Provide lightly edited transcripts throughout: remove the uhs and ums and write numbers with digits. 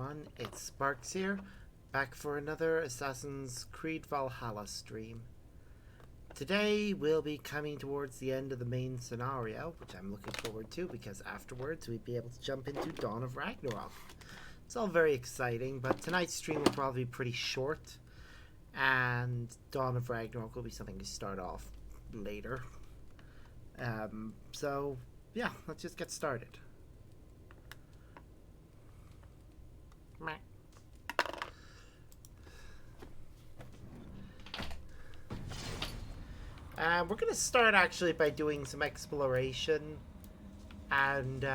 everyone, it's Sparks here, back for another Assassin's Creed Valhalla stream. Today we'll be coming towards the end of the main scenario, which I'm looking forward to because afterwards we'd be able to jump into Dawn of Ragnarok. It's all very exciting, but tonight's stream will probably be pretty short, and Dawn of Ragnarok will be something to start off later. So yeah, let's just get started. We're going to start actually by doing some exploration and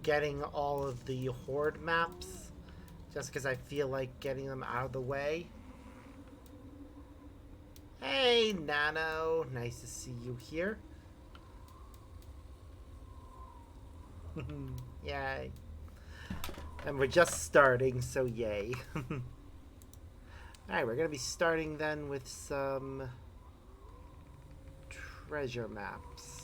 getting all of the Horde maps, just because I feel like getting them out of the way. Hey, Nano. Nice to see you here. Yay. And we're just starting, so yay. Alright, we're going to be starting then with some treasure maps.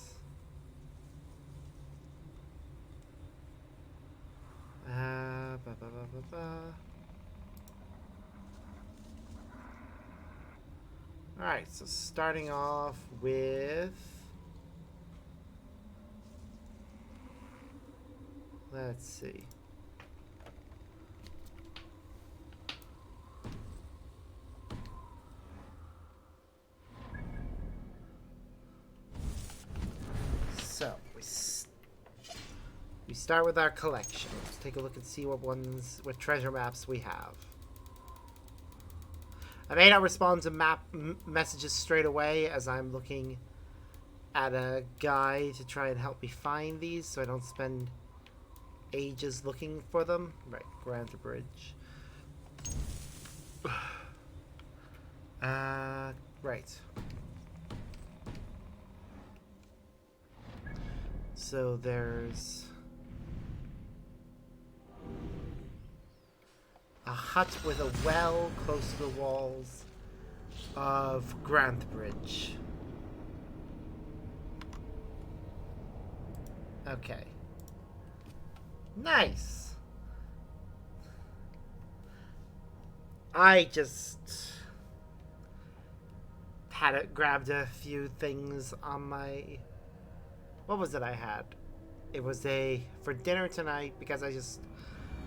Alright, so starting off with... Let's see. So, we start with our collection. Let's take a look and see what treasure maps we have. I may not respond to messages straight away as I'm looking at a guide to try and help me find these so I don't spend ages looking for them. Right, Granta Bridge. Right. So there's a hut with a well close to the walls of Grant Bridge. Okay. Nice. I just grabbed a few things on my... What was it I had? It was for dinner tonight, because I just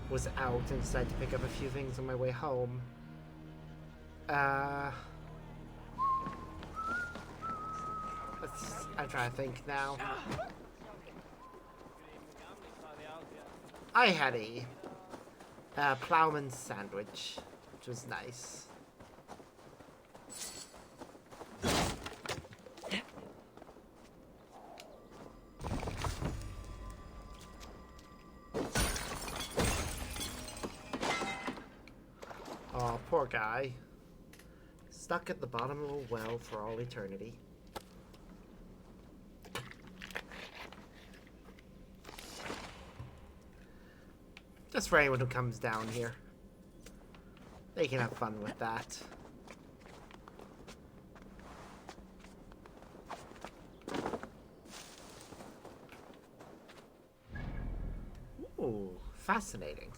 was out and decided to pick up a few things on my way home. I'm trying to think now. I had a plowman's sandwich, which was nice. Oh, poor guy. Stuck at the bottom of a well for all eternity. Just for anyone who comes down here. They can have fun with that. Ooh, fascinating.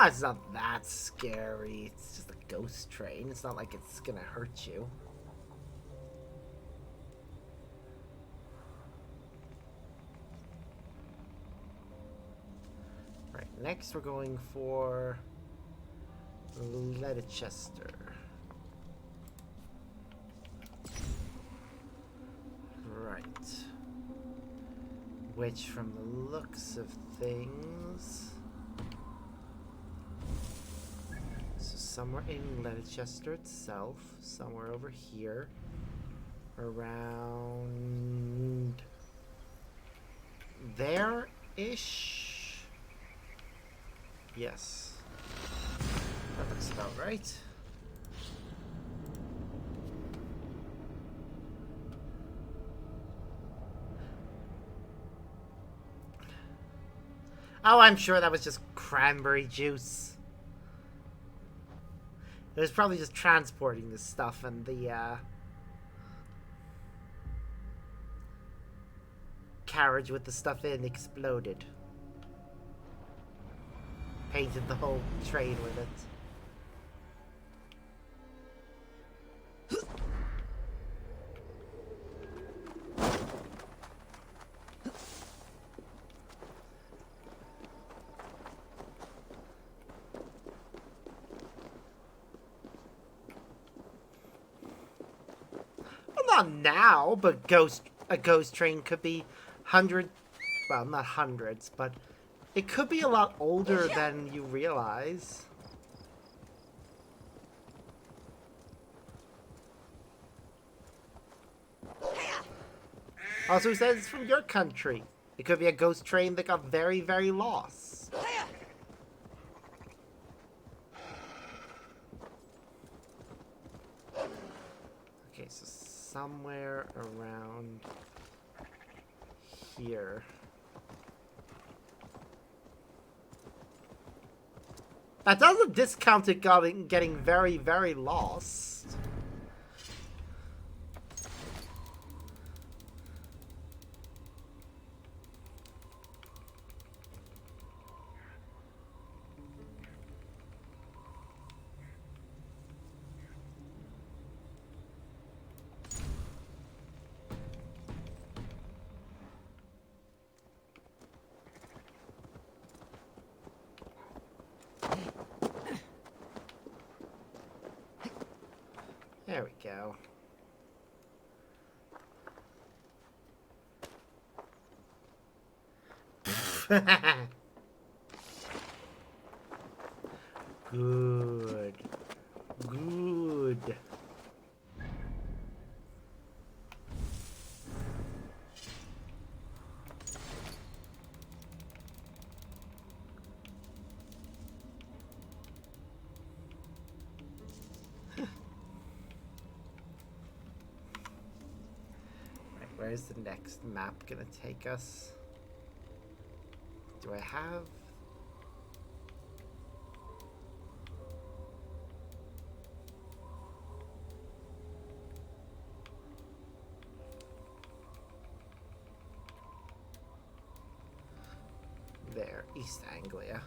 It's not that scary. It's just a ghost train. It's not like it's gonna hurt you. Right, next we're going for Leicester. Right. Which, from the looks of things... somewhere in Leicester itself, somewhere over here, around there-ish. Yes, that looks about right. Oh, I'm sure that was just cranberry juice. It was probably just transporting this stuff, and the carriage with the stuff in exploded. Painted the whole train with it. Well, not now, but a ghost train could be well, not hundreds, but it could be a lot older than you realize. Also, he says it's from your country. It could be a ghost train that got very, very lost. Okay, so somewhere around here. That doesn't discount it getting very, very lost. There we go. Good. Good. Where's the next map gonna take us? Do I have... There, East Anglia.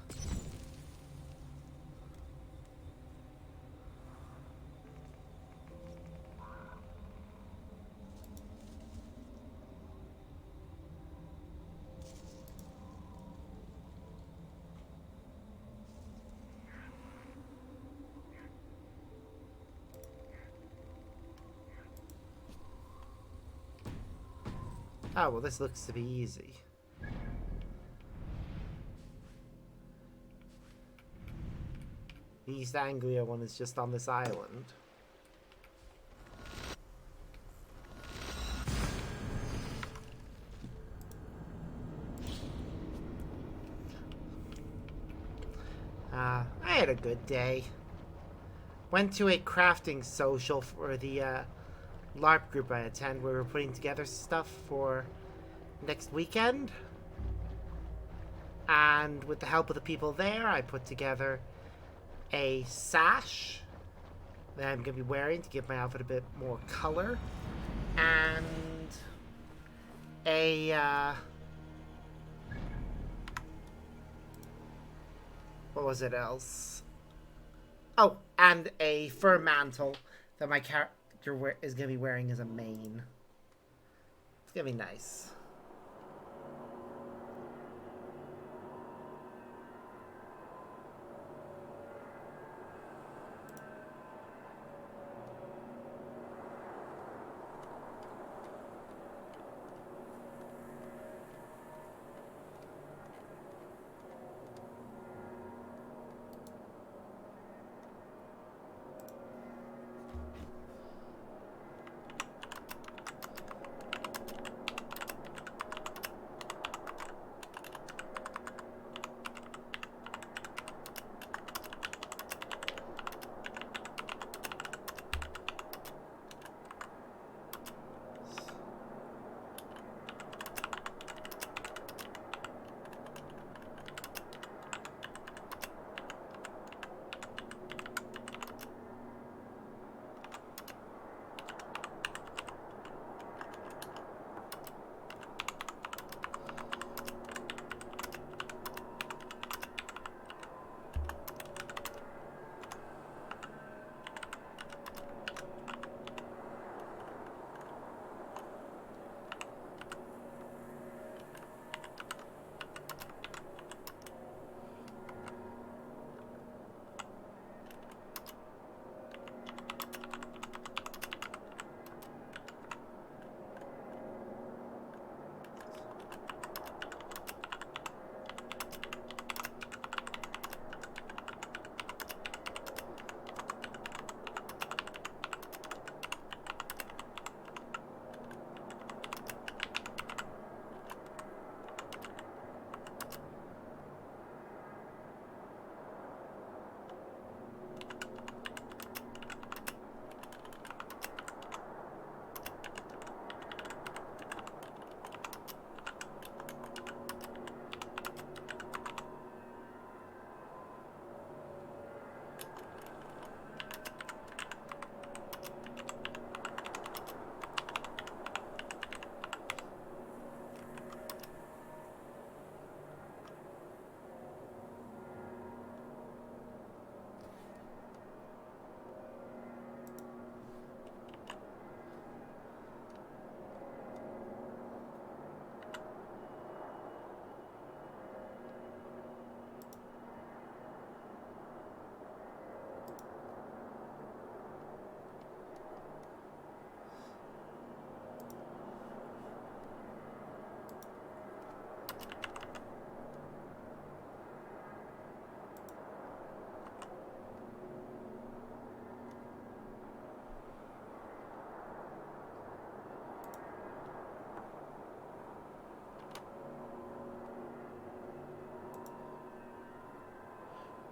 Oh, well, this looks to be easy. The East Anglia one is just on this island. I had a good day. Went to a crafting social for the LARP group I attend, where we're putting together stuff for next weekend. And with the help of the people there, I put together a sash that I'm going to be wearing to give my outfit a bit more color. And a, what was it else? Oh, and a fur mantle that my character is going to be wearing as a mane. It's going to be nice.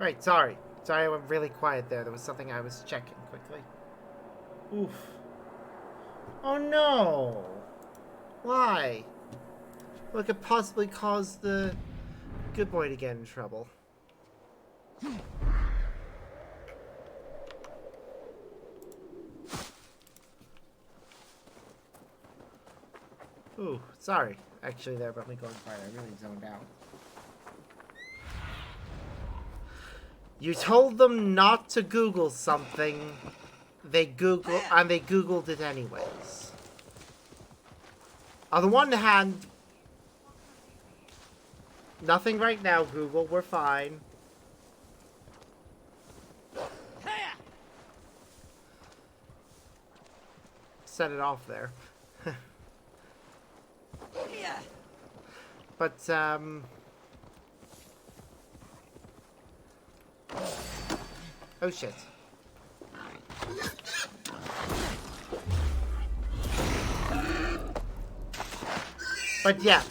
Right, sorry. Sorry I went really quiet there. There was something I was checking quickly. Oof. Oh no! Why? What could possibly cause the good boy to get in trouble? Ooh, sorry. Actually, there about me going quiet. I really zoned out. You told them not to Google something. They Googled it anyways. On the one hand, nothing right now, Google. We're fine. Set it off there. But, oh shit. But yeah.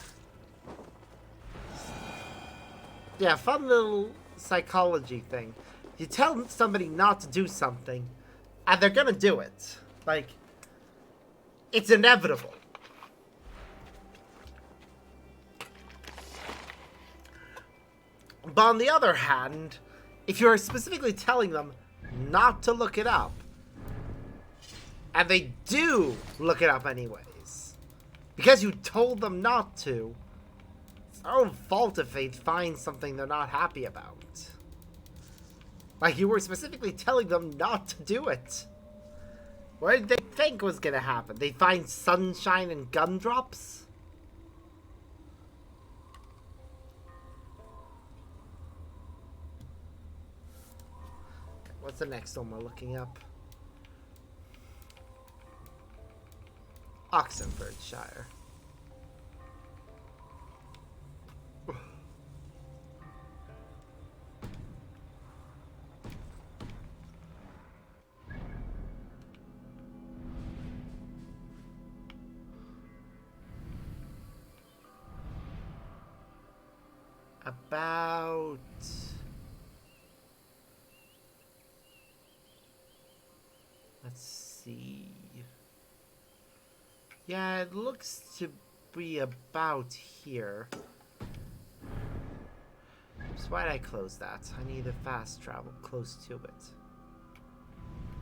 Yeah, fun little psychology thing. You tell somebody not to do something, and they're gonna do it. Like, it's inevitable. But on the other hand, if you're specifically telling them not to look it up, and they do look it up anyways, because you told them not to, it's their own fault if they find something they're not happy about. Like, you were specifically telling them not to do it. What did they think was gonna happen? They'd find sunshine and gumdrops? What's the next one we're looking up? Oxenfordshire. About... Let's see. Yeah, it looks to be about here. So why did I close that? I need a fast travel close to it.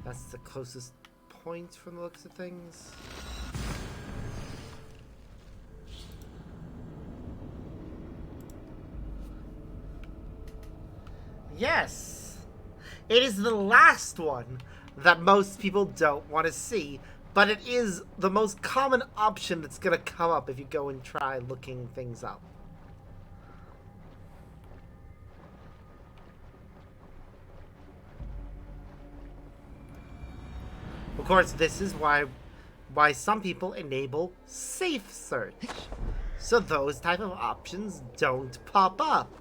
That's the closest point from the looks of things. Yes! It is the last one that most people don't want to see, but it is the most common option that's going to come up if you go and try looking things up. Of course, this is why some people enable safe search, so those type of options don't pop up.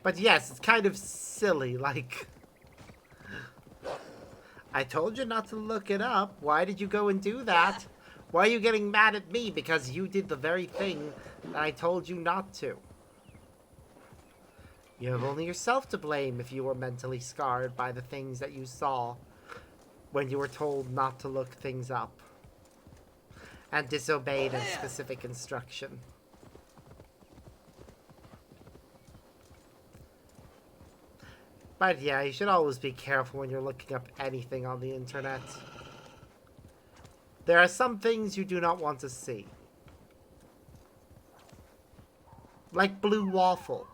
But yes, it's kind of silly, like... I told you not to look it up. Why did you go and do that? Why are you getting mad at me? Because you did the very thing that I told you not to. You have only yourself to blame if you were mentally scarred by the things that you saw when you were told not to look things up and disobeyed a specific instruction. But yeah, you should always be careful when you're looking up anything on the internet. There are some things you do not want to see. Like blue waffle.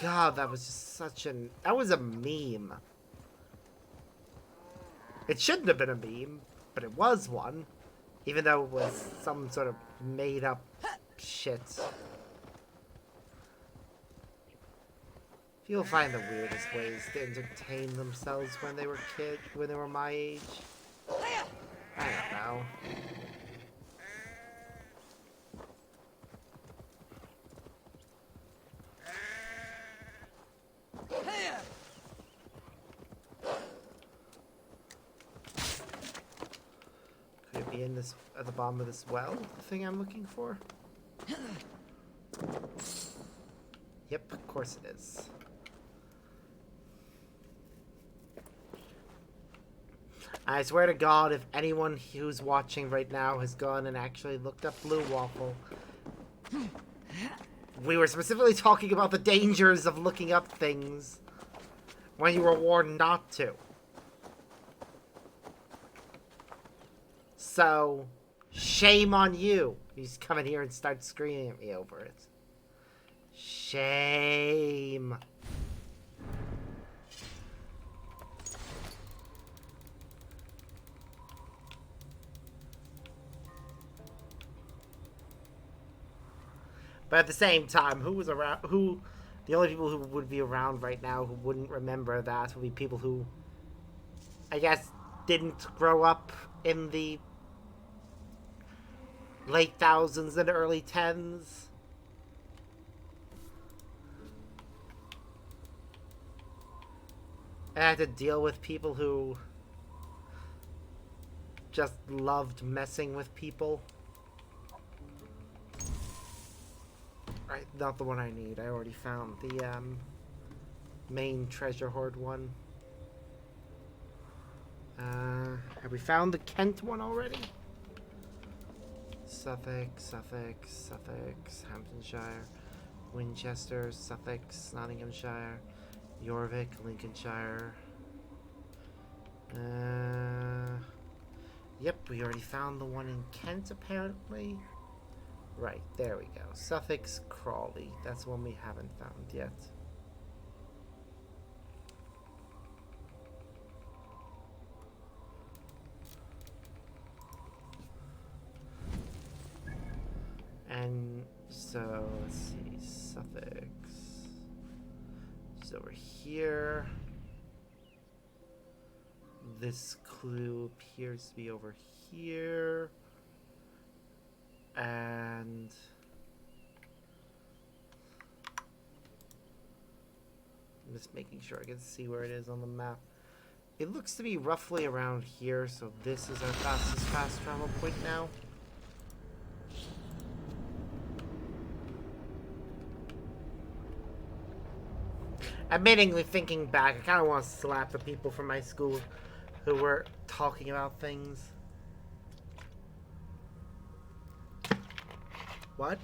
God, that was just such an... That was a meme. It shouldn't have been a meme, but it was one. Even though it was some sort of made up shit. People find the weirdest ways to entertain themselves when they were when they were my age. I don't know. be in this at the bottom of this well, the thing I'm looking for? Yep, of course it is. I swear to God, if anyone who's watching right now has gone and actually looked up Blue Waffle, we were specifically talking about the dangers of looking up things when you were warned not to. So, shame on you. You just come in here and start screaming at me over it. Shame. But at the same time, who was around? The only people who would be around right now who wouldn't remember that would be people who, I guess, didn't grow up in the late thousands and early tens. And I had to deal with people who just loved messing with people. Right, not the one I need. I already found the main treasure hoard one. Have we found the Kent one already? Suffolk, Hamptonshire, Winchester, Suffolk, Nottinghamshire, Jorvik, Lincolnshire. Yep, we already found the one in Kent apparently. Right, there we go. Suffolk's Crawley. That's one we haven't found yet. And so, let's see. Suffolk's is over here. This clue appears to be over here. And I'm just making sure I can see where it is on the map. It looks to be roughly around here, so this is our fastest fast travel point now. Admittingly, thinking back, I kind of want to slap the people from my school who were talking about things. What?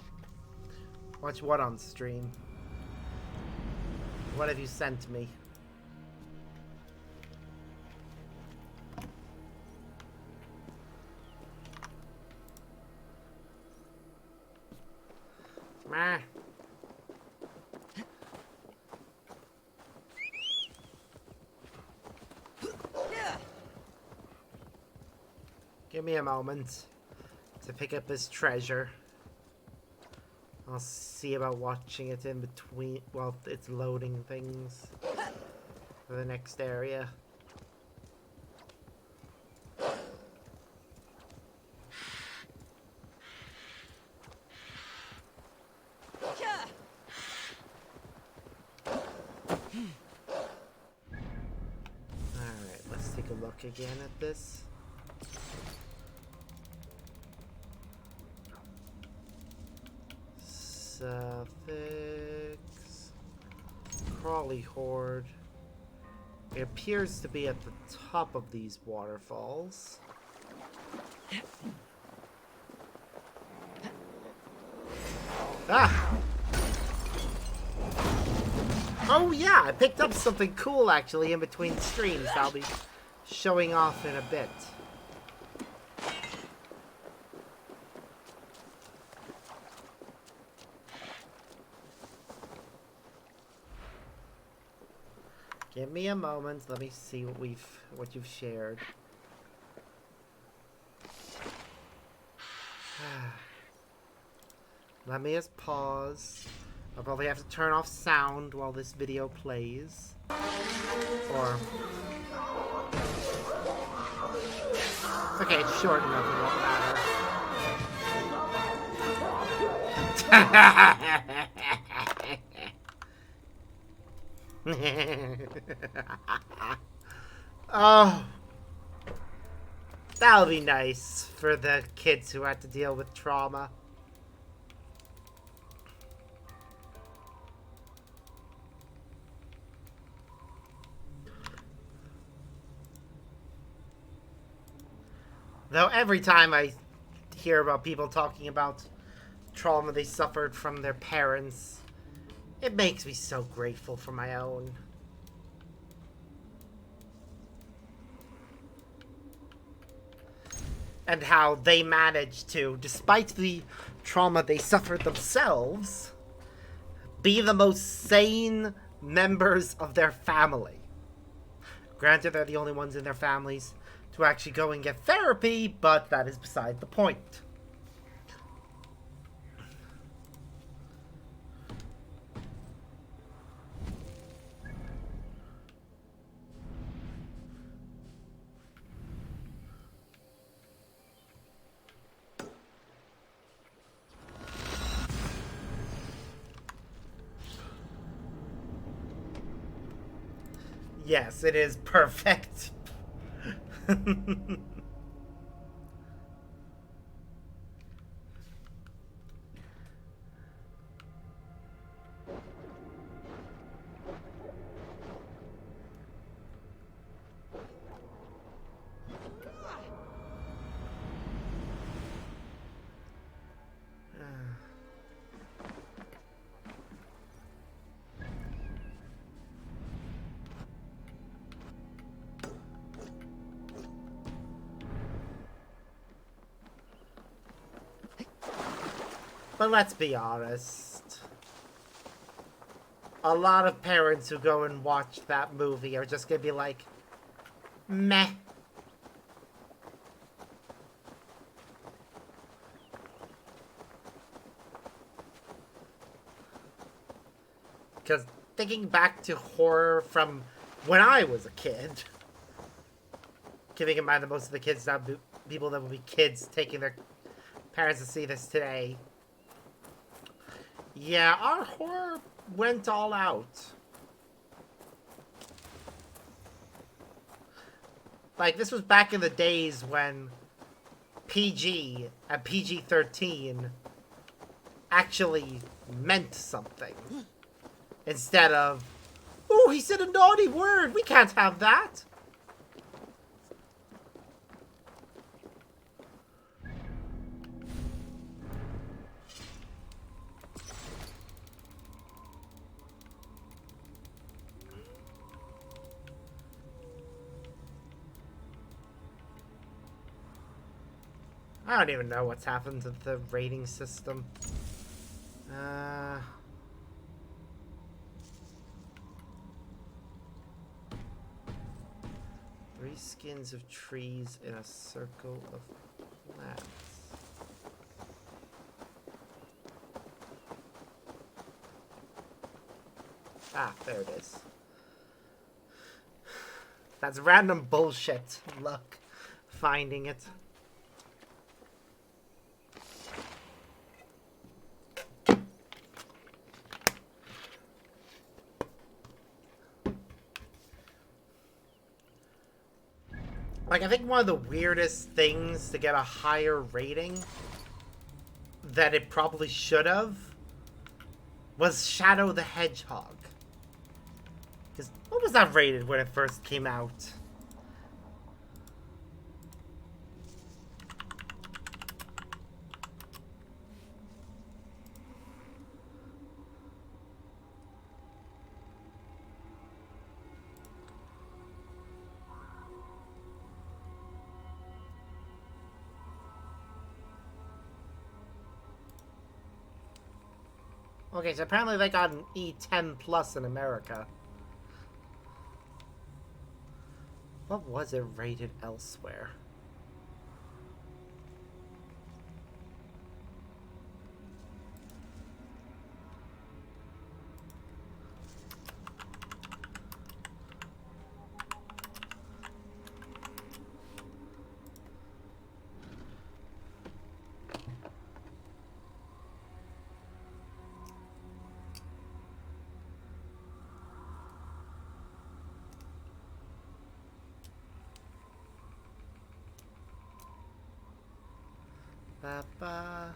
Watch what on stream? What have you sent me? Meh. Give me a moment to pick up this treasure. I'll see about watching it in between while it's loading things for the next area. Alright, let's take a look again at this. Suffolk's Crawley Hoard. It appears to be at the top of these waterfalls. Ah! Oh yeah, I picked up something cool actually in between streams I'll be showing off in a bit. Give me a moment. Let me see what you've shared. Let me just pause. I'll probably have to turn off sound while this video plays. Or okay, it's short enough. It won't matter. Oh. That'll be nice for the kids who had to deal with trauma. Though every time I hear about people talking about trauma they suffered from their parents, it makes me so grateful for my own. And how they managed to, despite the trauma they suffered themselves, be the most sane members of their family. Granted, they're the only ones in their families to actually go and get therapy, but that is beside the point. Yes, it is perfect. But let's be honest. A lot of parents who go and watch that movie are just gonna be like, meh. Because thinking back to horror from when I was a kid, keeping in mind that most of the kids now, people that would be kids taking their parents to see this today, yeah, our horror went all out. Like, this was back in the days when PG and PG-13 actually meant something. Instead of, ooh, he said a naughty word, we can't have that. I don't even know what's happened to the rating system. 3 skins of trees in a circle of plants. Ah, there it is. That's random bullshit luck finding it. Like, I think one of the weirdest things to get a higher rating that it probably should have was Shadow the Hedgehog. Because what was that rated when it first came out? Okay, so apparently they got an E10 plus in America. What was it rated elsewhere? Ba-ba.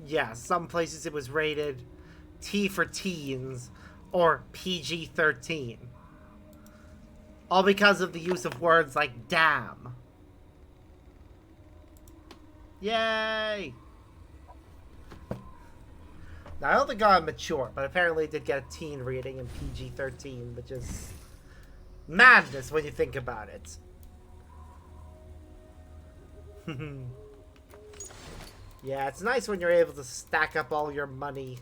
Yeah, some places it was rated T for teens or PG-13. All because of the use of words like damn. Yay! Now, I don't think I'm mature, but apparently it did get a teen rating in PG-13, which is madness when you think about it. Yeah, it's nice when you're able to stack up all your money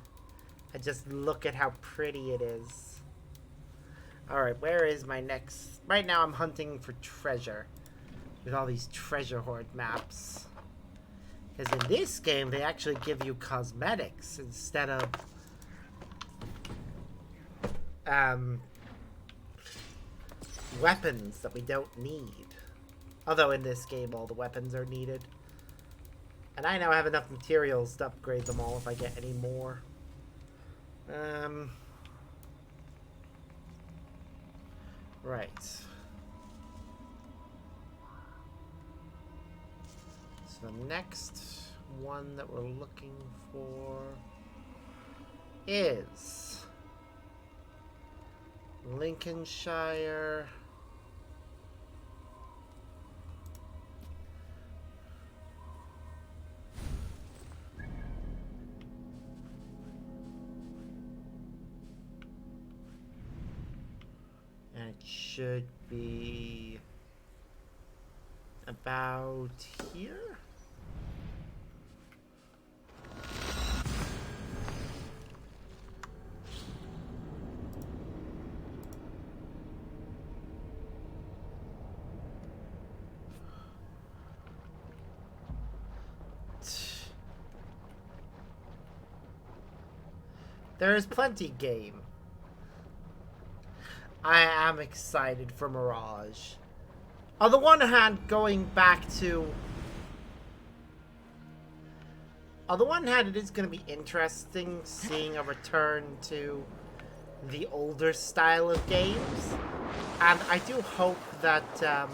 and just look at how pretty it is. Alright, where is my next... Right now I'm hunting for treasure with all these treasure hoard maps. Because in this game, they actually give you cosmetics instead of... weapons that we don't need. Although in this game, all the weapons are needed. And I now have enough materials to upgrade them all if I get any more. Right. So the next one that we're looking for is Lincolnshire. And it should be about here. There is plenty game. I am excited for Mirage. On the one hand, going back to... On the one hand, it is going to be interesting seeing a return to the older style of games. And I do hope that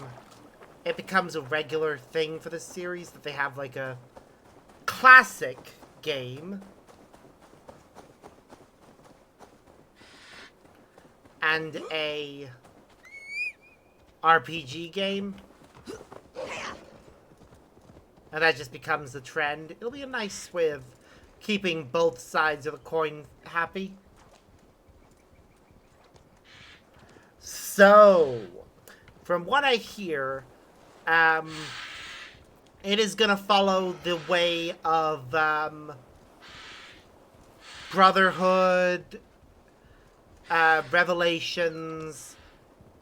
it becomes a regular thing for the series, that they have like a classic game and a RPG game. And that just becomes the trend. It'll be a nice way of keeping both sides of the coin happy. So, from what I hear, it is gonna follow the way of Brotherhood, Revelations,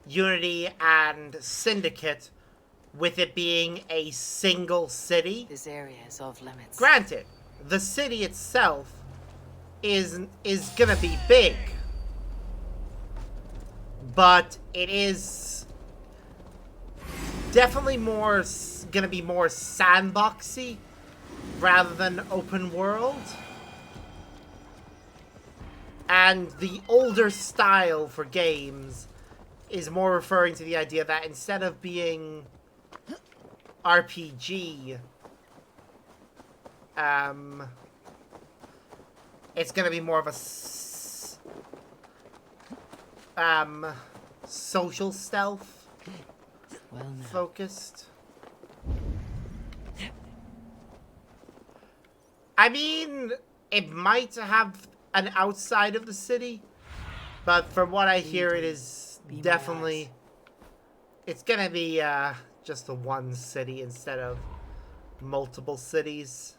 Unity, and Syndicate, with it being a single city. This area is off limits. Granted, the city itself is gonna be big, but it is definitely gonna be more sandboxy rather than open world. And the older style for games is more referring to the idea that instead of being RPG, it's gonna be more of a social stealth focused. I mean, it might have an outside of the city, but from what I hear, it is definitely, it's gonna be just the one city instead of multiple cities.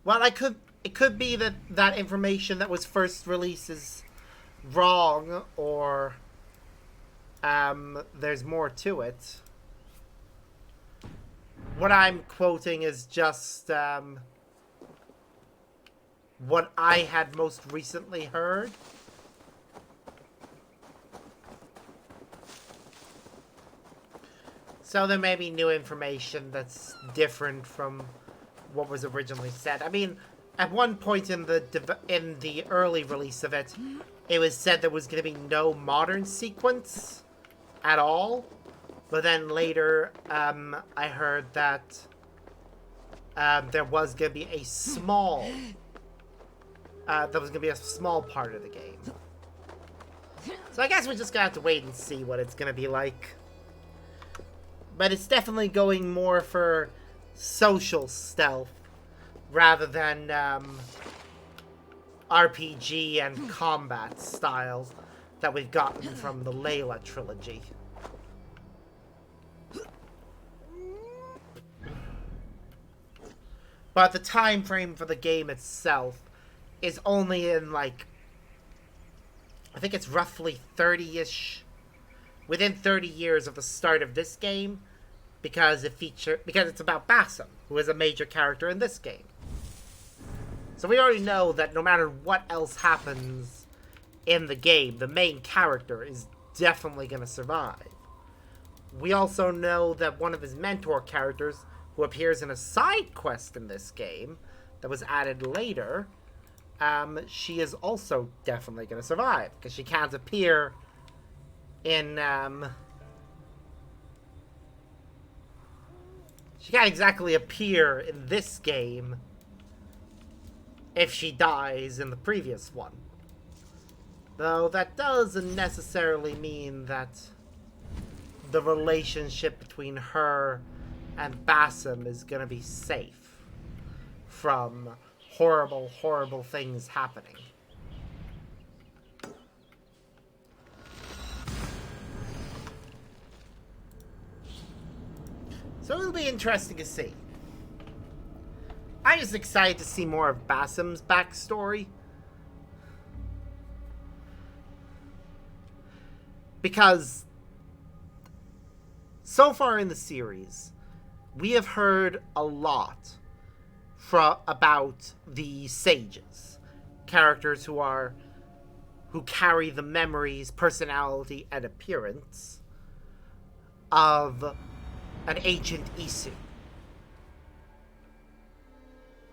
Well, it could be that that information that was first released is wrong, or there's more to it. What I'm quoting is just what I had most recently heard. So there may be new information that's different from what was originally said. I mean, at one point in the early release of it, it was said there was going to be no modern sequence at all. But then later, I heard that there was going to be a small... there was going to be a small part of the game. So I guess we're just going to have to wait and see what it's going to be like. But it's definitely going more for social stealth rather than RPG and combat style that we've gotten from the Layla trilogy. But the time frame for the game itself is only in, like, I think it's roughly 30-ish, within 30 years of the start of this game, because it's about Basim, who is a major character in this game. So we already know that no matter what else happens in the game, the main character is definitely going to survive. We also know that one of his mentor characters, who appears in a side quest in this game that was added later, she is also definitely going to survive, because she can't appear in, she can't exactly appear in this game if she dies in the previous one. Though that doesn't necessarily mean that the relationship between her and Basim is going to be safe from horrible, horrible things happening. So it'll be interesting to see. I'm just excited to see more of Basim's backstory. Because so far in the series, we have heard a lot about the sages, characters who carry the memories, personality, and appearance of an ancient Isu.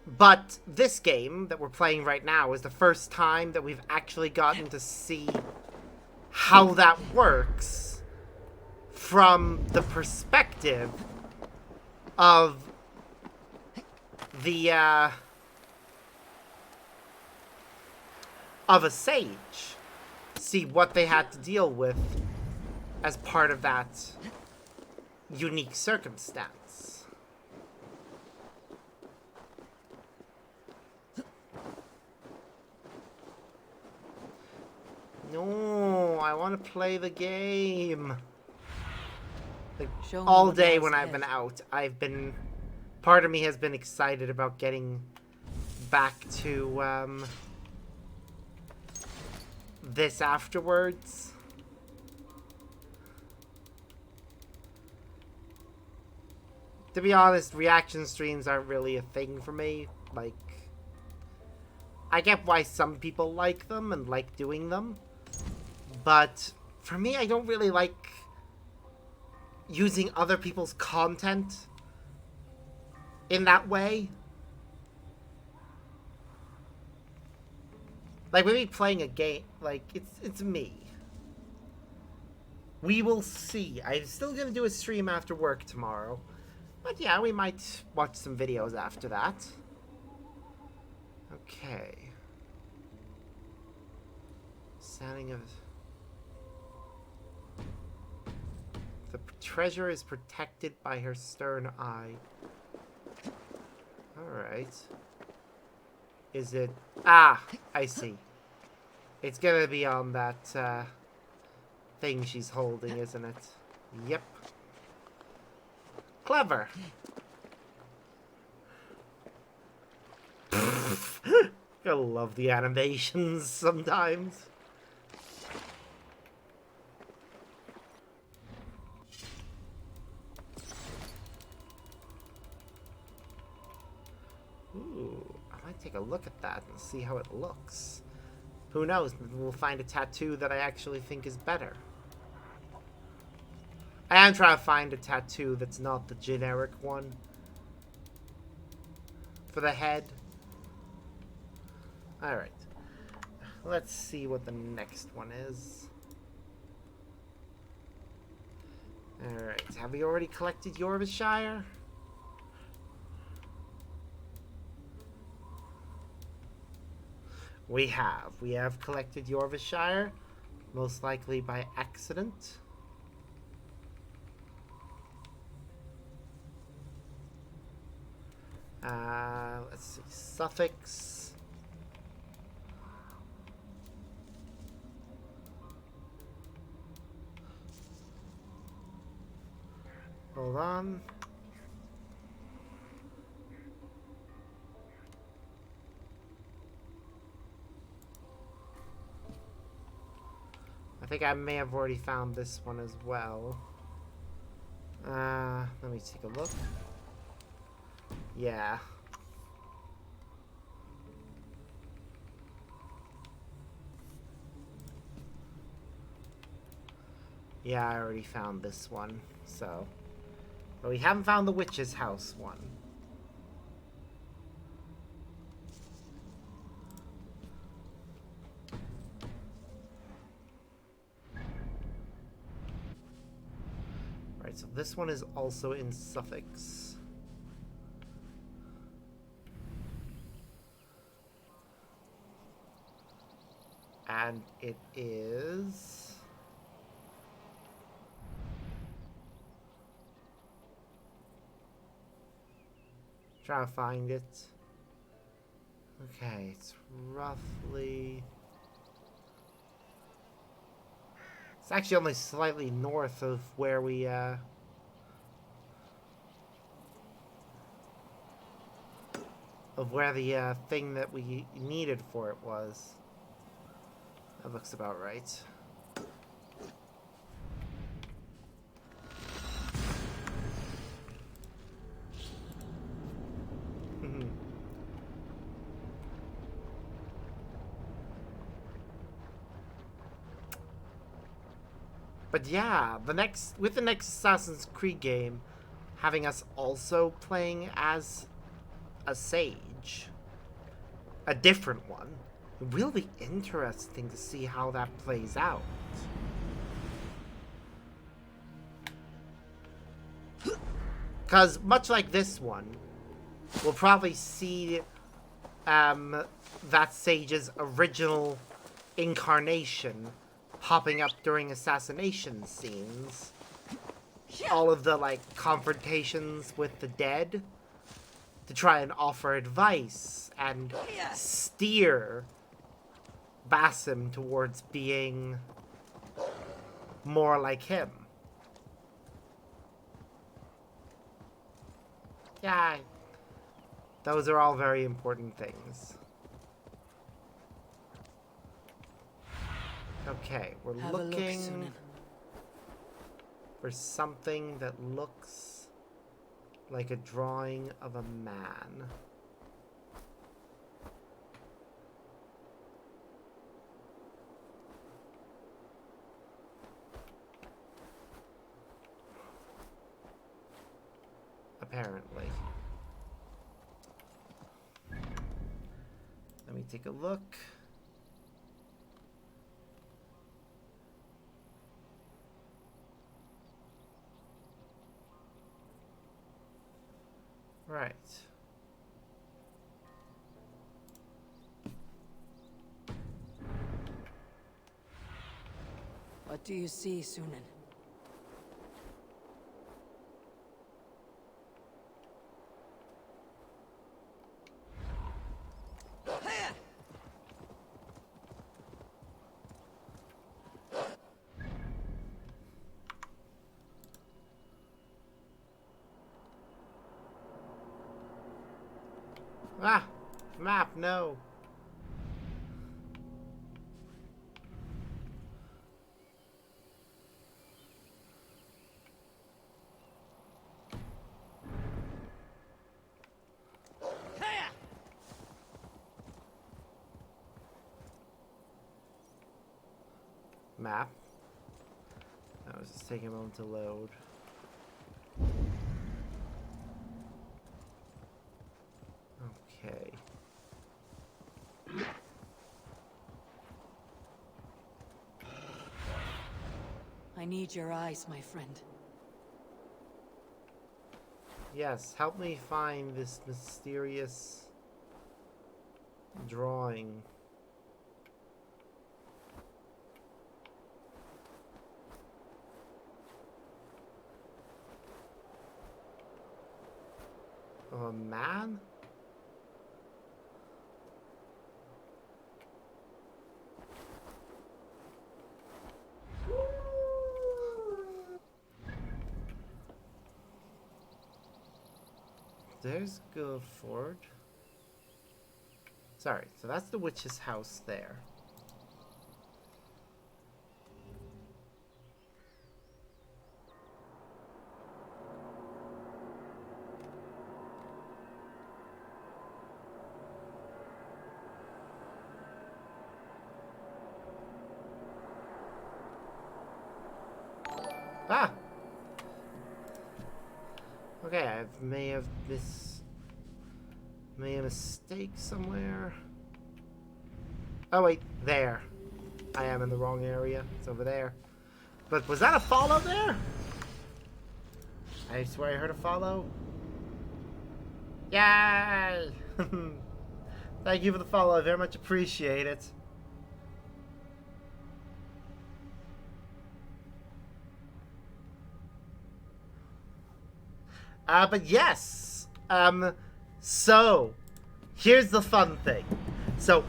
But this game that we're playing right now is the first time that we've actually gotten to see how that works from the perspective of the of a sage. See what they had to deal with as part of that unique circumstance. No, I want to play the game. Like, all day when I've been out, part of me has been excited about getting back to, this afterwards. To be honest, reaction streams aren't really a thing for me. Like, I get why some people like them and like doing them, but for me, I don't really like using other people's content in that way. Like, when we playing a game, like, it's me. We will see. I'm still gonna do a stream after work tomorrow. But yeah, we might watch some videos after that. Okay. Sounding of... The treasure is protected by her stern eye. Alright. Is it... Ah! I see. It's gonna be on that, thing she's holding, isn't it? Yep. Clever. I love the animations sometimes. Ooh, I might take a look at that and see how it looks. Who knows? Maybe we'll find a tattoo that I actually think is better. I am trying to find a tattoo that's not the generic one. for the head. Alright. Let's see what the next one is. Alright, have we already collected Yorkshire? We have. We have collected Yorkshire, most likely by accident. Let's see, suffix. Hold on. I think I may have already found this one as well. Let me take a look. Yeah. Yeah, I already found this one, so. But we haven't found the witch's house one. Right, so this one is also in Suffolk's. And it is... Trying to find it. Okay, it's roughly... It's actually only slightly north of where we, of where the, thing that we needed for it was. That looks about right. But yeah, with the next Assassin's Creed game, having us also playing as a sage, a different one, it will be interesting to see how that plays out. Because much like this one, we'll probably see that sage's original incarnation popping up during assassination scenes. All of the, like, confrontations with the dead to try and offer advice and steer Basim towards being more like him. Yeah, those are all very important things. Okay, we're looking for something that looks like a drawing of a man. Apparently. Let me take a look. Right. What do you see, Sunan? Ah! Map, no! Map. That was just taking a moment to load. need your eyes, my friend. Yes, help me find this mysterious drawing. Of a man? There's Guilford. Sorry, so that's the witch's house there. Ah! Okay, I may have made a mistake somewhere. Oh wait, there. I am in the wrong area. It's over there. But was that a follow there? I swear I heard a follow. Yay! Thank you for the follow. I very much appreciate it. But yes. So here's the fun thing. So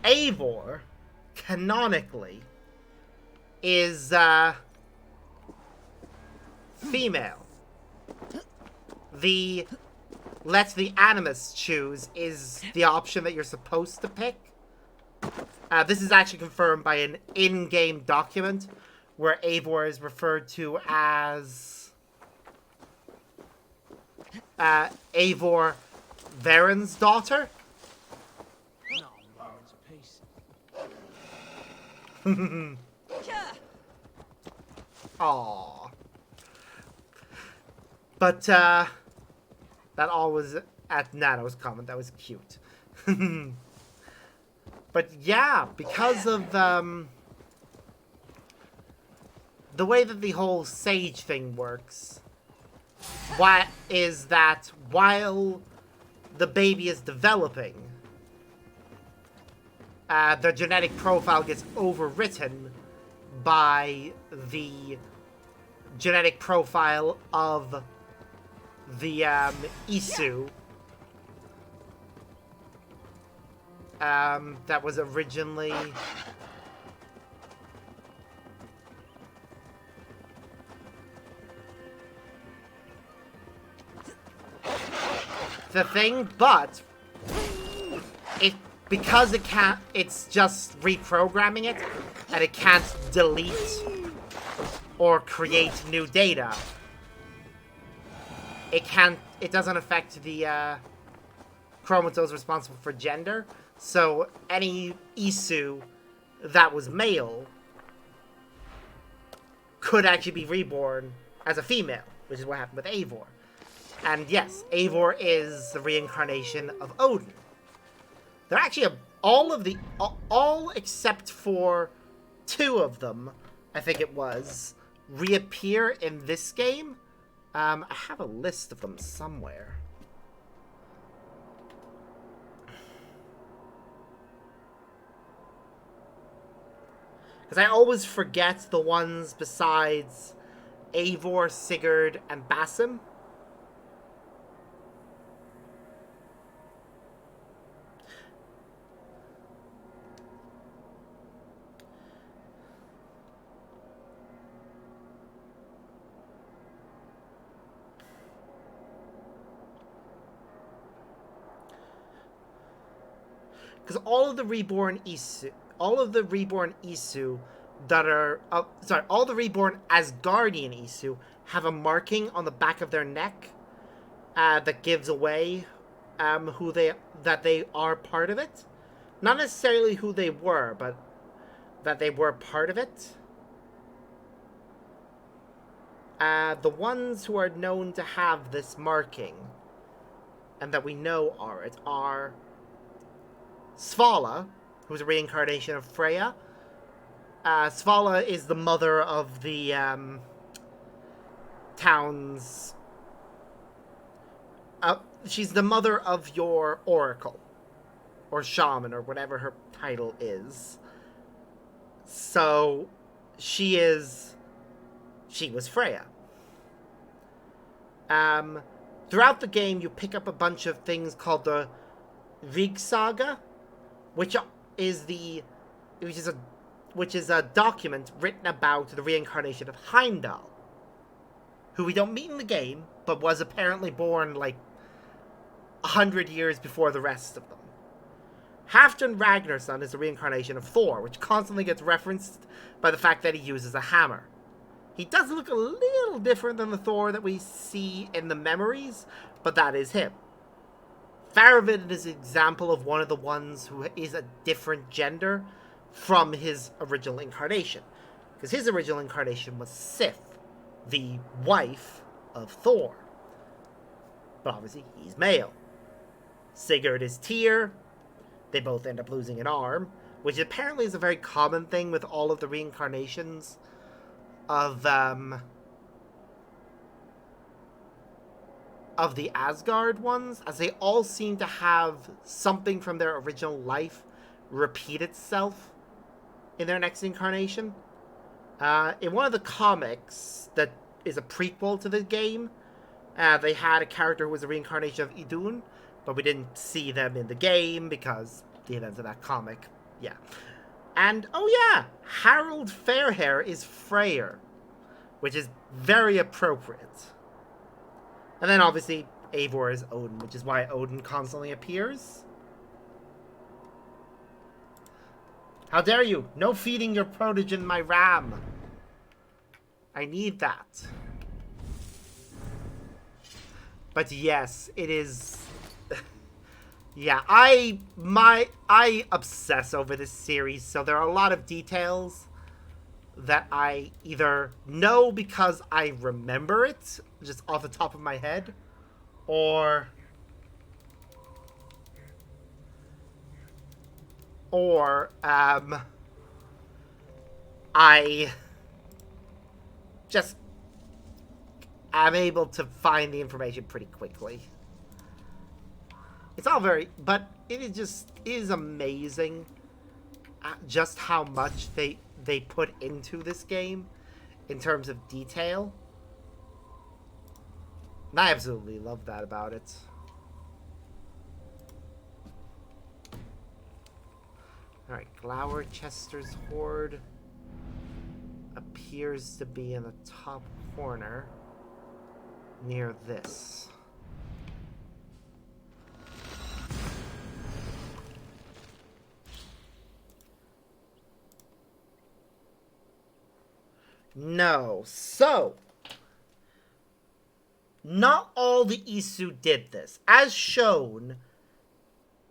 Eivor, canonically, is female. The let the animus choose is the option that you're supposed to pick. This is actually confirmed by an in-game document where Eivor is referred to as Eivor Varen's daughter. Aww. But that all was at Nano's comment. That was cute. But yeah, because of the way that the whole sage thing works, what is that while the baby is developing, the genetic profile gets overwritten by the genetic profile of the Isu that was originally the thing, but because it can't, it's just reprogramming it, and it can't delete or create new data. It doesn't affect the chromosomes responsible for gender, so any Isu that was male could actually be reborn as a female, which is what happened with Eivor. And yes, Eivor is the reincarnation of Odin. They're actually all except for 2 of them, I think it was, reappear in this game. I have a list of them somewhere. Because I always forget the ones besides Eivor, Sigurd, and Basim. Because all of the reborn Isu that are, all the reborn Asgardian Isu have a marking on the back of their neck that gives away that they are part of it. Not necessarily who they were, but that they were part of it. The ones who are known to have this marking, and that we know are Svala, who's a reincarnation of Freya, Svala is the mother of the town's. She's the mother of your oracle, or shaman, or whatever her title is. So, she was Freya. Throughout the game, you pick up a bunch of things called the Rig-saga, which is a document written about the reincarnation of Heimdall, who we don't meet in the game, but was apparently born like 100 years before the rest of them. Halfdan Ragnarsson is the reincarnation of Thor, which constantly gets referenced by the fact that he uses a hammer. He does look a little different than the Thor that we see in the memories, but that is him. Faravid is an example of one of the ones who is a different gender from his original incarnation, because his original incarnation was Sif, the wife of Thor. But obviously, he's male. Sigurd is Tyr. They both end up losing an arm, which apparently is a very common thing with all of the reincarnations of the Asgard ones, as they all seem to have something from their original life repeat itself in their next incarnation. In one of the comics that is a prequel to the game, they had a character who was a reincarnation of Idun, but we didn't see them in the game because the events of that comic. Yeah. And, oh yeah, Harold Fairhair is Freyr, which is very appropriate. And then, obviously, Eivor is Odin, which is why Odin constantly appears. How dare you! No feeding your protogen my ram! I need that. But yes, it is... Yeah, I obsess over this series, so there are a lot of details that I either know because I remember it, just off the top of my head, or I just am able to find the information pretty quickly. It's all very, but it is amazing just how much they put into this game in terms of detail. And I absolutely love that about it. Alright, Glowerchester's Horde appears to be in the top corner near this. No. So, not all the Isu did this. As shown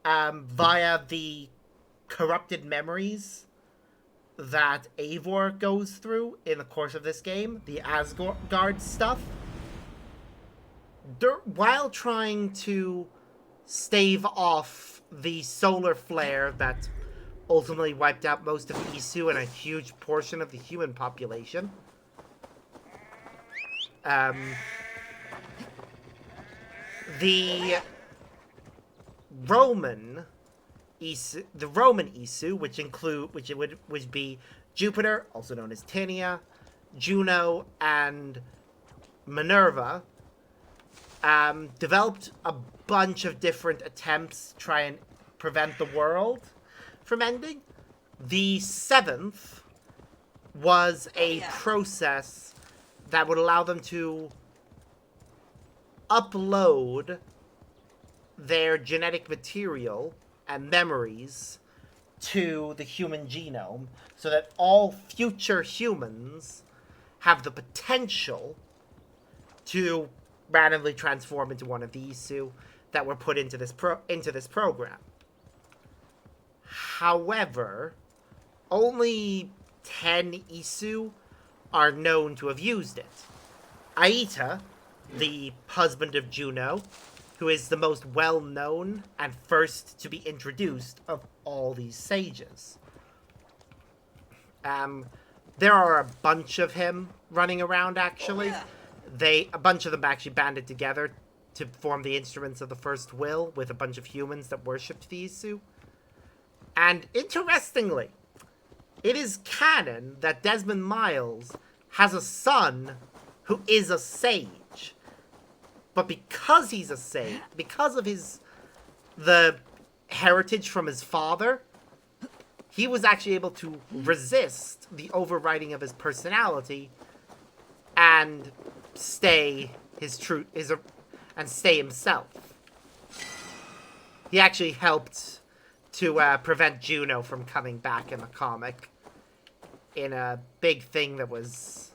via the corrupted memories that Eivor goes through in the course of this game, the Asgard stuff, while trying to stave off the solar flare that ultimately wiped out most of Isu and a huge portion of the human population. The Roman Isu, which would be Jupiter, also known as Tinia, Juno, and Minerva, developed a bunch of different attempts to try and prevent the world from ending. The seventh was a process that would allow them to upload their genetic material and memories to the human genome so that all future humans have the potential to randomly transform into one of the Isu that were put into this program. However, only 10 Isu are known to have used it. Aita, the husband of Juno, who is the most well-known and first to be introduced of all these sages. There are a bunch of him running around, actually. A bunch of them actually banded together to form the Instruments of the First Will with a bunch of humans that worshipped the Isu. And interestingly, it is canon that Desmond Miles has a son who is a sage. But because he's a sage, because of the heritage from his father, he was actually able to resist the overriding of his personality and stay stay himself. He actually helped to prevent Juno from coming back in the comic in a big thing that was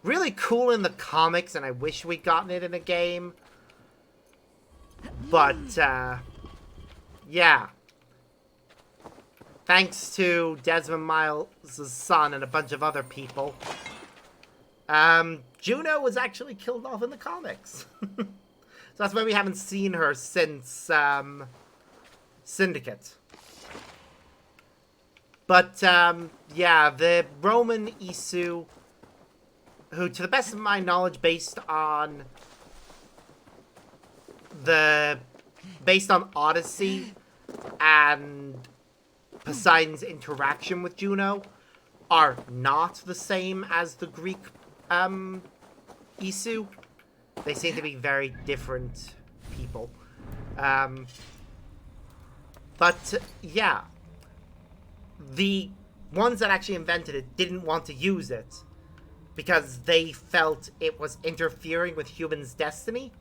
really cool in the comics, and I wish we'd gotten it in a game. But, yeah. Thanks to Desmond Miles' son and a bunch of other people, Juno was actually killed off in the comics. So that's why we haven't seen her since Syndicate. But, yeah, the Roman Isu, who, to the best of my knowledge, based on Odyssey and Poseidon's interaction with Juno, are not the same as the Greek Isu. They seem to be very different people. But, yeah. The ones that actually invented it didn't want to use it because they felt it was interfering with humans' destiny.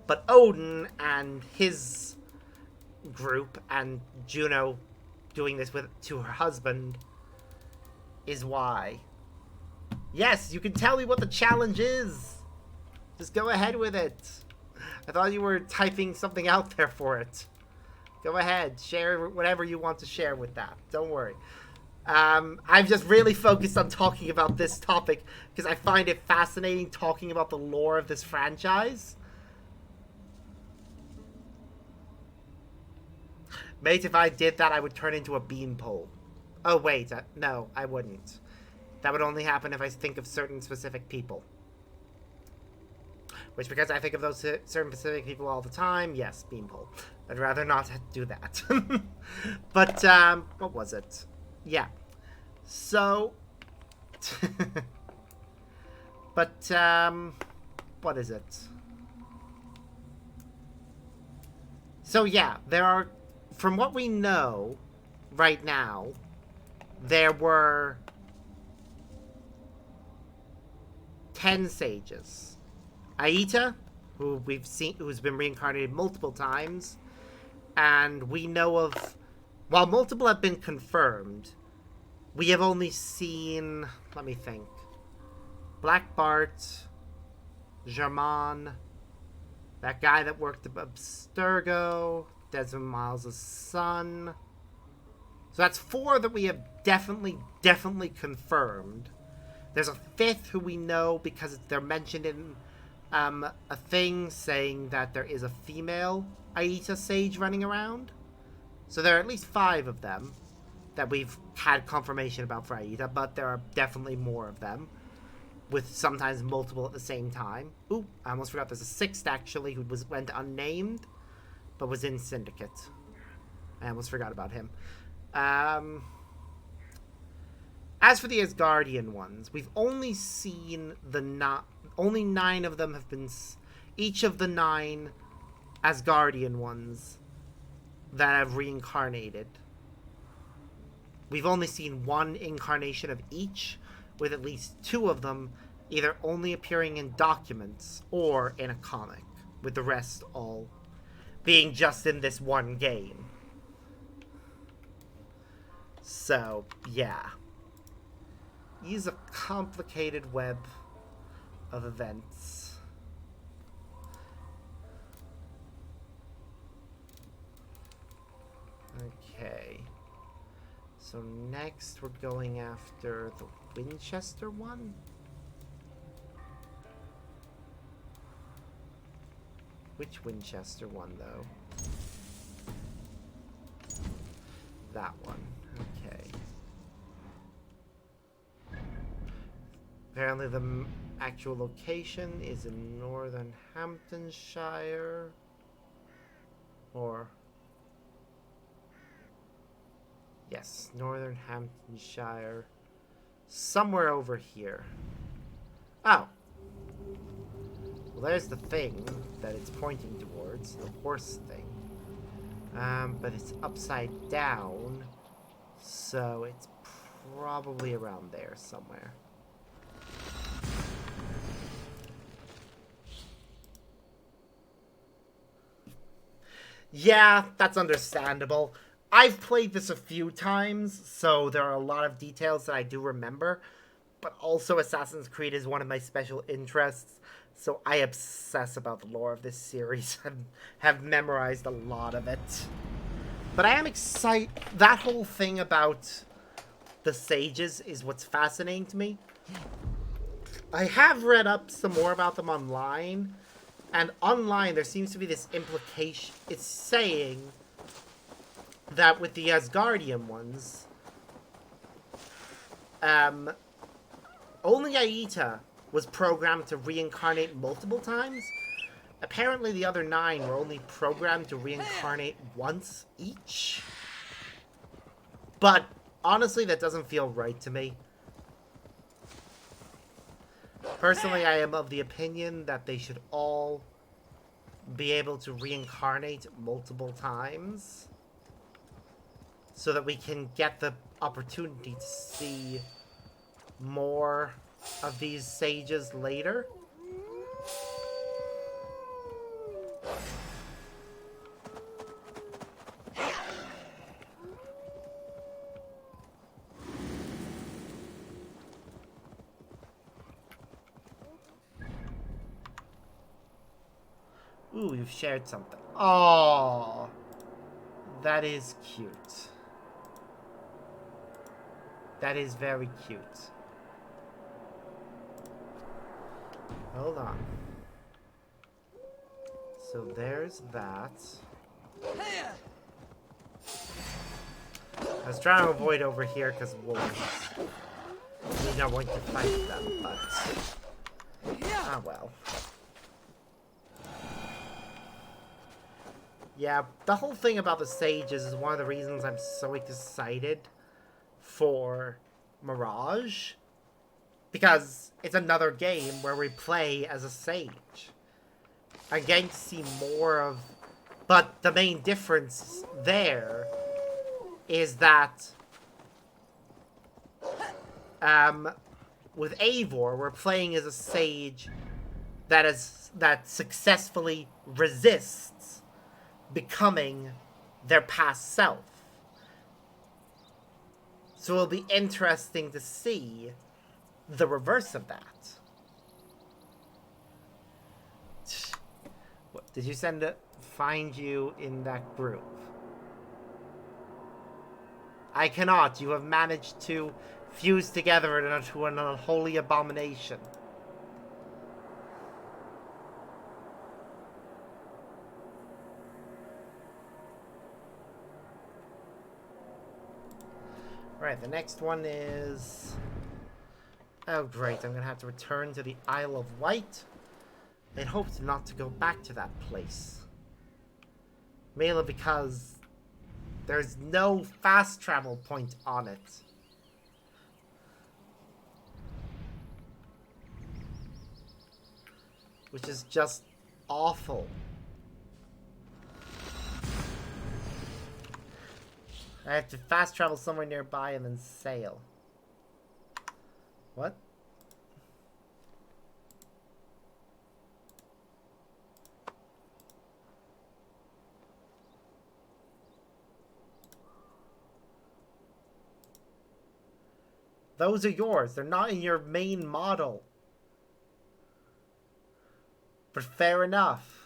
But Odin and his group, and Juno doing this to her husband, is why. Yes, you can tell me what the challenge is. Just go ahead with it. I thought you were typing something out there for it. Go ahead, share whatever you want to share with that. Don't worry. I've just really focused on talking about this topic because I find it fascinating talking about the lore of this franchise. Mate, if I did that, I would turn into a beanpole. Oh, wait. No, I wouldn't. That would only happen if I think of certain specific people. Which, because I think of those certain specific people all the time, yes, beanpole. I'd rather not do that. But, what was it? Yeah. So... but, what is it? So, yeah, there are... From what we know right now, there were 10 sages. Aita, who we've seen, who's been reincarnated multiple times, and we know of, while multiple have been confirmed, we have only seen, let me think, Black Bart, Germain, that guy that worked at Abstergo, Desmond Miles' son. So that's 4 that we have definitely confirmed. There's a 5th who we know because they're mentioned in a thing saying that there is a female Aita sage running around. So there are at least 5 of them that we've had confirmation about for Aita, but there are definitely more of them, with sometimes multiple at the same time. Ooh, I almost forgot there's a 6th actually who went unnamed, but was in Syndicate. I almost forgot about him. As for the Asgardian ones, we've only seen only 9 of them have been... Each of the 9 Asgardian ones that have reincarnated. We've only seen 1 incarnation of each, with at least 2 of them either only appearing in documents or in a comic, with the rest all being just in this one game. So, yeah. Use a complicated web of events. Okay. So next we're going after the Winchester one? Which Winchester one, though? That one. Okay. Apparently the actual location is in northern Hamptonshire. Or... yes, northern Hamptonshire. Somewhere over here. Oh. Well, there's the thing that it's pointing towards. The horse thing. But it's upside down. So it's probably around there somewhere. Yeah, that's understandable. I've played this a few times, so there are a lot of details that I do remember. But also Assassin's Creed is one of my special interests, so I obsess about the lore of this series and have memorized a lot of it. But I am excited. That whole thing about the sages is what's fascinating to me. I have read up some more about them online, and online there seems to be this implication. It's saying that with the Asgardian ones, only Aita was programmed to reincarnate multiple times. Apparently the other 9 were only programmed to reincarnate once each. But honestly, that doesn't feel right to me. Personally, I am of the opinion that they should all be able to reincarnate multiple times, so that we can get the opportunity to see more of these sages later. Ooh, you've shared something. Oh, that is cute. That is very cute. Hold on. So there's that. I was trying to avoid over here because wolves. We're not going to fight them, but... ah, well. Yeah, the whole thing about the sages is one of the reasons I'm so excited for Mirage. Because it's another game where we play as a sage. I'm getting to see more of... but the main difference there is that with Eivor, we're playing as a sage that successfully resists becoming their past self. So it'll be interesting to see the reverse of that. What, did you find you in that group? I cannot. You have managed to fuse together into an unholy abomination. Right, the next one is... oh great, I'm gonna have to return to the Isle of Wight. I'd hoped not to go back to that place. Mainly because there's no fast travel point on it. Which is just awful. I have to fast travel somewhere nearby and then sail. What? Those are yours. They're not in your main model. But fair enough.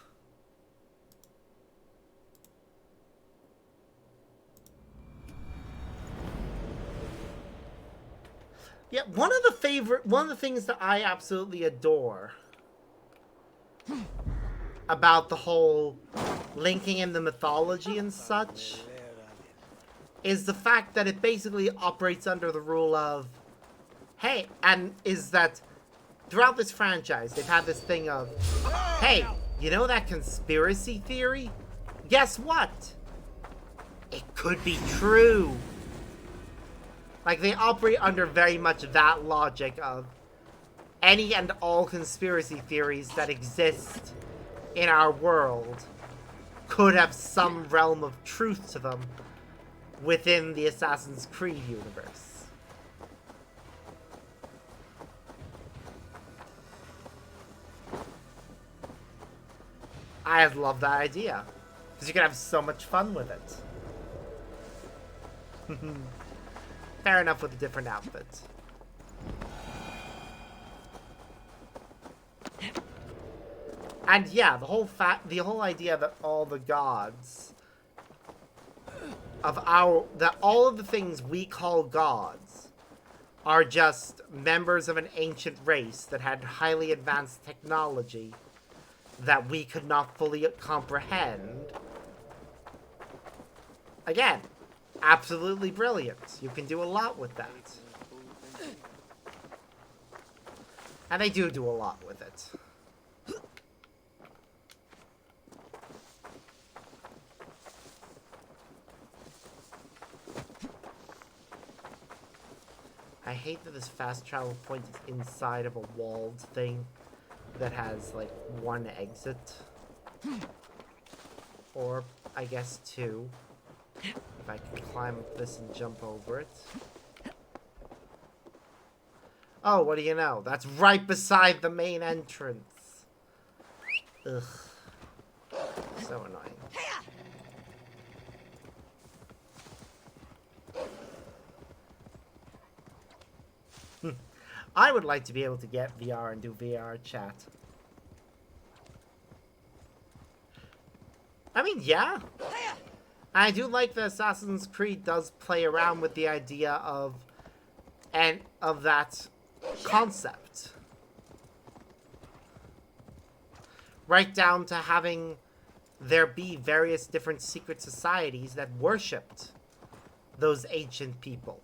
Yeah, one of the things that I absolutely adore about the whole linking in the mythology and such is the fact that it basically operates under the rule of, hey, and is that throughout this franchise, they've had this thing of, hey, you know that conspiracy theory? Guess what? It could be true. Like, they operate under very much that logic of any and all conspiracy theories that exist in our world could have some realm of truth to them within the Assassin's Creed universe. I love that idea, because you can have so much fun with it. Fair enough with a different outfit. And yeah, the whole idea that all the gods of all of the things we call gods are just members of an ancient race that had highly advanced technology that we could not fully comprehend. Again, absolutely brilliant. You can do a lot with that. And they do a lot with it. I hate that this fast travel point is inside of a walled thing that has, like, one exit. Or, I guess, two. If I can climb up this and jump over it. Oh, what do you know? That's right beside the main entrance. Ugh. So annoying. I would like to be able to get VR and do VR chat. I mean, yeah. I do like that Assassin's Creed does play around with the idea of that concept. Right down to having there be various different secret societies that worshipped those ancient people.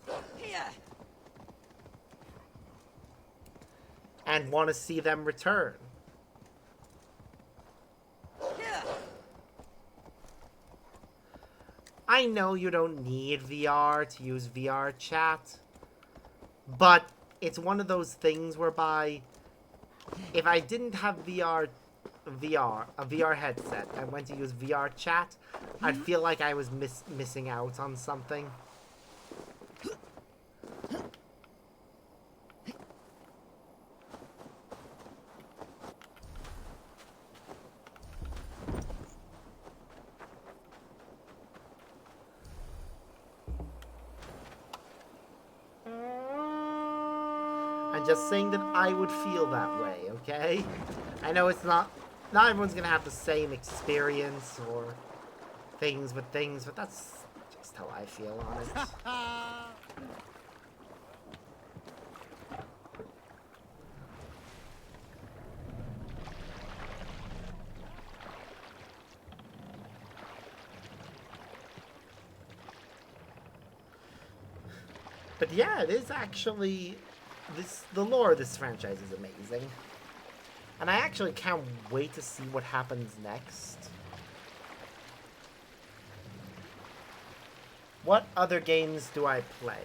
And want to see them return. I know you don't need VR to use VR chat, but it's one of those things whereby if I didn't have a VR headset, and went to use VR chat, I'd feel like I was missing out on something. I'm just saying that I would feel that way, okay? I know it's not everyone's gonna have the same experience or things, but that's just how I feel on it. But yeah, it is actually... the lore of this franchise is amazing. And I actually can't wait to see what happens next. What other games do I play?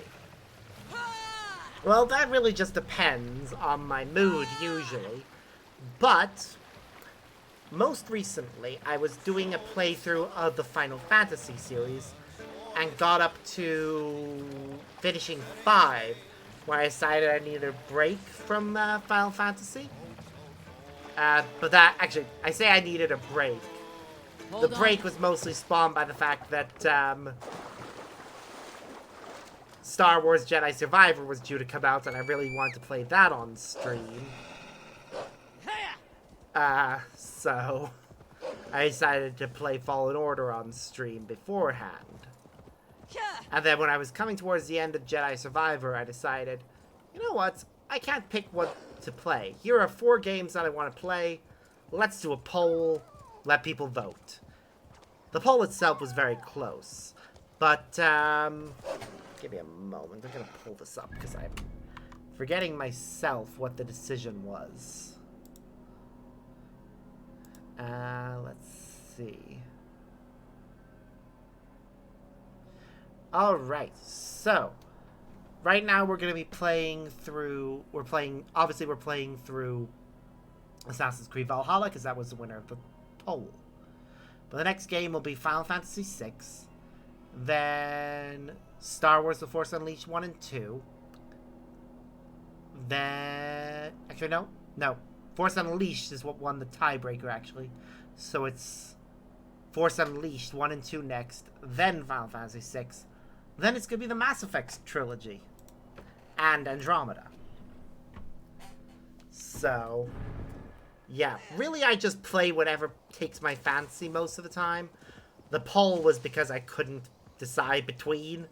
Well, that really just depends on my mood, usually. But, most recently, I was doing a playthrough of the Final Fantasy series, and got up to finishing 5, where I decided I needed a break from Final Fantasy. But that, actually, I say I needed a break. The break was mostly spawned by the fact that Star Wars Jedi Survivor was due to come out, and I really wanted to play that on stream. So I decided to play Fallen Order on stream beforehand. And then when I was coming towards the end of Jedi Survivor, I decided, you know what? I can't pick what to play. Here are 4 games that I want to play. Let's do a poll. Let people vote. The poll itself was very close. But, give me a moment. I'm going to pull this up because I'm Forgetting myself what the decision was. Let's see. Alright, so right now we're going to be playing through, obviously we're playing through Assassin's Creed Valhalla because that was the winner of the poll. But the next game will be Final Fantasy VI, then Star Wars The Force Unleashed 1 and 2, then, actually no, Force Unleashed is what won the tiebreaker actually, so it's Force Unleashed 1 and 2 next, then Final Fantasy VI, then it's going to be the Mass Effect trilogy, and Andromeda. So, yeah, really I just play whatever takes my fancy most of the time. The poll was because I couldn't decide between.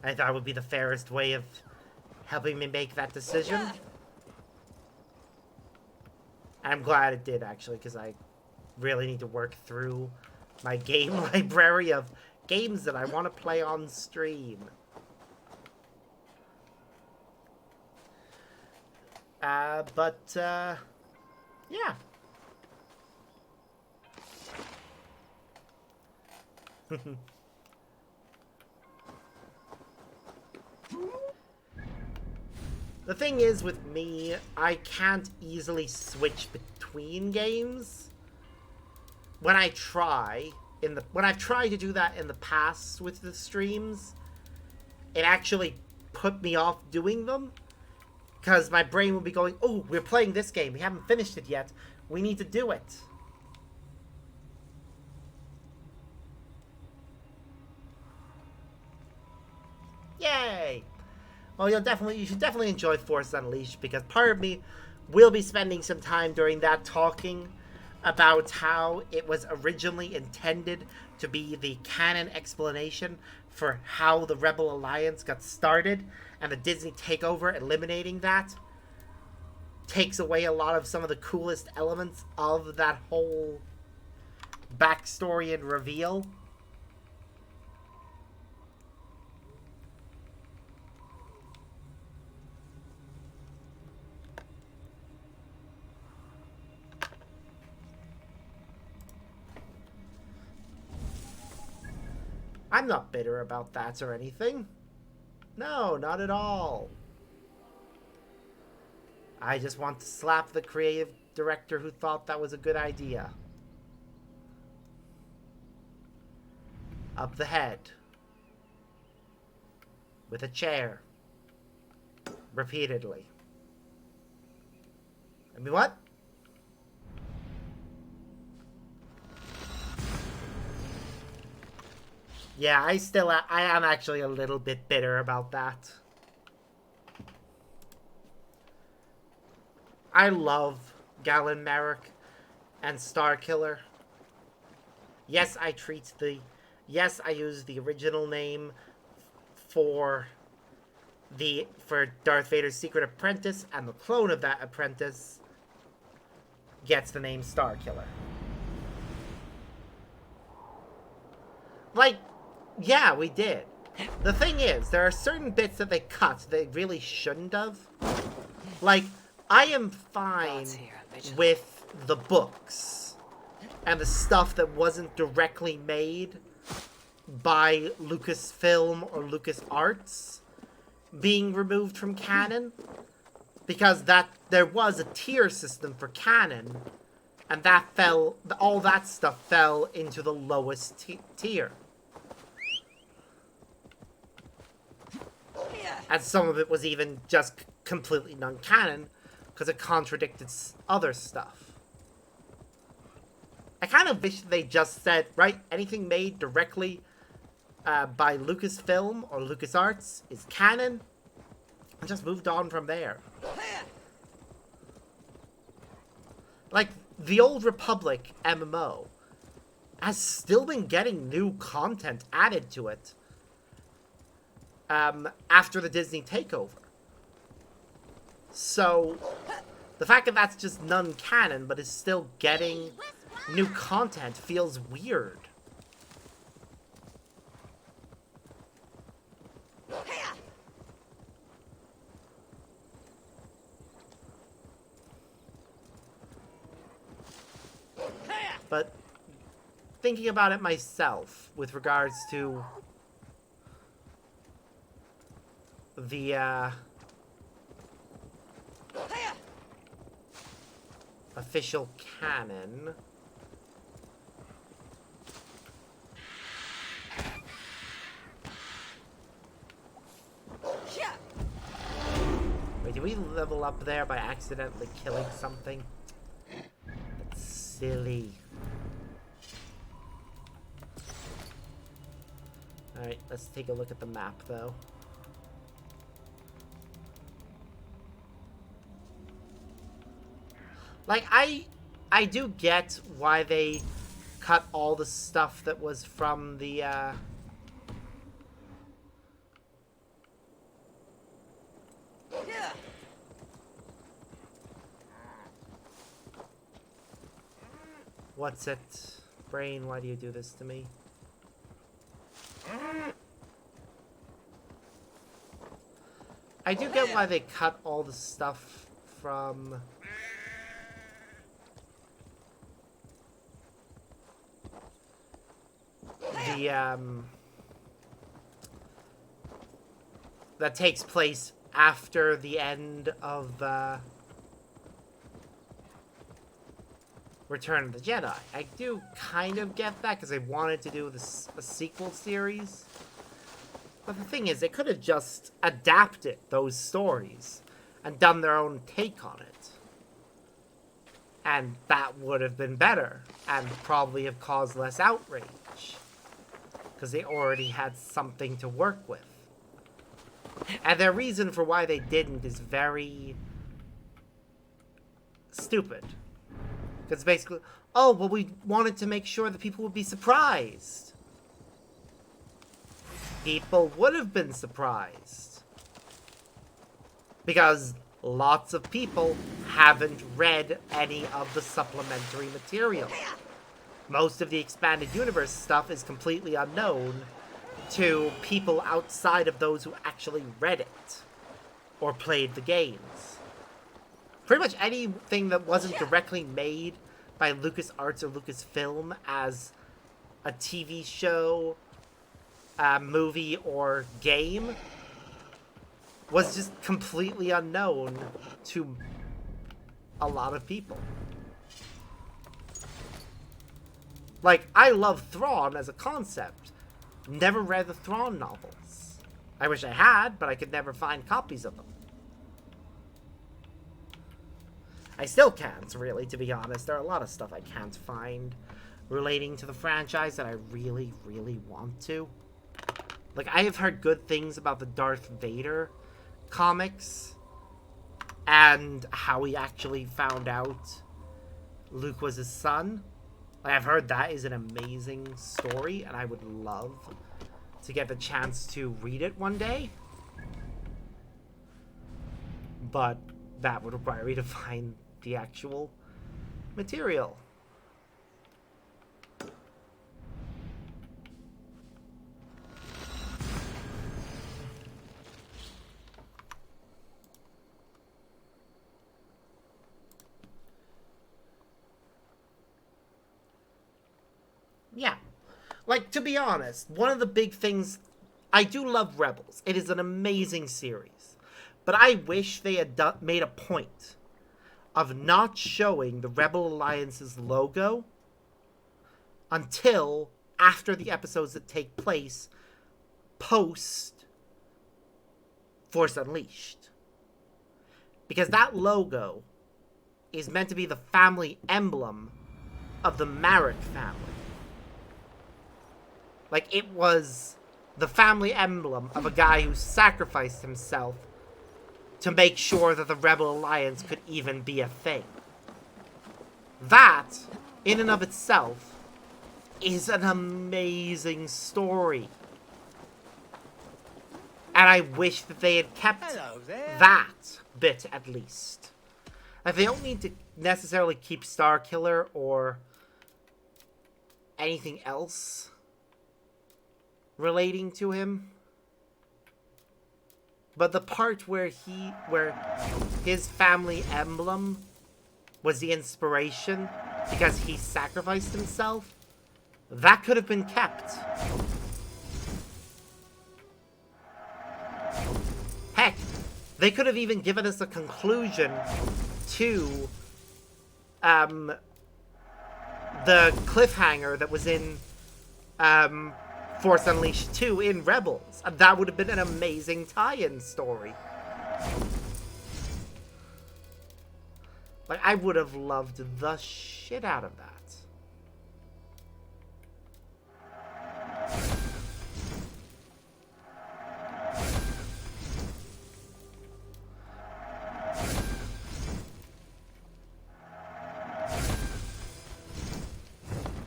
I thought it would be the fairest way of helping me make that decision. And I'm glad it did, actually, because I really need to work through my game library of games that I want to play on stream. Yeah. The thing is with me, I can't easily switch between games. When I've tried to do that in the past with the streams, it actually put me off doing them. Because my brain will be going, oh, we're playing this game. We haven't finished it yet. We need to do it. Yay! Well, you should definitely enjoy Force Unleashed, because part of me will be spending some time during that talking about how it was originally intended to be the canon explanation for how the Rebel Alliance got started, and the Disney takeover eliminating that takes away a lot of some of the coolest elements of that whole backstory and reveal. I'm not bitter about that or anything. No, not at all. I just want to slap the creative director who thought that was a good idea. Up the head. With a chair. Repeatedly. I mean, what? Yeah, I am actually a little bit bitter about that. I love Galen Merrick and Starkiller. Yes, I use the original name for Darth Vader's secret apprentice, and the clone of that apprentice gets the name Starkiller. Like, yeah, we did. The thing is, there are certain bits that they cut they really shouldn't have. Like, I am fine with the books and the stuff that wasn't directly made by Lucasfilm or LucasArts being removed from canon, because there was a tier system for canon, and all that stuff fell into the lowest tier. And some of it was even just completely non-canon, because it contradicted other stuff. I kind of wish they just said, right, anything made directly by Lucasfilm or LucasArts is canon, and just moved on from there. Like, the Old Republic MMO has still been getting new content added to it after the Disney takeover. So, the fact that that's just non-canon, but is still getting new content, feels weird. But thinking about it myself with regards to the official canon. Wait, did we level up there by accidentally killing something? That's silly. Alright, let's take a look at the map, though. Like, I do get why they cut all the stuff that was from the, What's it? Brain, why do you do this to me? I do get why they cut all the stuff from the, that takes place after the end of, Return of the Jedi. I do kind of get that, because they wanted to do this, a sequel series. But the thing is, they could have just adapted those stories and done their own take on it. And that would have been better, and probably have caused less outrage. Because they already had something to work with. And their reason for why they didn't is very stupid. Because basically, oh, well, we wanted to make sure that people would be surprised. People would have been surprised. Because lots of people haven't read any of the supplementary material. Most of the expanded universe stuff is completely unknown to people outside of those who actually read it or played the games. Pretty much anything that wasn't directly made by LucasArts or Lucasfilm as a TV show, movie, or game was just completely unknown to a lot of people. Like, I love Thrawn as a concept. Never read the Thrawn novels. I wish I had, but I could never find copies of them. I still can't, really, to be honest. There are a lot of stuff I can't find relating to the franchise that I really, really want to. Like, I have heard good things about the Darth Vader comics and how he actually found out Luke was his son. Like, I've heard that is an amazing story, and I would love to get the chance to read it one day. But that would require me to find the actual material. Yeah. Like, to be honest, one of the big things... I do love Rebels. It is an amazing series. But I wish they had made a point of not showing the Rebel Alliance's logo until after the episodes that take place post Force Unleashed. Because that logo is meant to be the family emblem of the Marek family. Like, it was the family emblem of a guy who sacrificed himself to make sure that the Rebel Alliance could even be a thing. That, in and of itself, is an amazing story. And I wish that they had kept that bit, at least. Like, they don't need to necessarily keep Starkiller or anything else relating to him. But the part where his family emblem was the inspiration because he sacrificed himself, that could have been kept. Heck, they could have even given us a conclusion to the cliffhanger that was in Force Unleashed 2 in Rebels. And that would have been an amazing tie-in story. Like, I would have loved the shit out of that.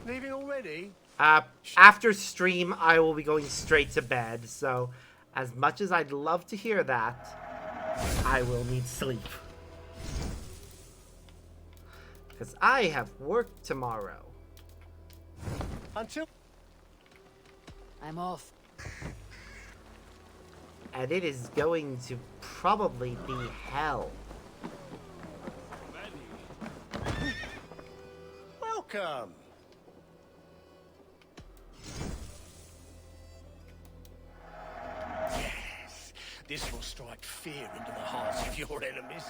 Leaving already? After stream, I will be going straight to bed, so as much as I'd love to hear that, I will need sleep. Because I have work tomorrow. Until... I'm off. And it is going to probably be hell. Welcome. Yes, this will strike fear into the hearts of your enemies.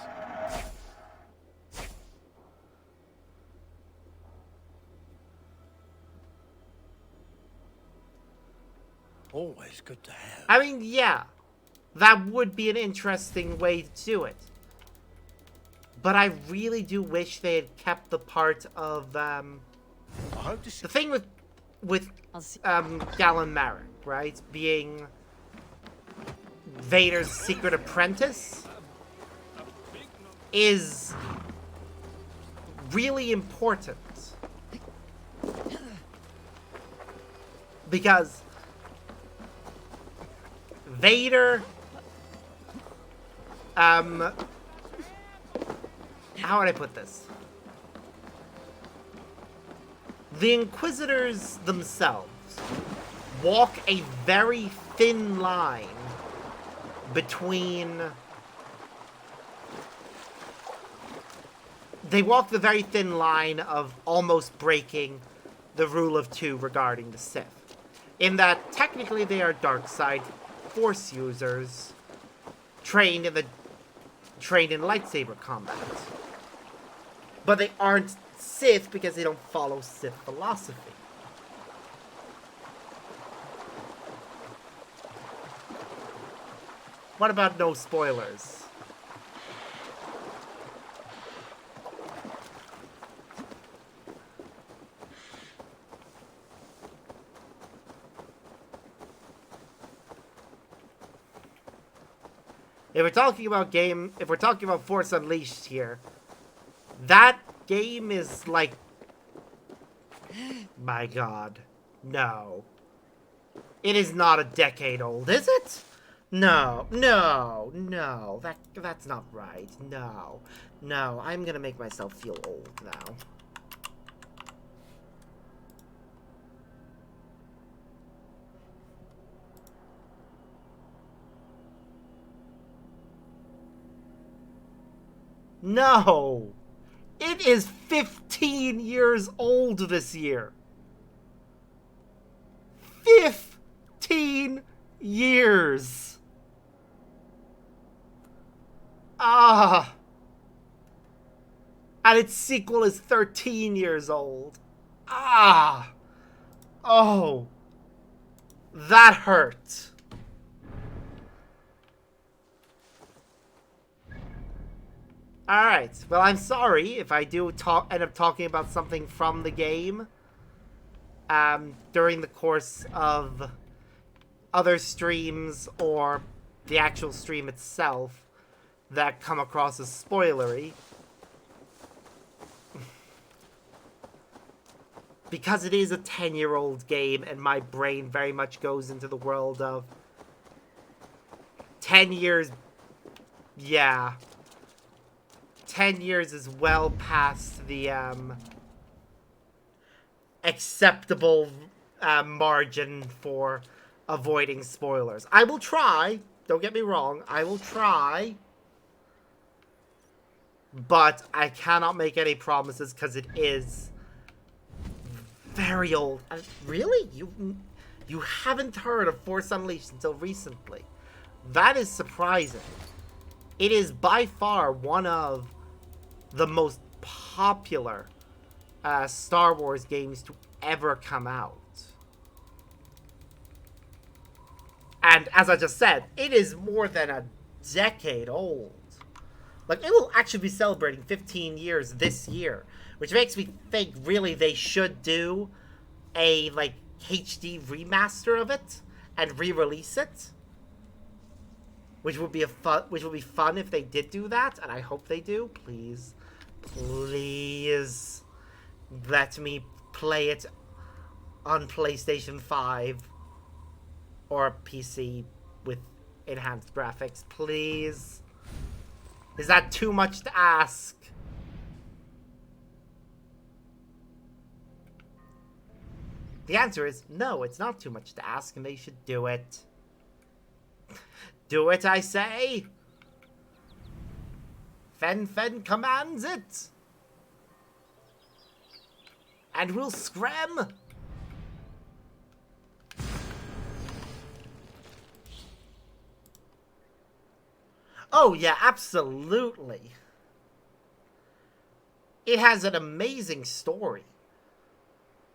Always good to have. I mean, yeah, that would be an interesting way to do it. But I really do wish they had kept the part of, I hope to see... the thing with Galen Marek, right? Being Vader's secret apprentice is really important. Because Vader, how would I put this? The Inquisitors themselves walk a very thin line between... They walk the very thin line of almost breaking the rule of two regarding the Sith. In that, technically, they are dark side Force users trained in lightsaber combat. But they aren't Sith because they don't follow Sith philosophy. What about no spoilers? If we're talking about Force Unleashed here, that game is like, my God, no. It is not a decade old, is it? No, that's not right. No, I'm gonna make myself feel old now. No! It is 15 years old this year. 15 years! Ah! And its sequel is 13 years old. Ah! Oh! That hurt. Alright, well, I'm sorry if I do end up talking about something from the game during the course of other streams or the actual stream itself that come across as spoilery. Because it is a 10-year-old game and my brain very much goes into the world of 10 years, yeah. 10 years is well past the acceptable margin for avoiding spoilers. I will try. Don't get me wrong. I will try. But I cannot make any promises because it is very old. Really? You haven't heard of Force Unleashed until recently. That is surprising. It is by far one of the most popular Star Wars games to ever come out. And as I just said, it is more than a decade old. Like, it will actually be celebrating 15 years this year, which makes me think really they should do a like HD remaster of it and re-release it. Which would be fun if they did do that, and I hope they do. Please, please let me play it on PlayStation 5 or PC with enhanced graphics, please. Is that too much to ask? The answer is no, it's not too much to ask, and they should do it. Do it, I say! Fen commands it! And we'll scram! Oh yeah, absolutely. It has an amazing story.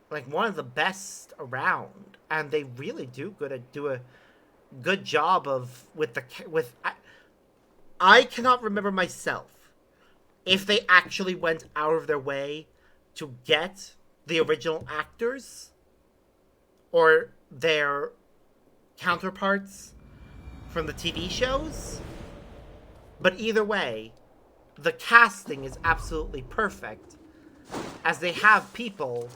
Like, one of the best around. And they really do a good job of I cannot remember myself if they actually went out of their way to get the original actors or their counterparts from the TV shows. But either way, the casting is absolutely perfect, as they have people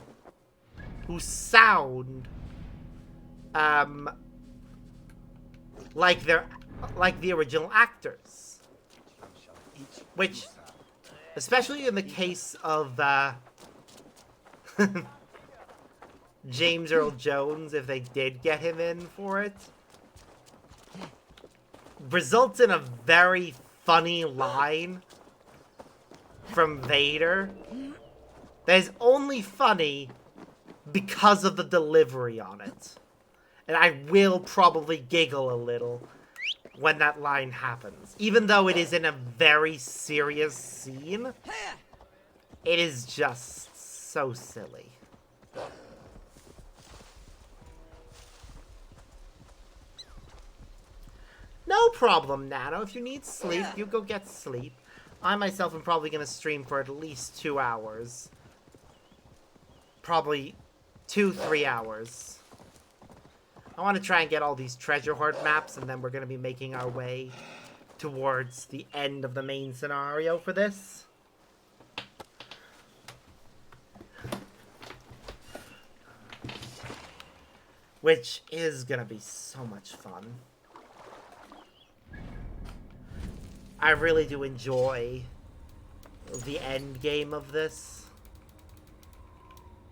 who sound like the original actors, which, especially in the case of James Earl Jones, if they did get him in for it, results in a very funny line from Vader that is only funny because of the delivery on it. And I will probably giggle a little when that line happens. Even though it is in a very serious scene, it is just so silly. No problem, Nano. If you need sleep, you go get sleep. I myself am probably going to stream for at least 2 hours. Probably 2-3 hours. I want to try and get all these treasure hoard maps, and then we're going to be making our way towards the end of the main scenario for this. Which is going to be so much fun. I really do enjoy the end game of this.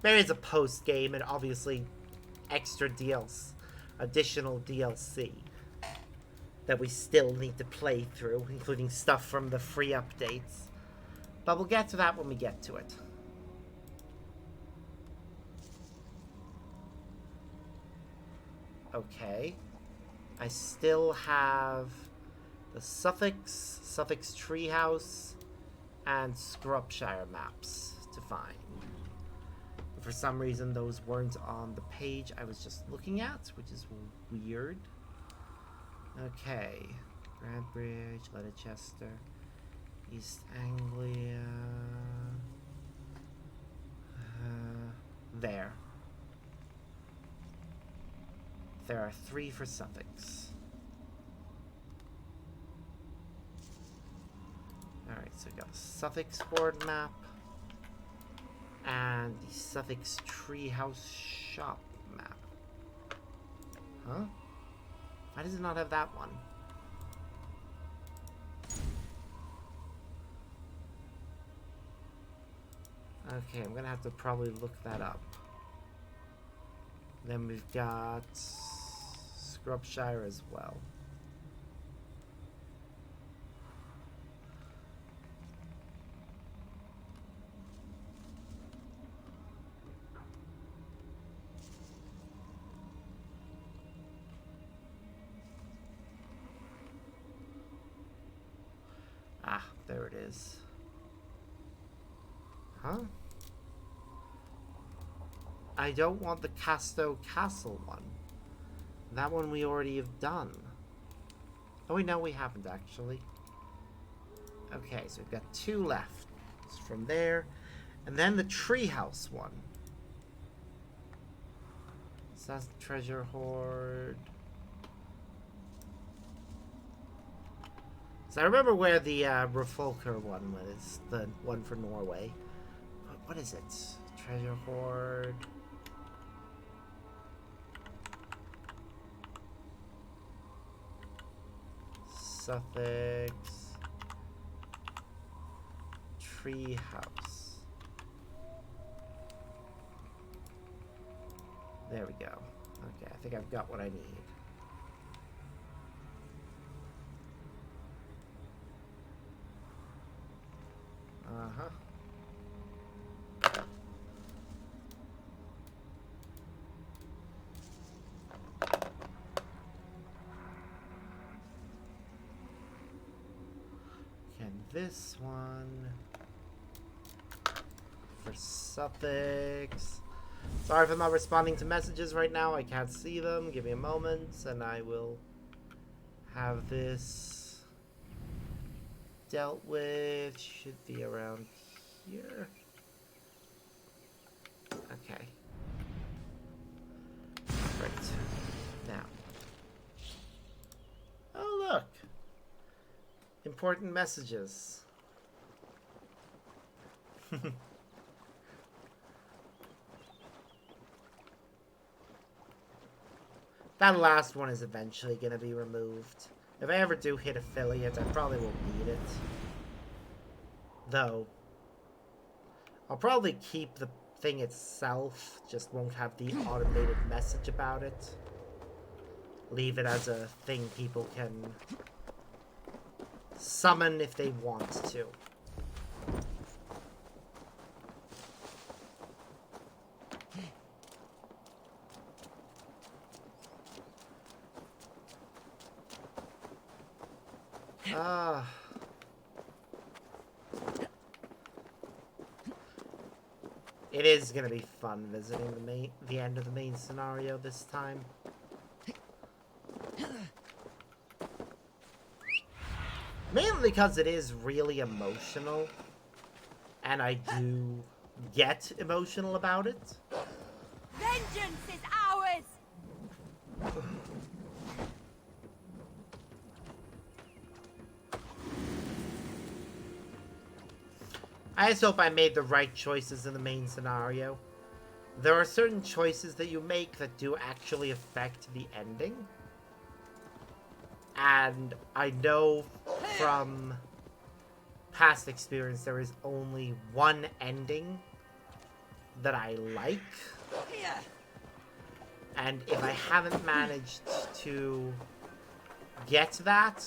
There is a post game and obviously extra DLC, additional DLC that we still need to play through, including stuff from the free updates. But we'll get to that when we get to it. Okay. I still have the Suffolk's Treehouse, and Scrubshire maps to find. But for some reason, those weren't on the page I was just looking at, which is weird. Okay. Grand Bridge, Leicester, East Anglia. There. There are 3 for Suffolk's. Alright, so we got the Suffolk's board map and the Suffolk's Treehouse shop map. Huh? Why does it not have that one? Okay, I'm gonna have to probably look that up. Then we've got Scrubshire as well. There it is. Huh? I don't want the Casto Castle one. That one we already have done. Oh wait, no, we haven't actually. Okay, so we've got 2 left. It's from there. And then the treehouse one. So that's the treasure hoard. So I remember where the Refolker one was, the one for Norway. What is it? Treasure hoard. Sussex. Treehouse. There we go. Okay, I think I've got what I need. Uh-huh. And this one for Sussex. Sorry if I'm not responding to messages right now. I can't see them. Give me a moment and I will have this dealt with. Should be around here. Okay. Right. Now. Oh, look. Important messages. That last one is eventually going to be removed. If I ever do hit affiliate, I probably won't need it. Though, I'll probably keep the thing itself, just won't have the automated message about it. Leave it as a thing people can summon if they want to. It is gonna be fun visiting the end of the main scenario this time. Mainly because it is really emotional, and I do get emotional about it. Vengeance is ours! I just hope I made the right choices in the main scenario. There are certain choices that you make that do actually affect the ending. And I know from past experience there is only one ending that I like. And if I haven't managed to get that,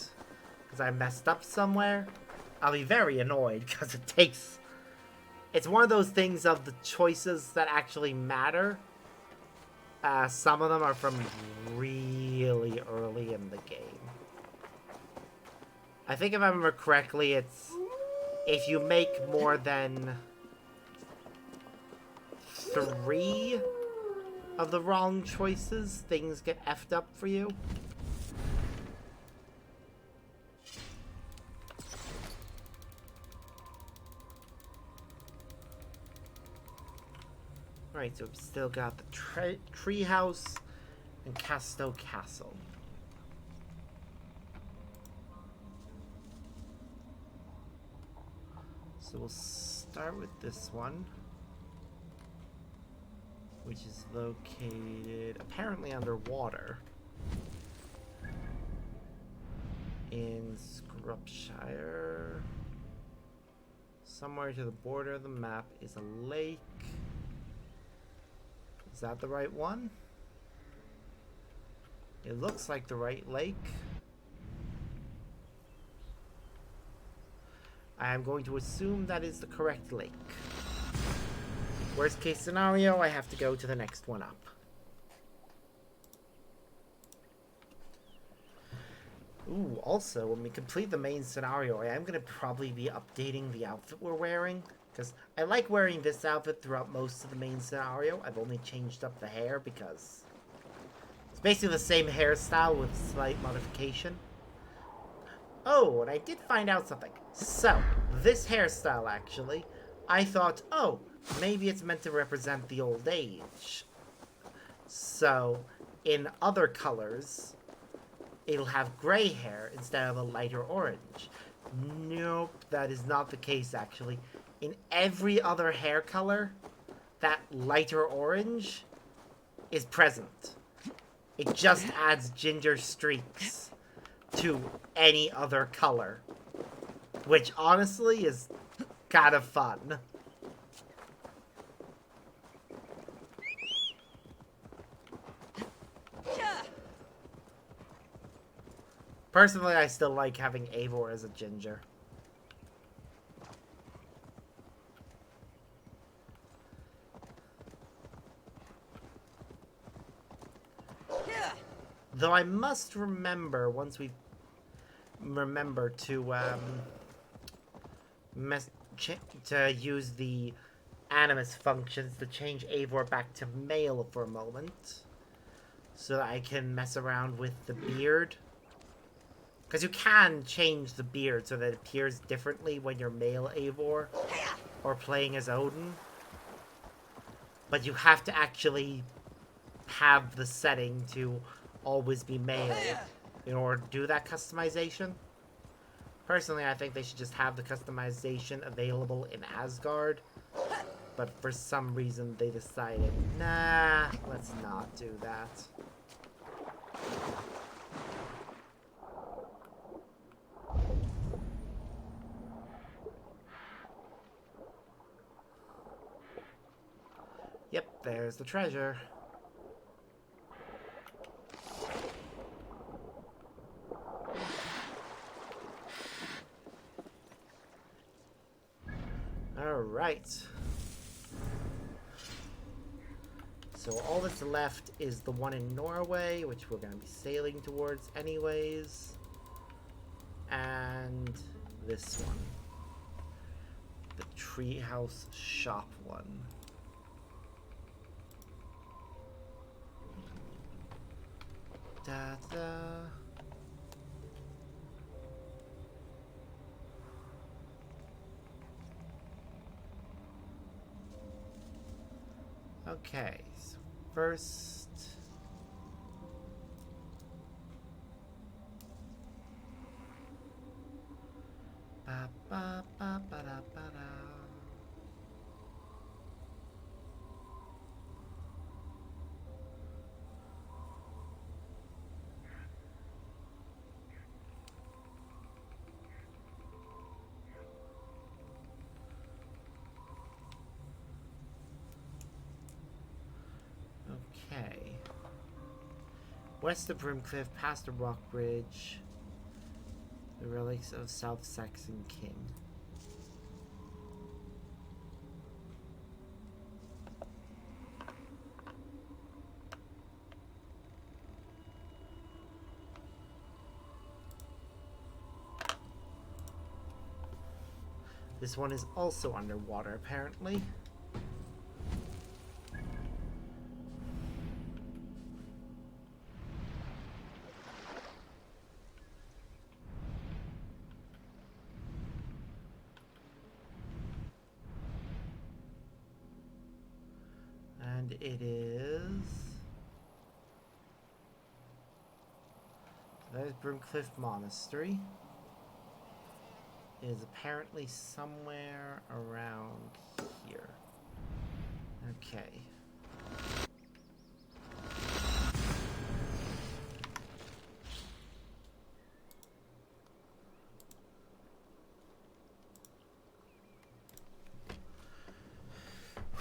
because I messed up somewhere, I'll be very annoyed because it takes... It's one of those things of the choices that actually matter. Some of them are from really early in the game. I think if I remember correctly, it's... If you make more than 3 of the wrong choices, things get effed up for you. Right, so we've still got the treehouse and Casto Castle. So we'll start with this one, which is located apparently underwater in Shropshire. Somewhere to the border of the map is a lake. Is that the right one? It looks like the right lake. I am going to assume that is the correct lake. Worst case scenario, I have to go to the next one up. Ooh, also, when we complete the main scenario, I am going to probably be updating the outfit we're wearing. Because I like wearing this outfit throughout most of the main scenario. I've only changed up the hair because it's basically the same hairstyle with slight modification. Oh, and I did find out something. So, this hairstyle actually, I thought, oh, maybe it's meant to represent the old age. So, in other colors, it'll have gray hair instead of a lighter orange. Nope, that is not the case actually. In every other hair color, that lighter orange is present. It just adds ginger streaks to any other color, which honestly is kind of fun. Personally, I still like having Eivor as a ginger. Though I must remember, once we remember to to use the animus functions to change Eivor back to male for a moment, so that I can mess around with the beard. Because you can change the beard so that it appears differently when you're male Eivor or playing as Odin. But you have to actually have the setting to always be male in order to do that customization. Personally, I think they should just have the customization available in Asgard. But for some reason, they decided, nah, let's not do that. Yep, there's the treasure. Alright. So all that's left is the one in Norway, which we're going to be sailing towards anyways. And this one. The treehouse shop one. Da-da. Okay, so first... Ba, ba, ba, ba, da, ba, da. Okay. West of Brimcliff, past the Rock Bridge. The relics of South Saxon King. This one is also underwater, apparently. And it is... There's Brimcliff Monastery. It is apparently somewhere around here. Okay.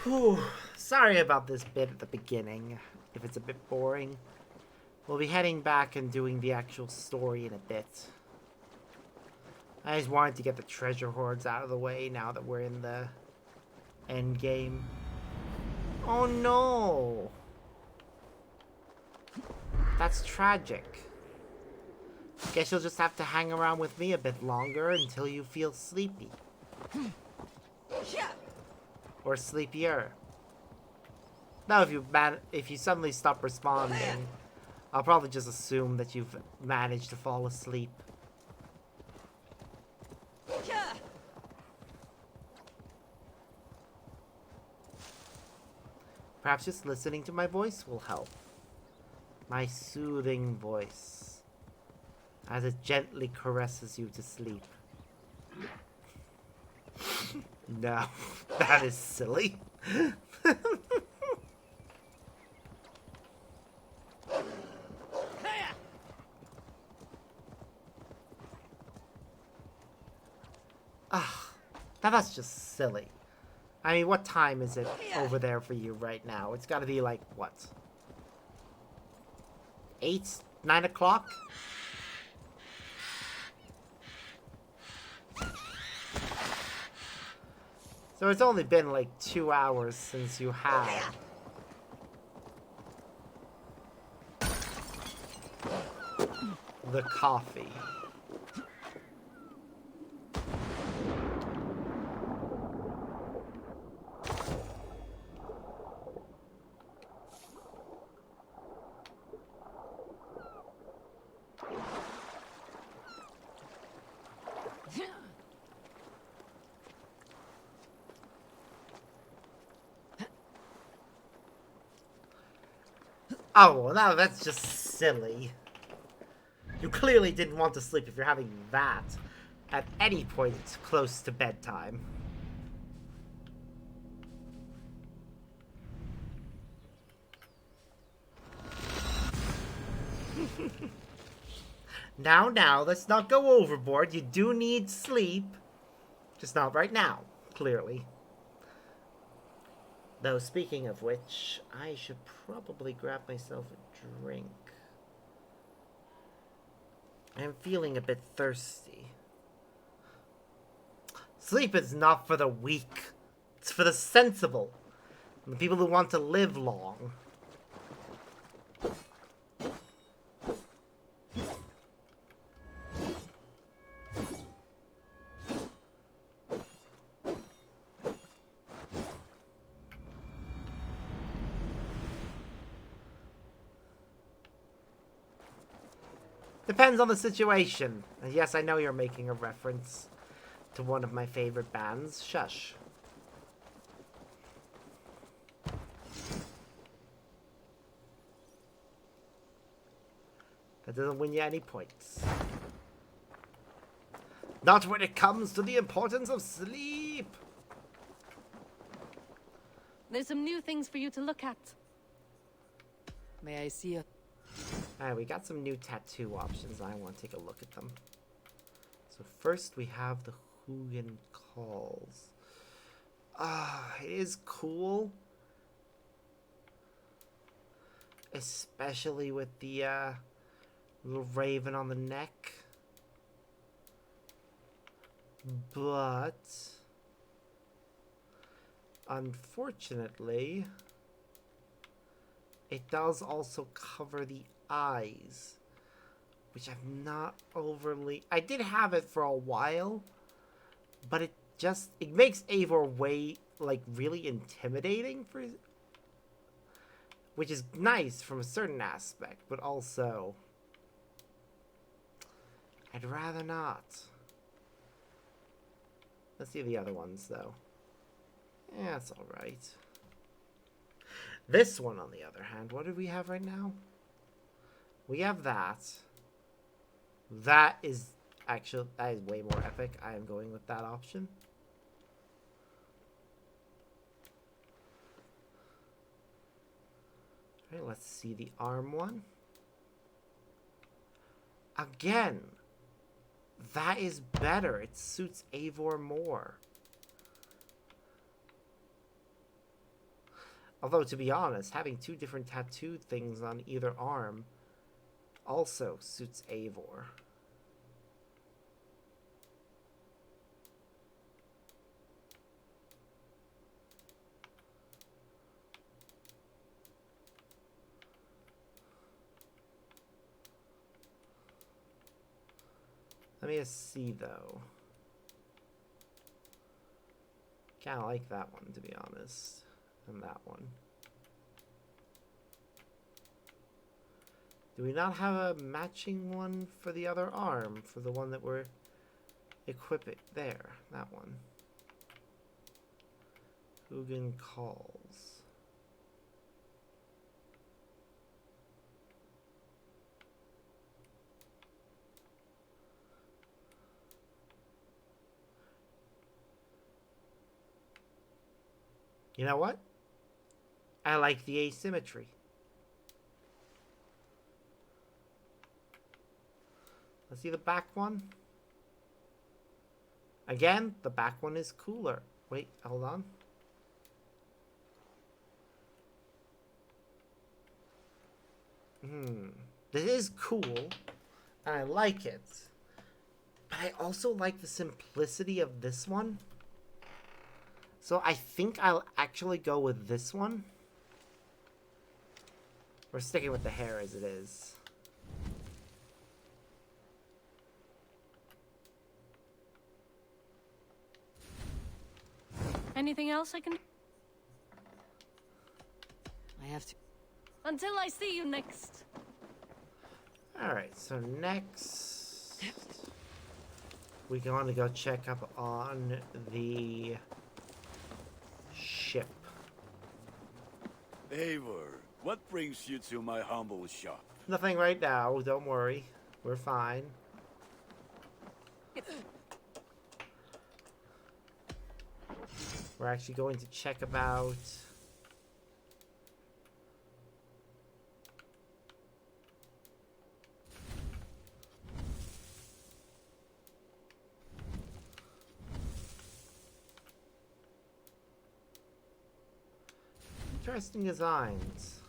Whew. Sorry about this bit at the beginning, if it's a bit boring. We'll be heading back and doing the actual story in a bit. I just wanted to get the treasure hoards out of the way now that we're in the end game. Oh no! That's tragic. Guess you'll just have to hang around with me a bit longer until you feel sleepy. Or sleepier. Now, if you suddenly stop responding, I'll probably just assume that you've managed to fall asleep. Perhaps just listening to my voice will help. My soothing voice. As it gently caresses you to sleep. No, that is silly. Ah, now that's just silly. I mean, what time is it over there for you right now? It's gotta be like, what? 8? 9 o'clock? So it's only been like 2 hours since you had the coffee. Oh, well, now that's just silly. You clearly didn't want to sleep if you're having that at any point close to bedtime. Now, let's not go overboard. You do need sleep. Just not right now, clearly. Though, speaking of which, I should probably grab myself a drink. I'm feeling a bit thirsty. Sleep is not for the weak. It's for the sensible. And the people who want to live long. Depends on the situation. And yes, I know you're making a reference to one of my favorite bands. Shush. That doesn't win you any points. Not when it comes to the importance of sleep. There's some new things for you to look at. May I see a... Alright, we got some new tattoo options. I want to take a look at them. So first we have the Hugin Calls. It is cool. Especially with the little raven on the neck. But unfortunately, it does also cover the eyes, which I'm not overly... I did have it for a while, but it makes Eivor way, like, really intimidating for... Which is nice from a certain aspect, but also... I'd rather not. Let's see the other ones, though. Yeah, it's alright. This one, on the other hand, what do we have right now? We have that. That is way more epic. I am going with that option. Alright, let's see the arm one. Again, that is better. It suits Eivor more. Although, to be honest, having two different tattoo things on either arm also suits Eivor. Let me just see though. Kind of like that one, to be honest, and that one. Do we not have a matching one for the other arm, for the one that we're equipping? There, that one. Hugin calls. You know what? I like the asymmetry. Let's see the back one. Again, the back one is cooler. Wait, hold on. This is cool, and I like it. But I also like the simplicity of this one. So I think I'll actually go with this one. We're sticking with the hair as it is. Anything else I can... I have to. Until I see you next. Alright, so next... we're going to go check up on the ship. Eivor, what brings you to my humble shop? Nothing right now, don't worry. We're fine. We're actually going to check about... interesting designs.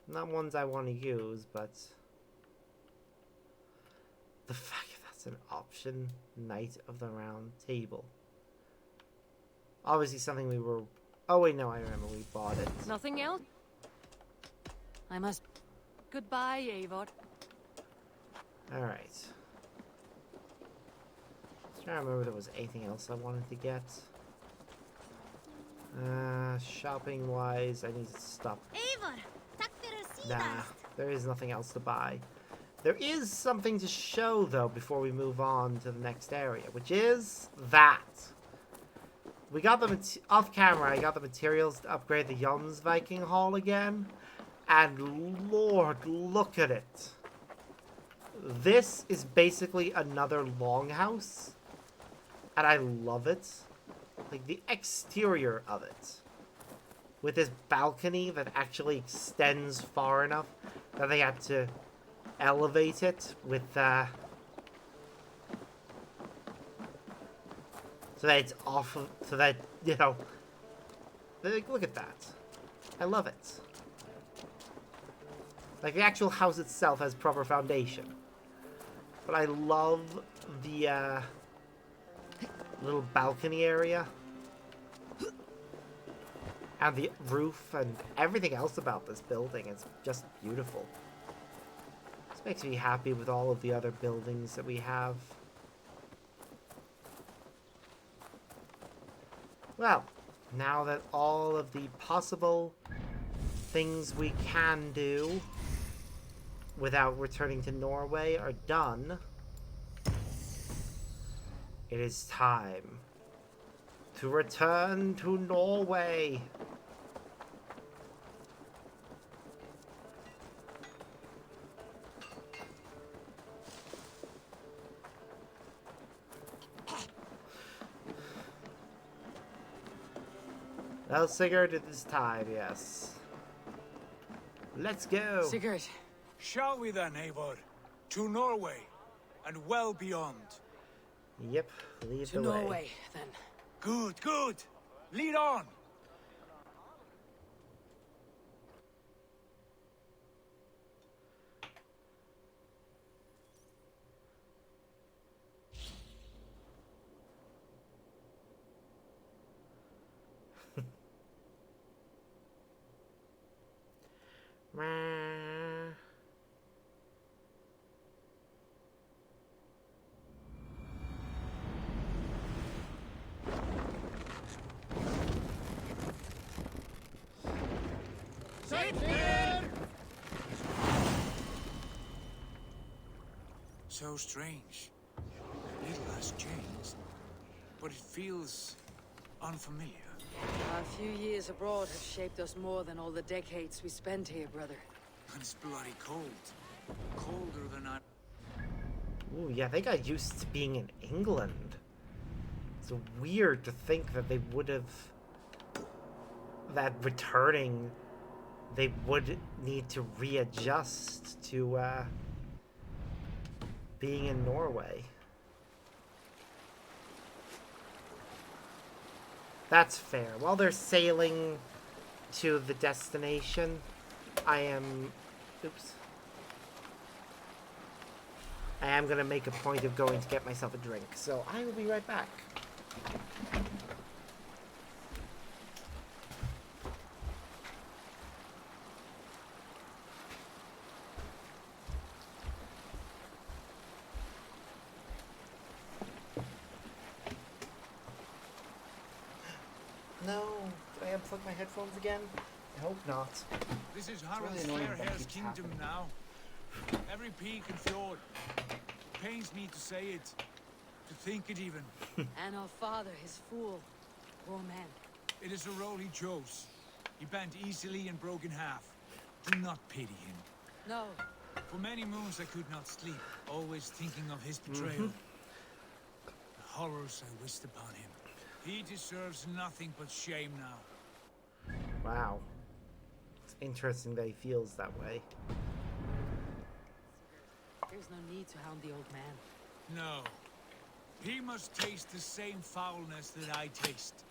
Not ones I want to use, but... the fact that that's an option, Knight of the Round Table. Obviously something we were... oh wait, no, I remember we bought it. Nothing else? I must. Goodbye, Eivor. Alright. Trying to remember if there was anything else I wanted to get. Shopping wise, I need to stop. Eivor, tack för Nah, sidast. there is nothing else to buy. There is something to show though before we move on to the next area, which is that. We got the off camera. I got the materials to upgrade the Jomsviking Hall again, and Lord, look at it. This is basically another longhouse, and I love it. Like the exterior of it, with this balcony that actually extends far enough that they had to elevate it with so that it's off of, so that, you know, like, look at that. I love it. Like, the actual house itself has proper foundation. But I love the, little balcony area. And the roof and everything else about this building is just beautiful. This makes me happy with all of the other buildings that we have. Well, now that all of the possible things we can do without returning to Norway are done, it is time to return to Norway. Well, Sigurd, it is time, yes. Let's go. Sigurd. Shall we then, Eivor? To Norway, and well beyond. Yep, lead To the way. Norway, then. Good, good. Lead on. So strange. Little has changed, but it feels unfamiliar. A few years abroad have shaped us more than all the decades we spent here, brother. And it's bloody cold. Colder than I... Ooh, yeah, they got used to being in England. It's weird to think that they would have... that returning, they would need to readjust to, being in Norway. That's fair. While they're sailing to the destination, I am... Oops. I am going to make a point of going to get myself a drink, so I will be right back. No, did I unplug my headphones again? I hope not. This is really Harald's annoying fair when that hair's keeps kingdom happening. now. Every peak and fjord. Pains me to say it, to think it even. And our father, his fool. Poor man. It is a role he chose. He bent easily and broke in half. Do not pity him. No. For many moons I could not sleep, always thinking of his betrayal. The horrors I wished upon him. He deserves nothing but shame now. Wow. It's interesting that he feels that way. There's no need to hound the old man. No. He must taste the same foulness that I taste.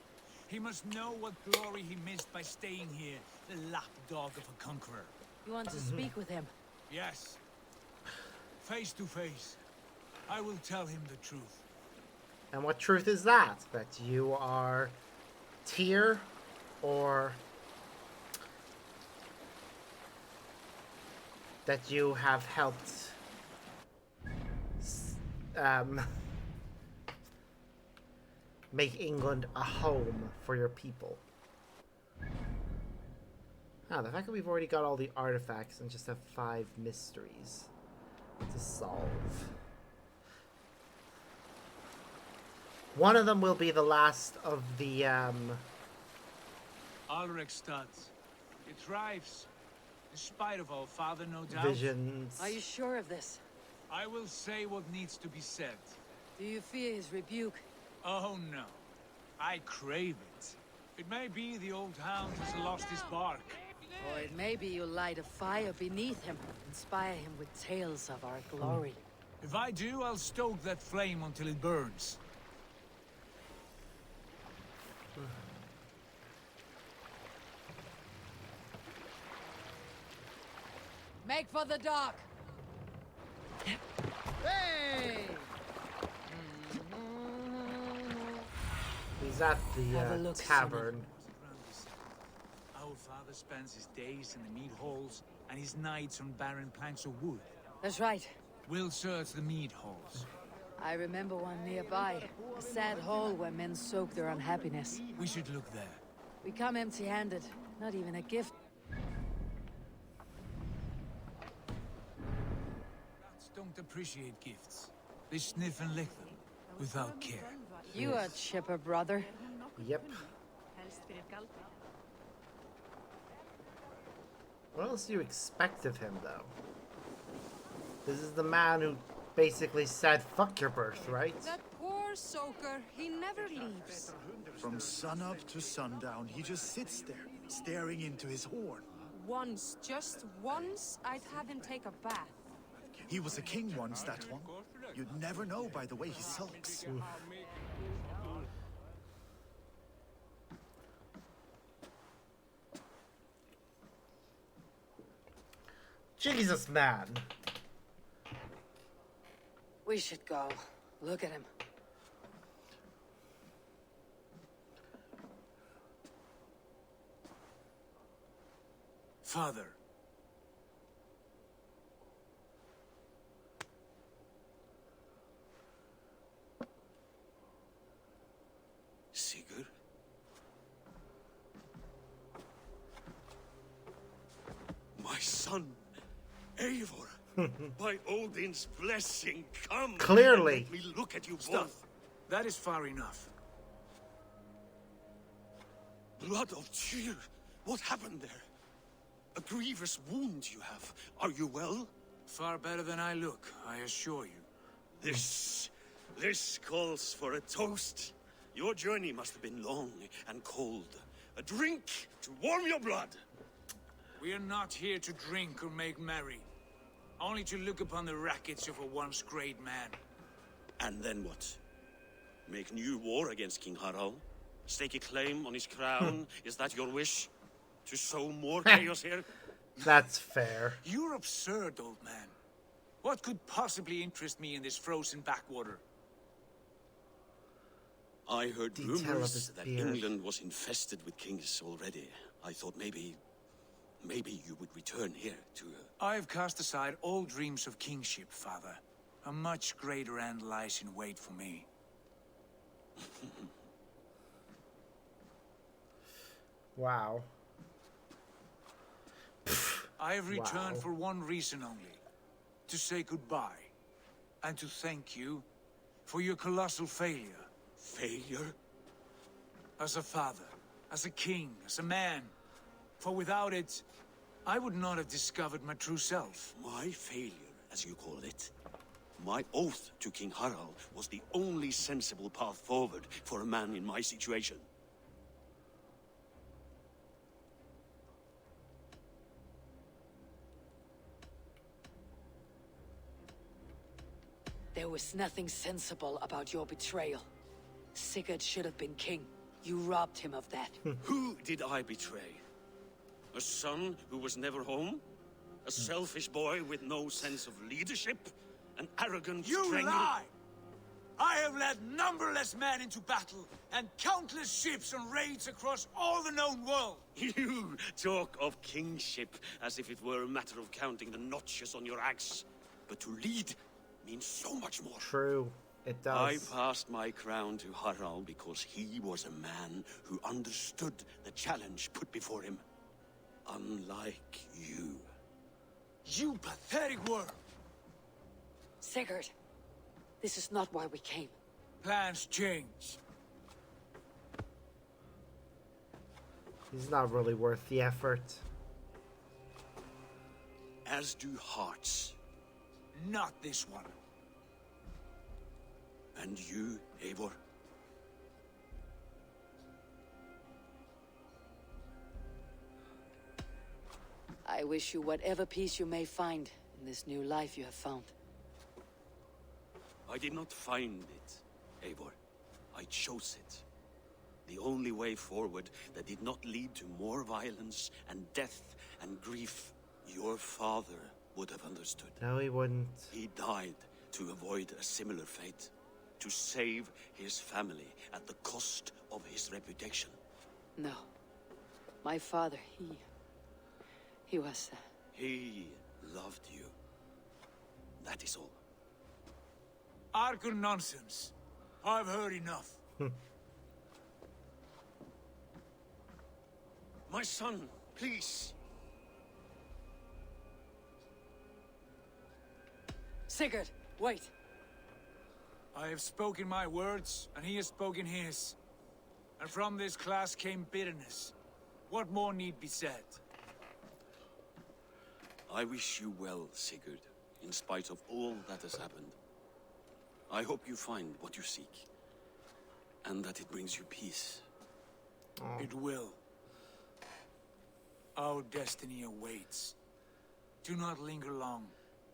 He must know what glory he missed by staying here, the lapdog of a conqueror. You want to speak with him? Yes. Face to face. I will tell him the truth. And what truth is that? That you are Tyr, or that you have helped make England a home for your people. Ah, the fact that we've already got all the artifacts and just have 5 mysteries to solve. One of them will be the last of the, Alrekstad. It thrives. In spite of our father, no doubt. visions. Are you sure of this? I will say what needs to be said. Do you fear his rebuke? Oh no. I crave it. It may be the old hound has lost his bark. Or it may be you'll light a fire beneath him, inspire him with tales of our glory. If I do, I'll stoke that flame until it burns. Make for the dock! Hey! He's at Have a the look, tavern. Our father spends his days in the mead halls and his nights on barren planks of wood. That's right. We'll search the mead halls. I remember one nearby. A sad hole where men soak their unhappiness. We should look there. We come empty-handed. Not even a gift. Rats don't appreciate gifts. They sniff and lick them without care. You a chipper, brother. Yep. What else do you expect of him, though? This is the man who basically said, fuck your birthright. That poor soaker, he never leaves. From sunup to sundown, he just sits there, staring into his horn. Once, just once, I'd have him take a bath. He was a king once, that one. You'd never know by the way he sulks. Jesus, man. We should go. Look at him. Father. Sigurd? son, Eivor. By Odin's blessing, come. Clearly. And let me look at you Stop. both. That is far enough. Blood of Tyr. What happened there? A grievous wound you have. Are you well? Far better than I look, I assure you. This calls for a toast. Your journey must have been long and cold. A drink to warm your blood. We are not here to drink or make merry. Only to look upon the rackets of a once great man. And then what? Make new war against King Harald? Stake a claim on his crown? Is that your wish? To sow more chaos here? That's fair. You're absurd, old man. What could possibly interest me in this frozen backwater? I heard Detail of his rumors that beard. England was infested with kings already. I thought maybe you would return here to... I have cast aside all dreams of kingship, father. A much greater end lies in wait for me. Wow. I have returned Wow. for one reason only. To say goodbye. And to thank you for your colossal failure. Failure? As a father, as a king, as a man. For without it, I would not have discovered my true self. My failure, as you call it. My oath to King Harald was the only sensible path forward for a man in my situation. There was nothing sensible about your betrayal. Sigurd should have been king. You robbed him of that. Who did I betray? A son who was never home? A selfish boy with no sense of leadership? An arrogant You strangler? lie! I have led numberless men into battle, and countless ships on raids across all the known world. You talk of kingship as if it were a matter of counting the notches on your axe. But to lead means so much more. True. It I does. passed my crown to Harald because he was a man who understood the challenge put before him. Unlike you. You pathetic worm! Sigurd, this is not why we came. Plans change. He's not really worth the effort. As do hearts. Not this one. And you, Eivor? I wish you whatever peace you may find in this new life you have found. I did not find it, Eivor. I chose it. The only way forward that did not lead to more violence and death and grief. Your father would have understood. No, he wouldn't. He died to avoid a similar fate. To save his family at the cost of his reputation. No. My father, he was... He loved you. That is all. Arger nonsense. I've heard enough. My son, please. Sigurd, wait. I have spoken my words, and he has spoken his. And from this class came bitterness. What more need be said? I wish you well, Sigurd, in spite of all that has happened. I hope you find what you seek, and that it brings you peace. It will. Our destiny awaits. Do not linger long.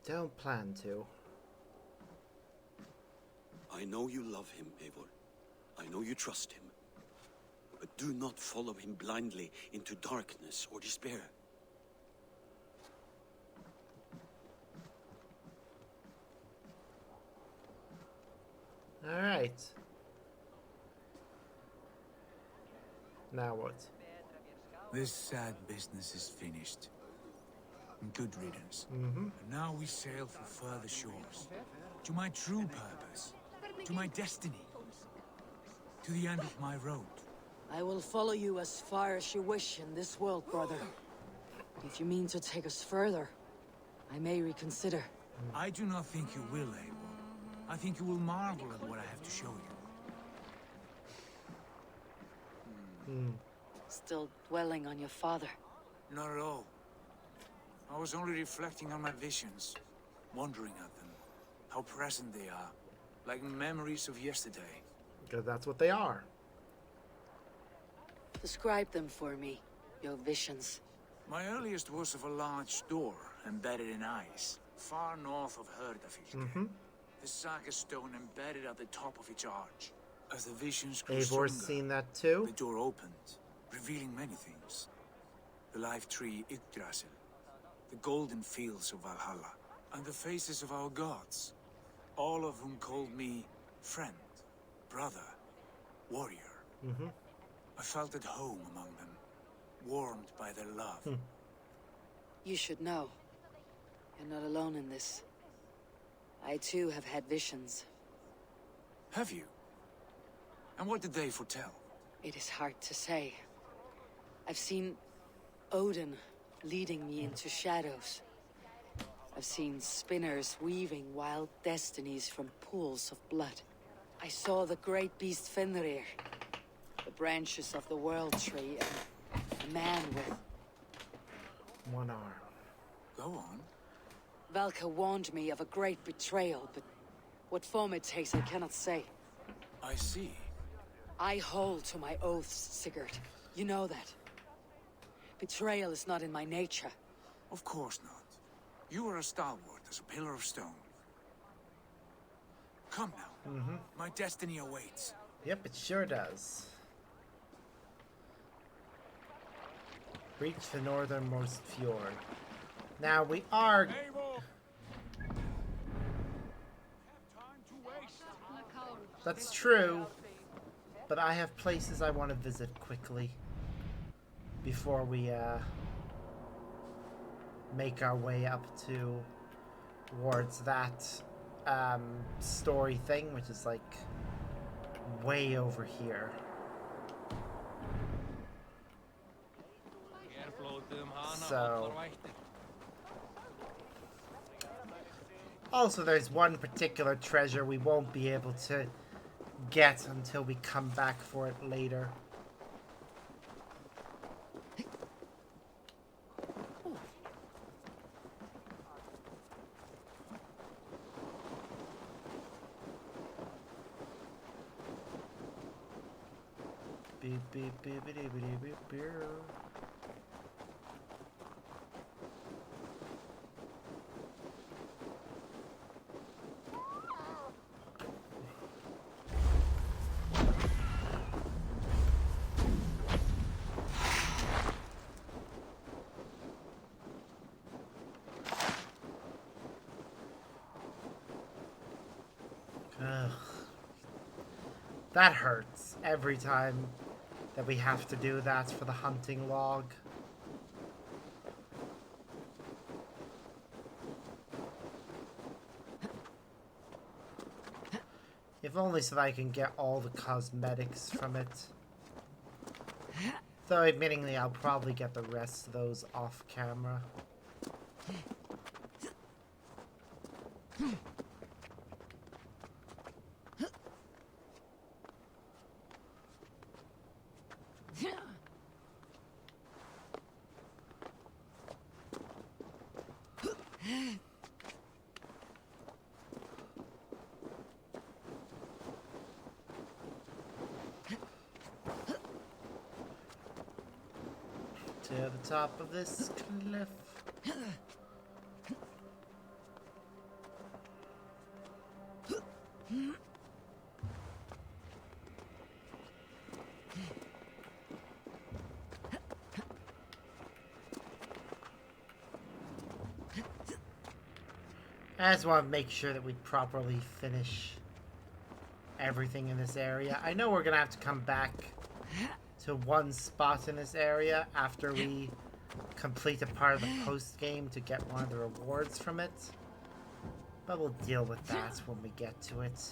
Don't plan to. I know you love him, Eivor. I know you trust him. But do not follow him blindly into darkness or despair. Alright. Now what? This sad business is finished. Good riddance. And now we sail for further shores. To my true purpose. To my destiny. To the end of my road. I will follow you as far as you wish in this world, brother. If you mean to take us further, I may reconsider. I do not think you will, Eivor. I think you will marvel at what I have to show you. Still dwelling on your father. Not at all. I was only reflecting on my visions, wondering at them, how present they are, like memories of yesterday. Because that's what they are. Describe them for me, your visions. My earliest was of a large door embedded in ice, far north of Herdafylke. The saga stone embedded at the top of its arch. As the visions grew Eivor's stronger, seen that too. the door opened, revealing many things. The life tree Yggdrasil, the golden fields of Valhalla, and the faces of our gods, all of whom called me friend, brother, warrior. I felt at home among them, warmed by their love. You should know. You're not alone in this. I too have had visions. Have you? And what did they foretell? It is hard to say. I've seen Odin leading me into shadows. I've seen spinners weaving wild destinies from pools of blood. I saw the great beast Fenrir, the branches of the world tree, and a man with... One arm. Go on. Valka warned me of a great betrayal, but what form it takes I cannot say. I see. I hold to my oaths, Sigurd. You know that. Betrayal is not in my nature. Of course not. You are as stalwart as a pillar of stone. Come now. My destiny awaits. Yep, it sure does. Reach the northernmost fjord. Now we are... That's true, but I have places I want to visit quickly before we make our way up towards that story thing, which is like way over here. So also there's one particular treasure we won't be able to get until we come back for it later. Beep beep beep beep beep beep beep. Ugh. That hurts every time that we have to do that for the hunting log. If only so that I can get all the cosmetics from it. Though admittingly I'll probably get the rest of those off camera. To the top of this cliff. I just want to make sure that we properly finish everything in this area. I know we're gonna have to come back to one spot in this area after we complete a part of the post game to get one of the rewards from it, but we'll deal with that when we get to it.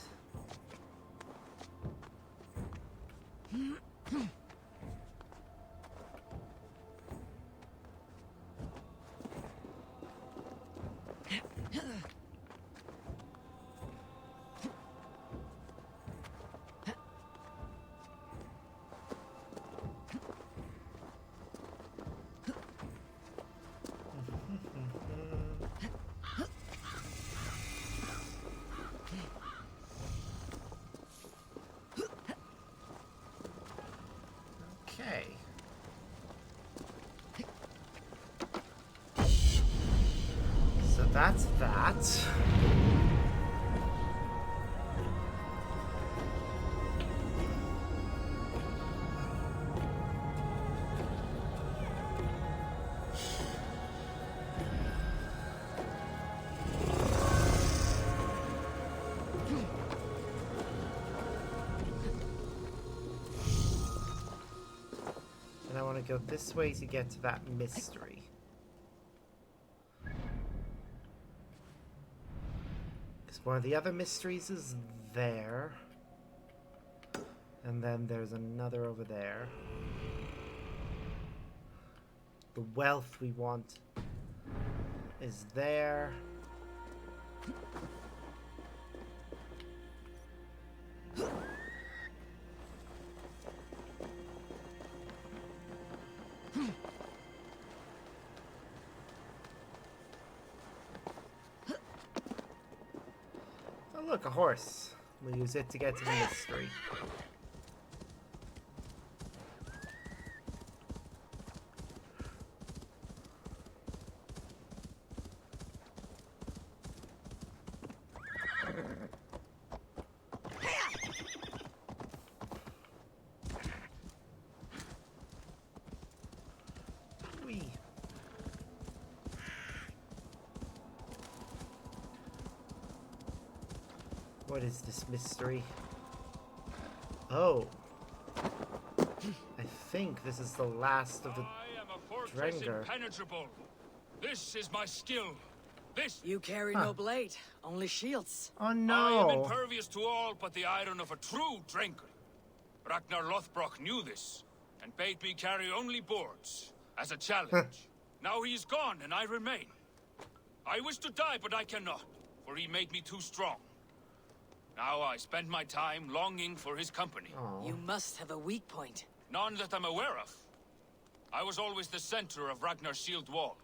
That's that. And I want to go this way to get to that mystery. Because one of the other mysteries is there. And then there's another over there. The wealth we want is there. Oh look, a horse. We'll use it to get to the mystery. Whee. What is this mystery? Oh. I think this is the last of the I am a fortress Drenger. impenetrable. This is my skill. This You carry no blade, only shields. Oh I am no! impervious to all but the iron of a true Drenker. Ragnar Lothbrok knew this, and bade me carry only boards, as a challenge. Now he is gone, and I remain. I wish to die, but I cannot, for he made me too strong. Now I spend my time longing for his company. Aw. You must have a weak point. None that I'm aware of. I was always the center of Ragnar's shield wall.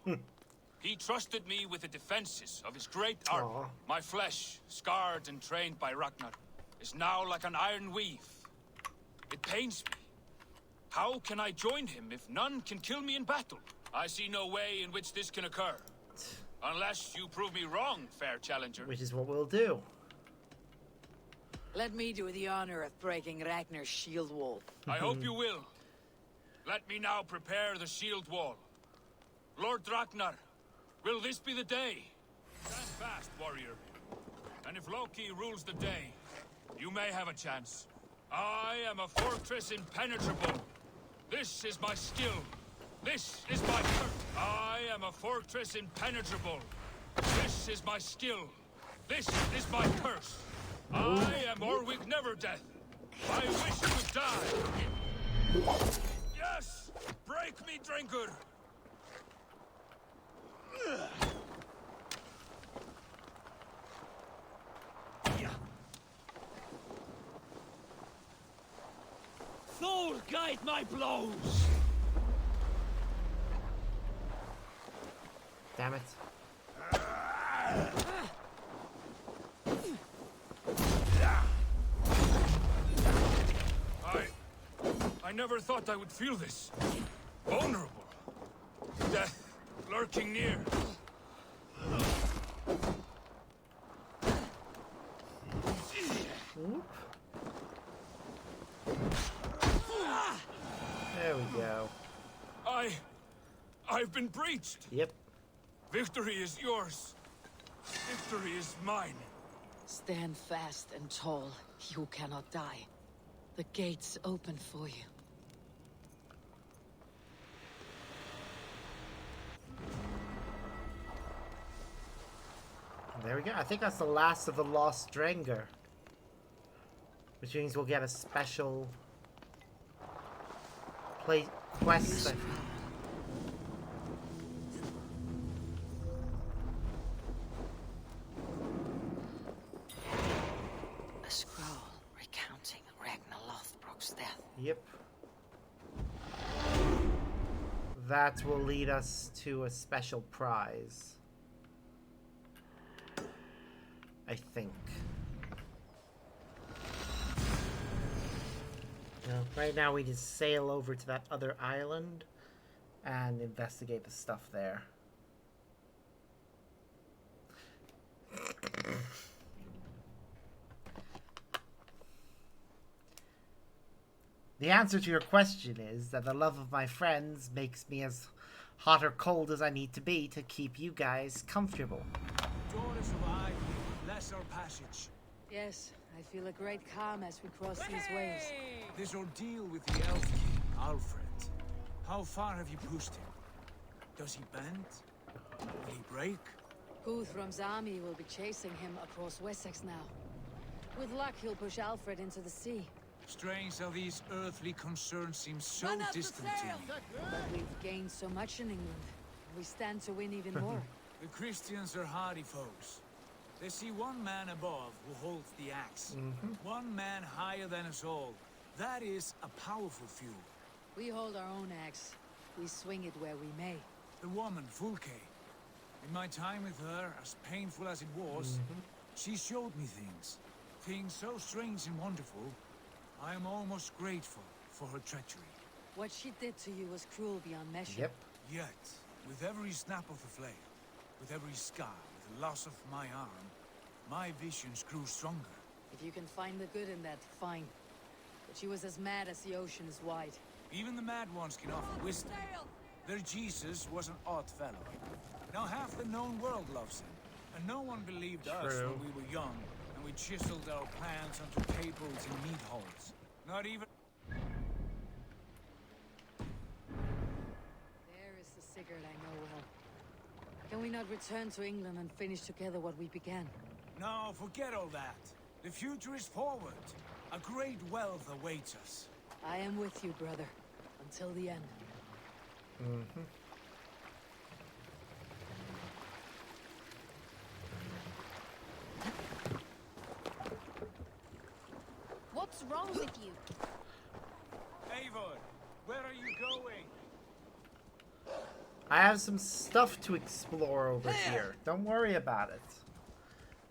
He trusted me with the defenses of his great army. Aw. My flesh, scarred and trained by Ragnar, is now like an iron weave. It pains me. How can I join him if none can kill me in battle? I see no way in which this can occur. Unless you prove me wrong, fair challenger. Which is what we'll do. Let me do the honor of breaking Ragnar's shield wall. I hope you will. Let me now prepare the shield wall. Lord Ragnar, will this be the day? Stand fast, warrior. And if Loki rules the day, you may have a chance. I am a fortress impenetrable. This is my skill. This is my curse. I am a fortress impenetrable. This is my skill. This is my curse. I am Orwig Neverdeath. I wish to die. Yes! Break me, Drengur! Thor, guide my blows! Damn it. I never thought I would feel this. Vulnerable. Death lurking near. Whoop. There we go. I've been breached. Yep. Victory is yours. Victory is mine. Stand fast and tall. You cannot die. The gates open for you. There we go. I think that's the last of the Lost Drenger. Which means we'll get a special quest. A scroll recounting Ragnar Lothbrok's death. Yep. That will lead us to a special prize. I think. Right now we just sail over to that other island and investigate the stuff there. The answer to your question is that the love of my friends makes me as hot or cold as I need to be to keep you guys comfortable. Daughters of Eivor, bless our passage. Yes, I feel a great calm as we cross these waves. This ordeal with the Elf King, Alfred. How far have you pushed him? Does he bend? Will he break? Guthrum's army will be chasing him across Wessex now. With luck, he'll push Alfred into the sea. Strange how these earthly concerns seem so distant to me. But we've gained so much in England. We stand to win even more. The Christians are hardy foes. They see one man above who holds the axe. One man higher than us all. That is a powerful fuel. We hold our own axe. We swing it where we may. The woman, Fulke. In my time with her, as painful as it was, she showed me things. Things so strange and wonderful. I am almost grateful for her treachery. What she did to you was cruel beyond measure. Yep. Yet, with every snap of the flail, with every scar, with the loss of my arm, my visions grew stronger. If you can find the good in that, fine. But she was as mad as the ocean is wide. Even the mad ones can offer wisdom. Their Jesus was an odd fellow. Now half the known world loves him. And no one believed us when we were young, and we chiseled our plans onto tables in meat halls. Not even... There is the Sigurd I know well. Can we not return to England and finish together what we began? No, forget all that. The future is forward. A great wealth awaits us. I am with you, brother. Until the end. What's wrong with you? Eivor, where are you going? I have some stuff to explore over here. Don't worry about it.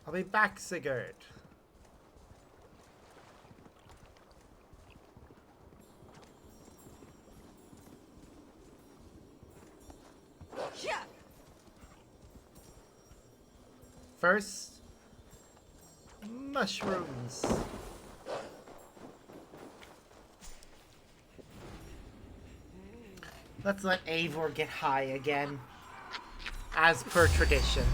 I'll be back, Sigurd. First, mushrooms. Let's let Eivor get high again, as per tradition.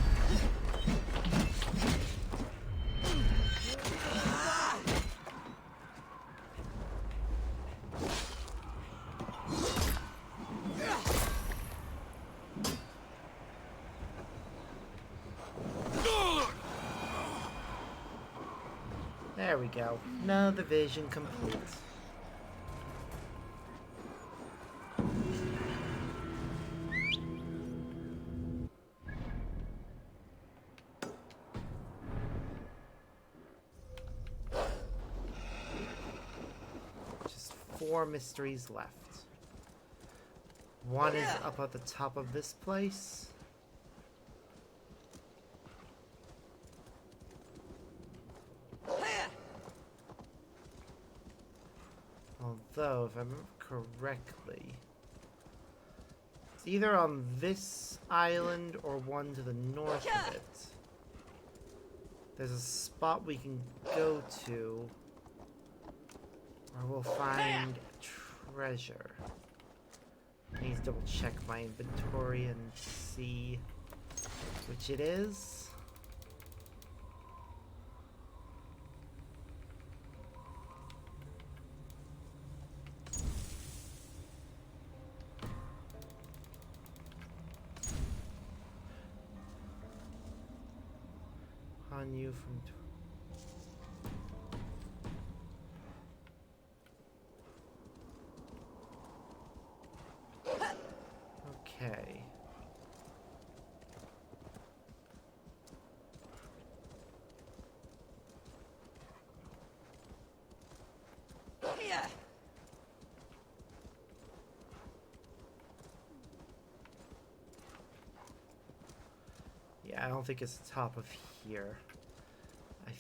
There we go. Now the vision complete. Just 4 mysteries left. One is up at the top of this place. Although, if I remember correctly, it's either on this island or one to the north of it. There's a spot we can go to where we'll find treasure. I need to double check my inventory and see which it is. On you from okay. Yeah, I don't think it's the top of here. I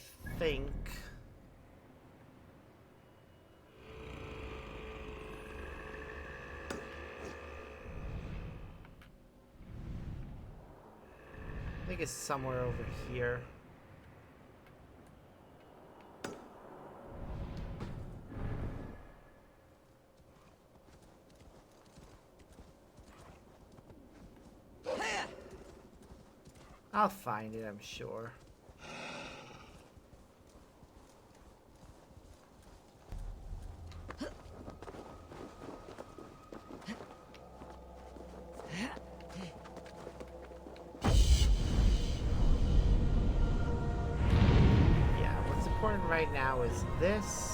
think it's somewhere over here. I'll find it, I'm sure. Yeah, what's important right now is this.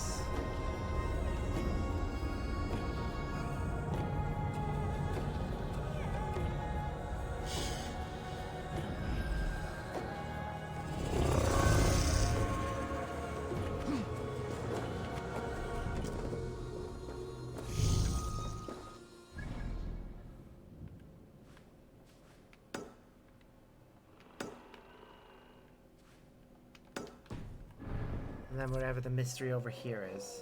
And then whatever the mystery over here is.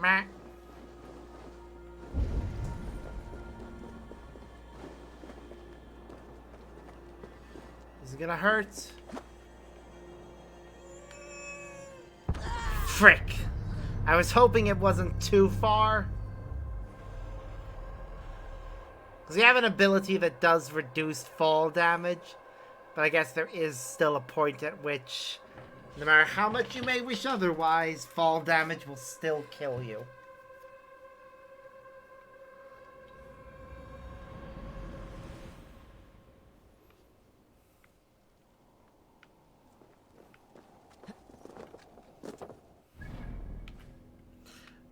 Meh. Is it gonna hurt? Frick! I was hoping it wasn't too far. Because we have an ability that does reduce fall damage, but I guess there is still a point at which, no matter how much you may wish otherwise, fall damage will still kill you.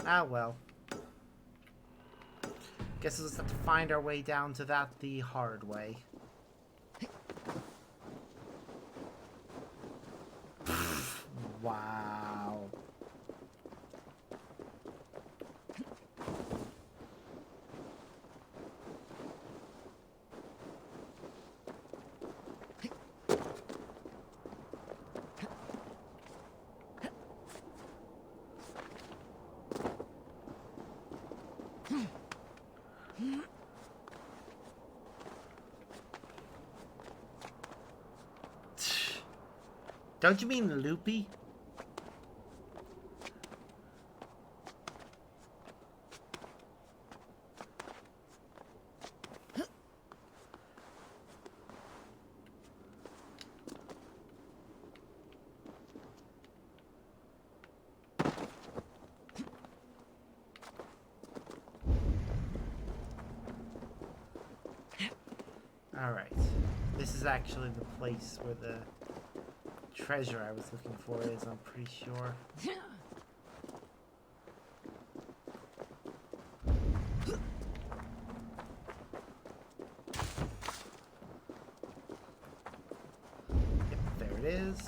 Ah well. Guess we'll just have to find our way down to that the hard way. Wow. Don't you mean loopy? Alright. This is actually the place where the treasure I was looking for is, I'm pretty sure. Yep, there it is.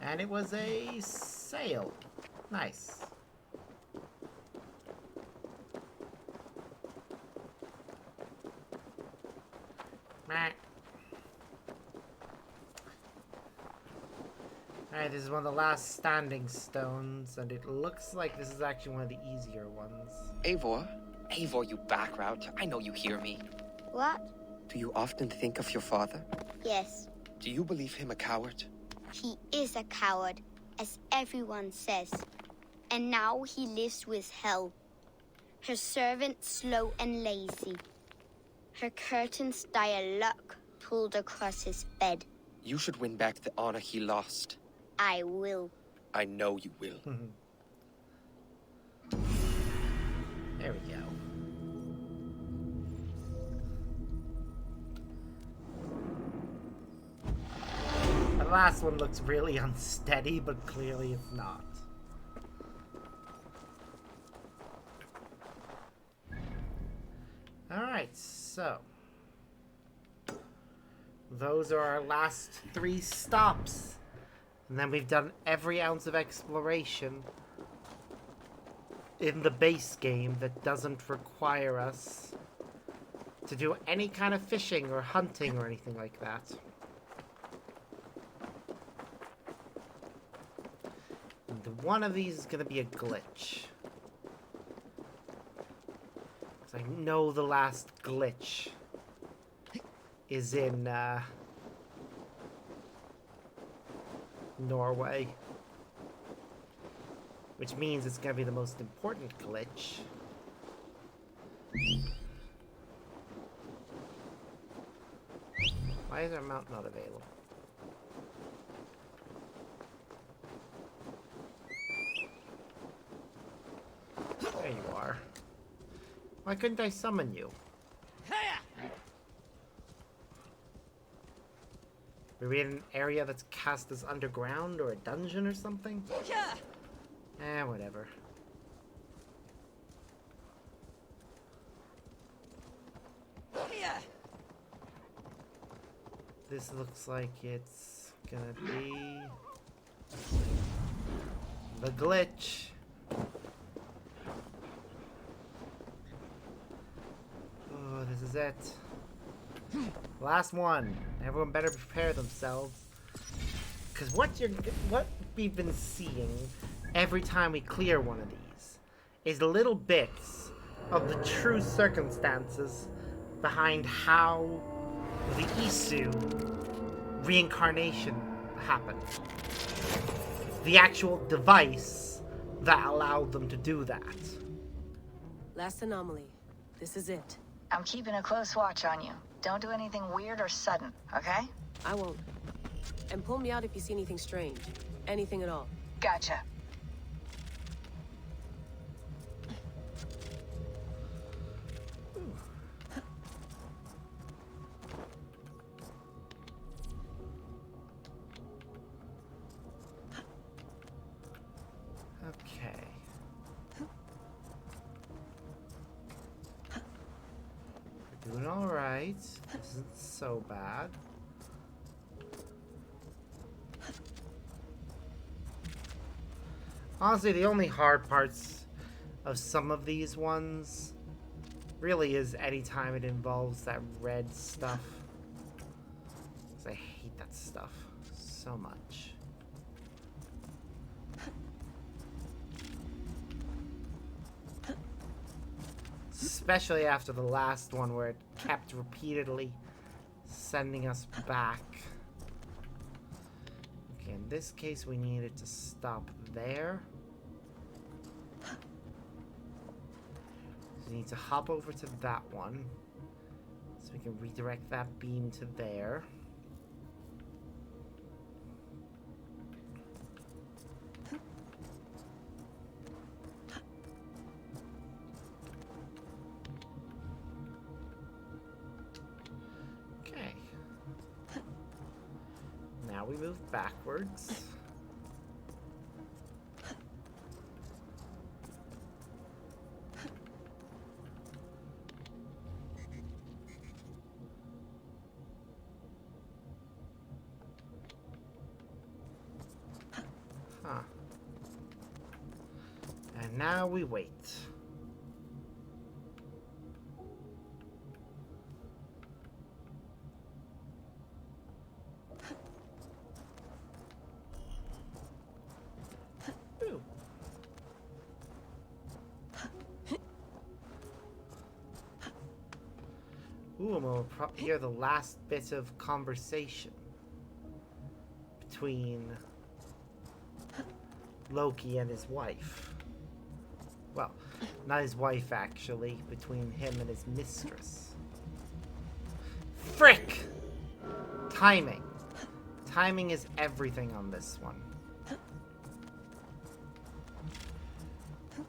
And it was a sail. Nice. Alright, this is one of the last standing stones, and it looks like this is actually one of the easier ones. Eivor? Eivor, you background. I know you hear me. What? Do you often think of your father? Yes. Do you believe him a coward? He is a coward, as everyone says. And now he lives with Hel. Her servant slow and lazy. Her curtains dialogue pulled across his bed. You should win back the honor he lost. I will. I know you will. There we go. The last one looks really unsteady, but clearly it's not. Alright, so those are our last 3 stops. And then we've done every ounce of exploration in the base game that doesn't require us to do any kind of fishing or hunting or anything like that. And one of these is going to be a glitch. Because I know the last glitch is in Norway. Which means it's going to be the most important glitch. Why is our mount not available? There you are. Why couldn't I summon you? Are we in an area that's cast as underground or a dungeon or something? Whatever. This looks like it's gonna be the glitch. Oh, this is it. Last one. Everyone better prepare themselves. Because what we've been seeing every time we clear one of these is little bits of the true circumstances behind how the Isu reincarnation happened. The actual device that allowed them to do that. Last anomaly. This is it. I'm keeping a close watch on you. Don't do anything weird or sudden, okay? I won't. And pull me out if you see anything strange. Anything at all. Gotcha. Okay. We're doing all right. This isn't so bad. Honestly, the only hard parts of some of these ones really is anytime it involves that red stuff. 'Cause I hate that stuff so much. Especially after the last one where it kept repeatedly sending us back. Okay, in this case we needed to stop there. So we need to hop over to that one. So we can redirect that beam to there. Okay. Now we move backwards. Huh. And now we wait. Ooh. Ooh, and we'll hear the last bit of conversation between Loki and his wife. Well, not his wife, actually. Between him and his mistress. Frick! Timing. Timing is everything on this one.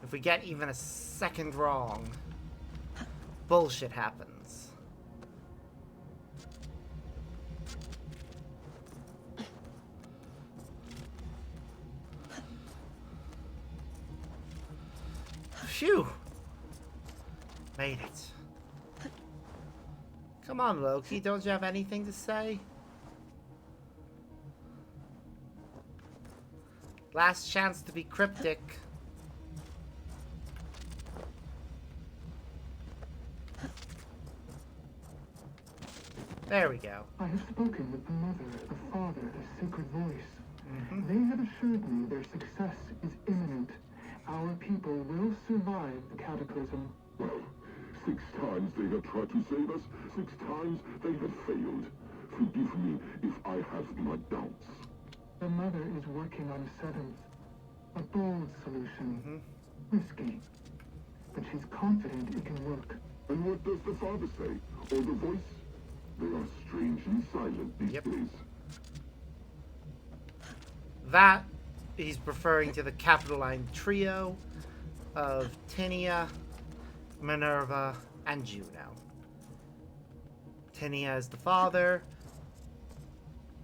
If we get even a second wrong, bullshit happens. Phew! Made it. Come on, Loki, don't you have anything to say? Last chance to be cryptic. There we go. I have spoken with the mother, the father, the sacred voice. They have assured me their success is imminent. Our people will survive the cataclysm. Well, 6 times they have tried to save us. 6 times they have failed. Forgive me if I have my doubts. The mother is working on a 7th. A bold solution. Risky. But she's confident it can work. And what does the father say? Or the voice? They are strangely silent these days. That, he's referring to the Capitoline trio of Tinia, Minerva, and Juno. Tinia is the father,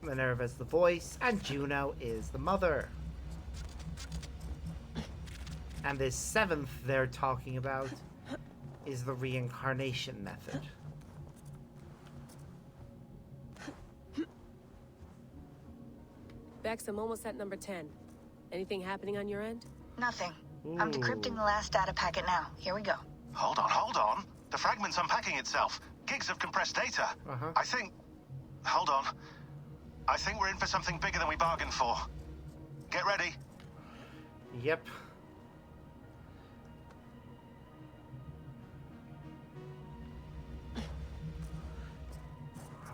Minerva is the voice, and Juno is the mother. And this 7th they're talking about is the reincarnation method. Bex, I'm almost at number 10. Anything happening on your end? Nothing. I'm decrypting the last data packet now. Here we go. Hold on. The fragment's unpacking itself. Gigs of compressed data. I think... Hold on. I think we're in for something bigger than we bargained for. Get ready. Yep.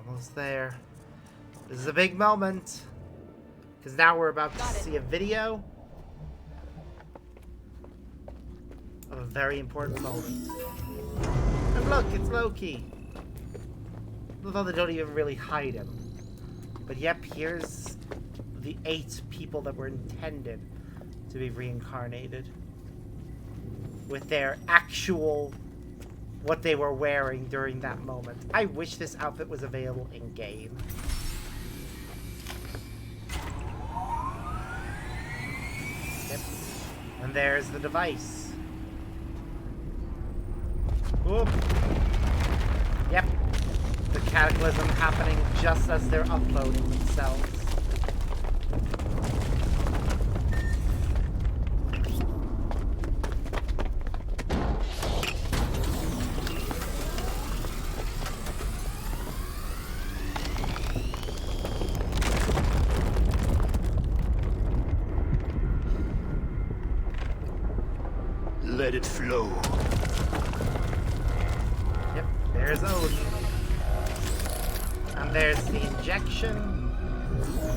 Almost there. This is a big moment. Because now we're about to see a video of a very important moment. And look, it's Loki. Although they don't even really hide him. But yep, here's the 8 people that were intended to be reincarnated. With their actual, what they were wearing during that moment. I wish this outfit was available in-game. Yep. And there's the device. Whoop. Yep. The cataclysm happening just as they're uploading themselves. Let it flow. Yep, there's Odin. And there's the injection.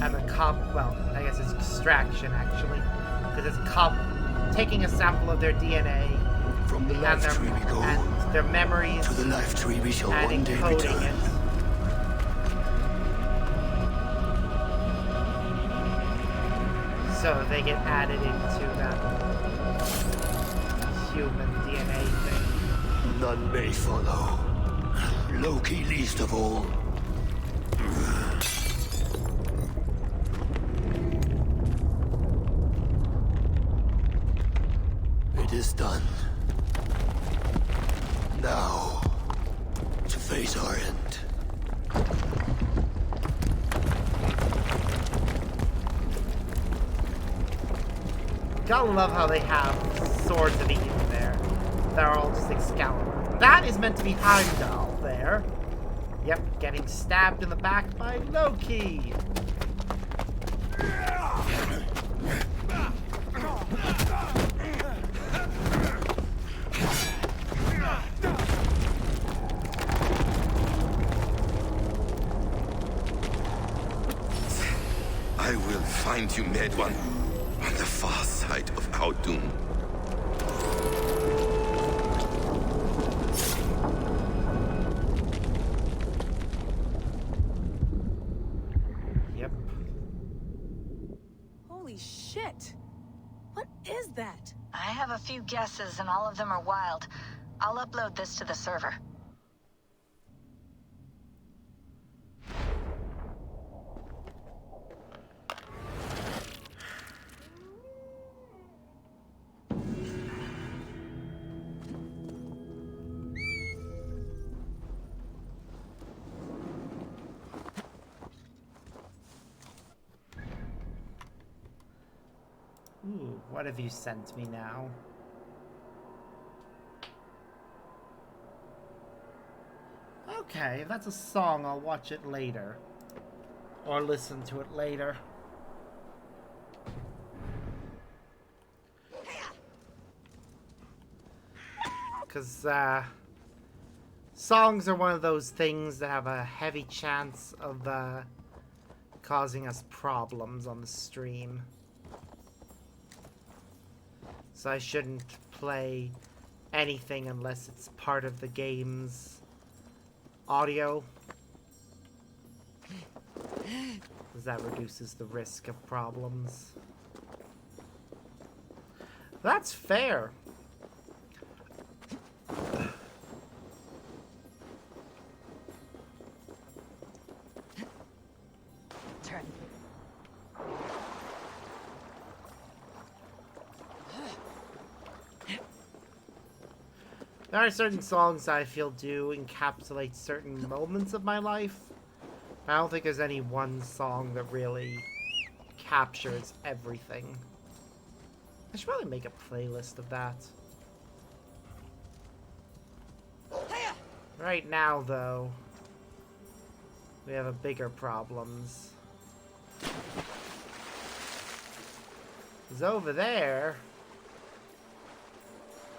And the cop, well, I guess it's extraction actually. Because it's cop taking a sample of their DNA. From the life tree we go. And their memories. To the life tree we shall and one day encoding return. it. So they get added into that human DNA thing. None may follow. Loki least of all. It is done. Now, to face our end. Gotta love how they have swords of Eden there. They're all just Excalibur. That is meant to be Heimdall there. Yep, getting stabbed in the back by Loki. I will find you, mad one, on the far side of our doom. Yep. Holy shit! What is that? I have a few guesses, and all of them are wild. I'll upload this to the server. Ooh, what have you sent me now? Okay, if that's a song, I'll watch it later. Or listen to it later. Because, Songs are one of those things that have a heavy chance of causing us problems on the stream. So I shouldn't play anything unless it's part of the game's audio, because that reduces the risk of problems. That's fair. Turn. There are certain songs I feel do encapsulate certain moments of my life. I don't think there's any one song that really captures everything. I should probably make a playlist of that. Right now, though, we have a bigger problems. 'Cause over there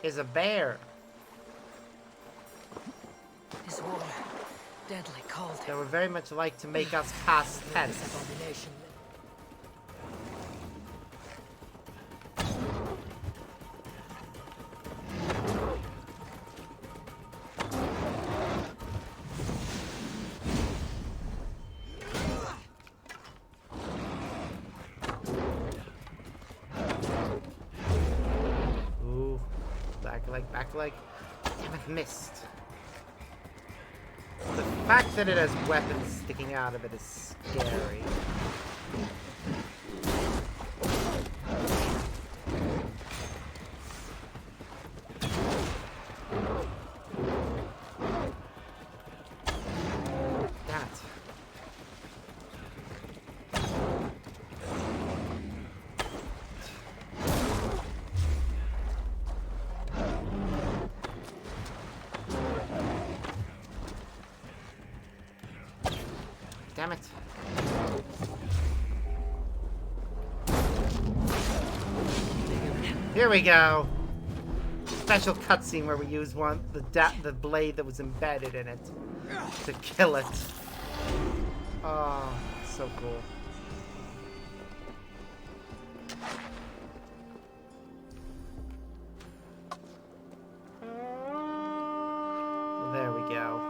is a bear. This water, deadly cold. That would very much like to make us past tense. Abomination. Ooh, back leg. Damn it, missed. The fact that it has weapons sticking out of it is scary. Damn it. Damn it. Here we go. Special cutscene where we use the blade that was embedded in it to kill it. Oh, so cool. There we go.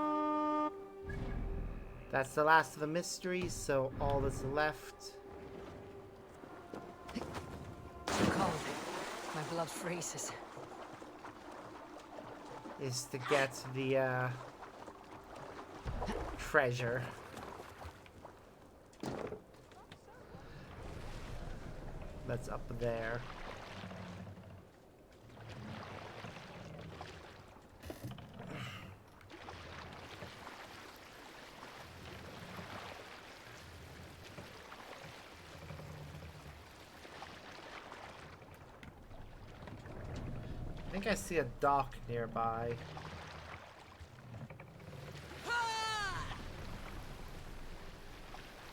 That's the last of the mysteries, so all that's left Cold. My blood freezes. is to get the treasure. That's up there. I think I see a dock nearby.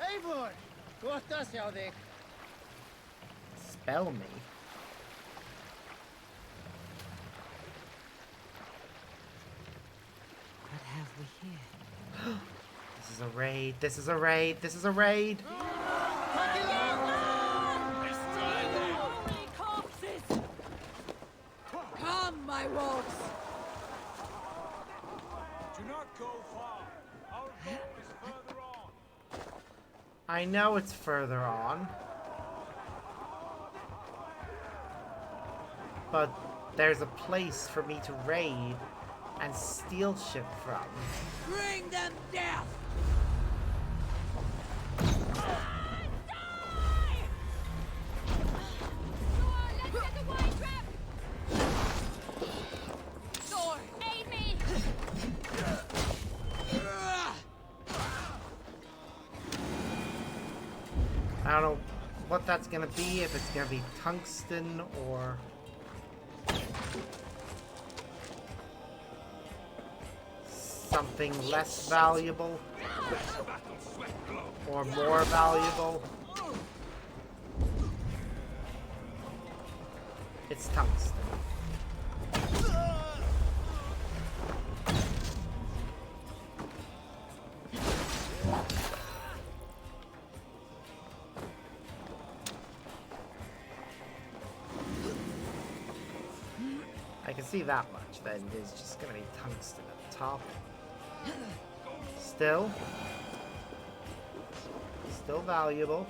Eivor! What does jag dig? Spell me. What have we here? This is a raid. This is a raid. This is a raid. Come, my wolves! Do not go far. Our goal is further on. I know it's further on. But there's a place for me to raid and steal shit from. Bring them death! I don't know what that's gonna be, if it's gonna be tungsten or something less valuable or more valuable. It's tungsten. see that much, then there's just gonna be tungsten at the top. Still valuable.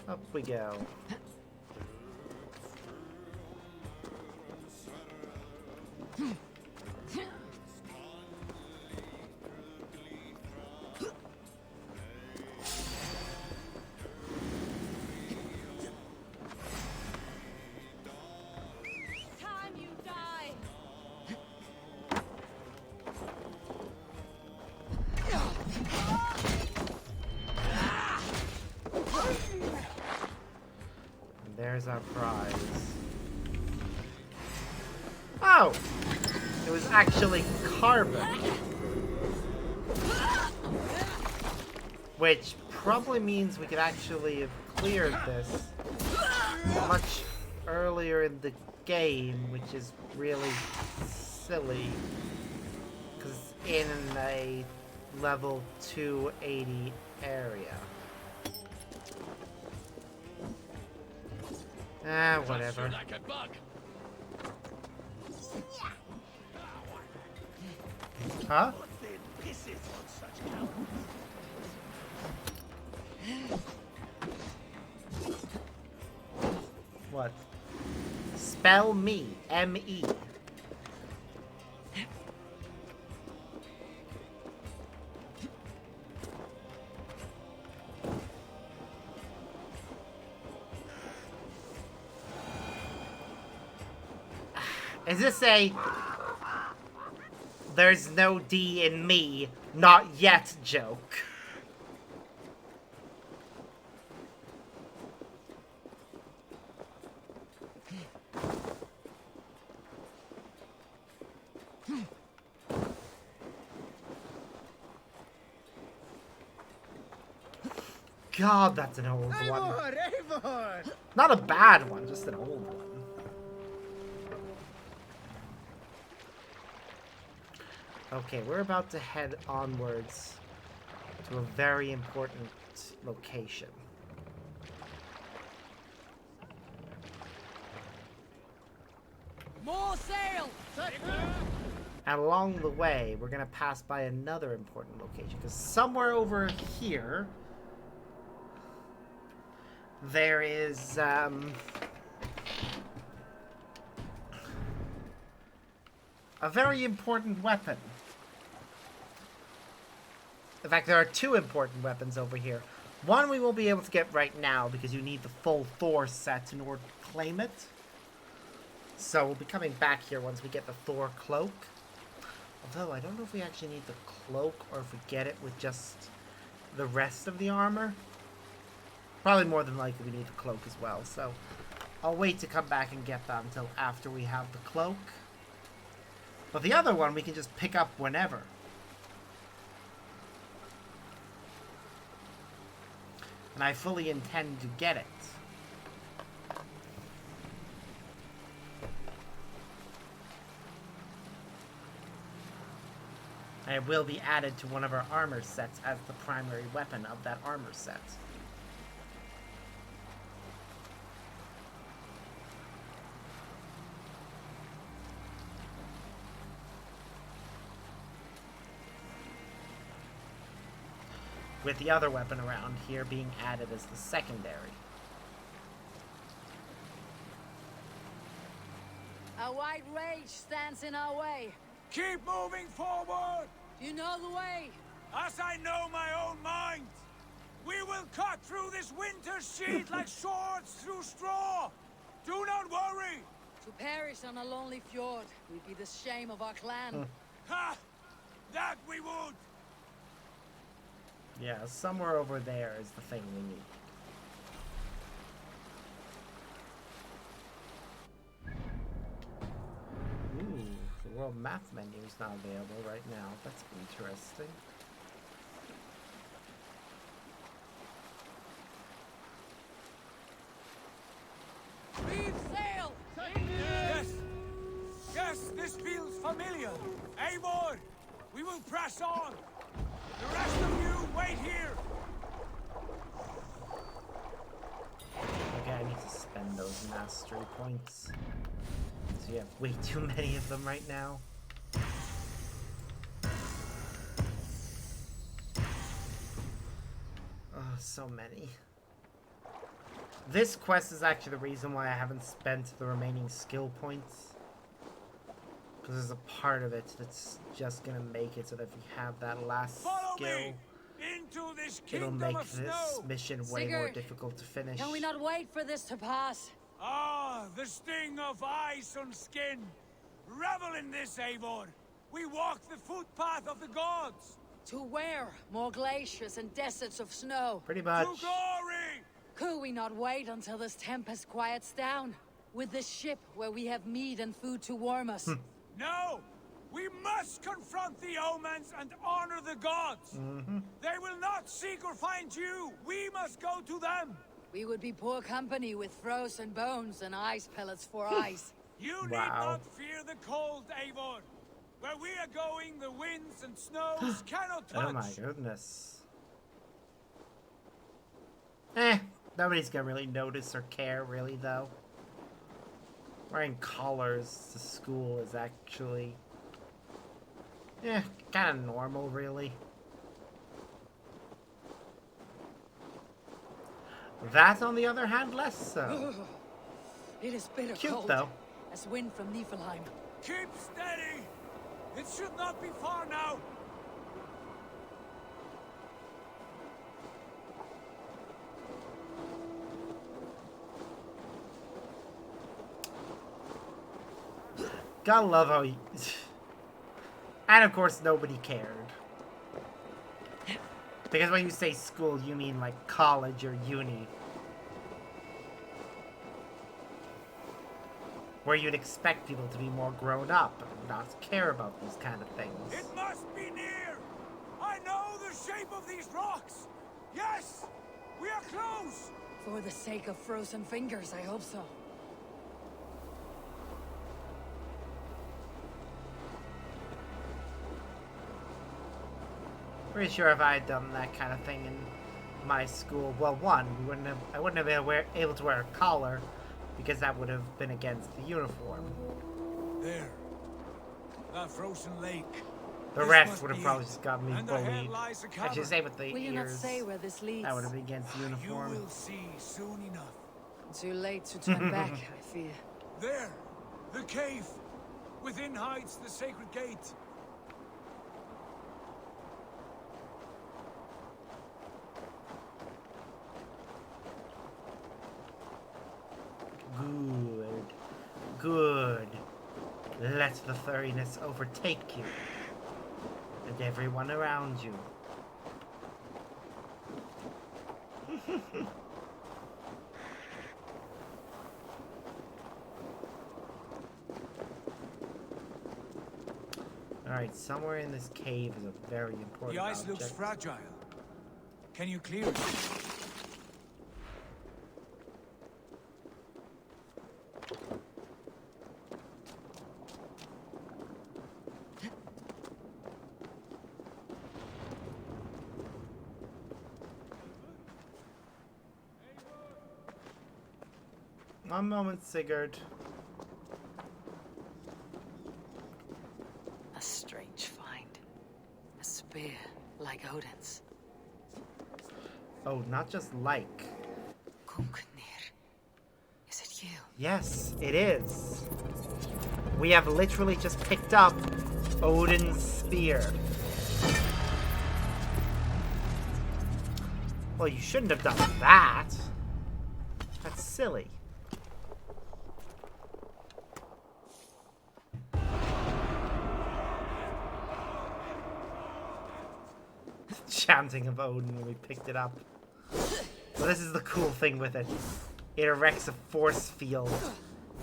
Up we go. There's our prize. Oh! It was actually carbon. Which probably means we could actually have cleared this much earlier in the game, which is really silly. Because it's in a level 280 area. Ah, whatever. Like a bug. Huh? What? Spell me. M-E. Is this a "there's no D in me, not yet" joke? God, that's an old one. Eivor! Not a bad one, just an old one. Okay, we're about to head onwards to a very important location. More sail! And along the way, we're gonna pass by another important location, because somewhere over here, there is, a very important weapon. In fact, there are two important weapons over here. One we won't be able to get right now because you need the full Thor set in order to claim it. So we'll be coming back here once we get the Thor cloak. Although, I don't know if we actually need the cloak or if we get it with just the rest of the armor. Probably more than likely we need the cloak as well. So I'll wait to come back and get that until after we have the cloak. But the other one we can just pick up whenever. And I fully intend to get it. And it will be added to one of our armor sets as the primary weapon of that armor set. With the other weapon around here being added as the secondary. A white rage stands in our way. Keep moving forward! Do you know the way? As I know my own mind! We will cut through this winter sheet like swords through straw! Do not worry! To perish on a lonely fjord would be the shame of our clan. Ha! That we would! Yeah, somewhere over there is the thing we need. Ooh, the world map menu is not available right now. That's interesting. Reef sail! Yes! Yes, this feels familiar! Eivor! We will press on! The rest of you, Wait here! Okay, I need to spend those mastery points. So you have way too many of them right now. Oh, so many. This quest is actually the reason why I haven't spent the remaining skill points. Because there's a part of it that's just gonna make it so that if you have that last skill, it'll make this mission way more difficult to finish. Can we not wait for this to pass? Ah, the sting of ice on skin. Revel in this, Eivor. We walk the footpath of the gods. To where? More glaciers and deserts of snow. Pretty much. To glory! Could we not wait until this tempest quiets down? With this ship where we have meat and food to warm us? No! We must confront the omens and honor the gods! They will not seek or find you! We must go to them! We would be poor company with frozen bones and ice pellets for eyes. You need not fear the cold, Eivor! Where we are going, the winds and snows cannot touch! Oh my goodness. Nobody's gonna really notice or care, really, though. Wearing collars to school is actually... kind of normal, really. That, on the other hand, less so. It is bitter Cute, cold, though. as wind from Niflheim. Keep steady! It should not be far now! Gotta love how he... And of course, nobody cared. Because when you say school, you mean like college or uni. Where you'd expect people to be more grown up and not care about these kind of things. It must be near! I know the shape of these rocks! Yes! We are close! For the sake of frozen fingers, I hope so. Pretty sure if I had done that kind of thing in my school, well, one, I wouldn't have been able to wear a collar because that would have been against the uniform. There, that frozen lake. The rest would have probably just got me and bullied. ahead lies a cavern. I should say with the Will you not ears, say where this leads? that would have been against the uniform. You will see soon enough. Too late to turn back, I fear. There, the cave. Within hides the sacred gate. Good. Good. Let the furriness overtake you. And everyone around you. Alright, somewhere in this cave is a very important The ice object. looks fragile. Can you clear it? One moment, Sigurd. A strange find. A spear, like Odin's. Oh, not just like. Gungnir. Is it you? Yes, it is. We have literally just picked up Odin's spear. Well, you shouldn't have done that. That's silly. Chanting of Odin when we picked it up. So this is the cool thing with it. It erects a force field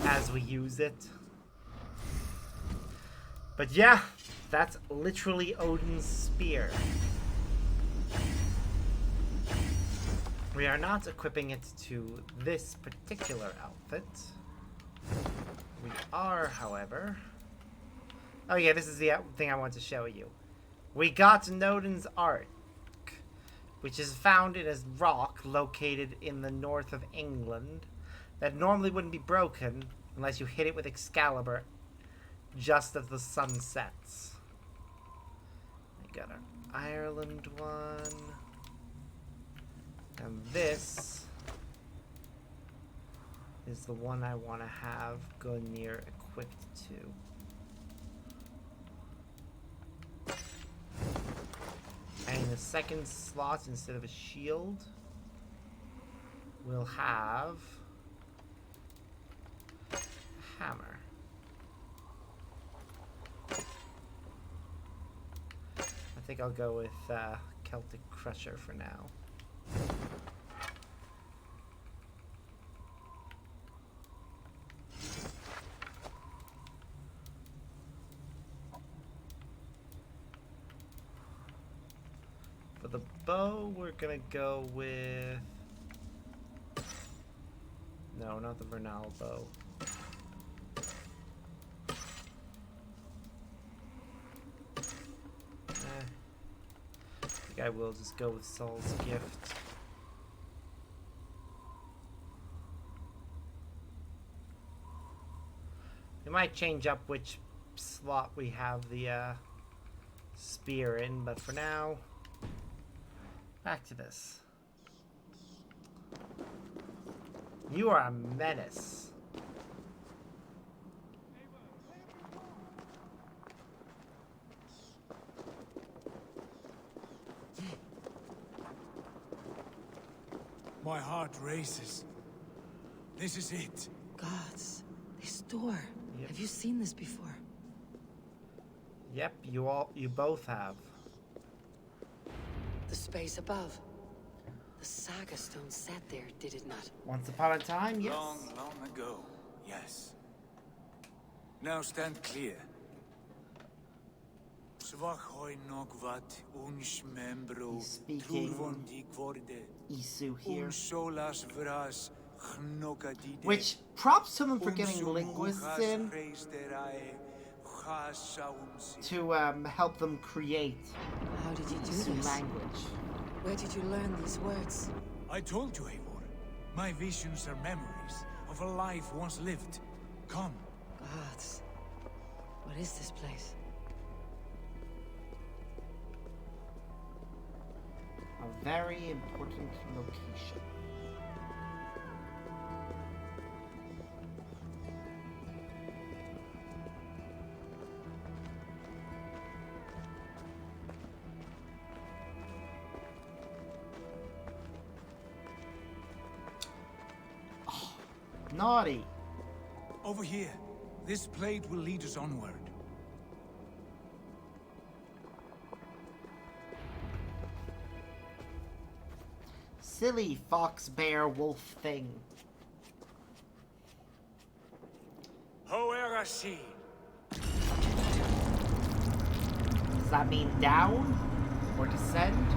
as we use it. But yeah, that's literally Odin's spear. We are not equipping it to this particular outfit. We are, however... Oh yeah, this is the thing I want to show you. We got Odin's arc. which is found in a rock located in the north of England that normally wouldn't be broken unless you hit it with Excalibur just as the sun sets. We got an Ireland one. And this is the one I want to have Gungnir equipped to. And in the second slot, instead of a shield, we'll have a hammer. I think I'll go with Celtic Crusher for now. For the bow, we're gonna go with... No, not the Vernal bow. I think I will just go with Saul's Gift. We might change up which slot we have the spear in, but for now, back to this. You are a menace. My heart races. This is it. Gods, this door. Yep. Have you seen this before? Yep, you both have. The space above. The saga stone sat there, did it not? Once upon a time, yes. Long, long ago, yes. Now stand clear. He's speaking Isu here. Which, props to them for getting linguists in to help them create How did you do Isu this? language. Where did you learn these words? I told you, Eivor. My visions are memories of a life once lived. Come. Gods. What is this place? A very important location. Oh, naughty. Over here. This blade will lead us onward. Silly fox, bear, wolf thing. Hoerasi. Does that mean down or descend?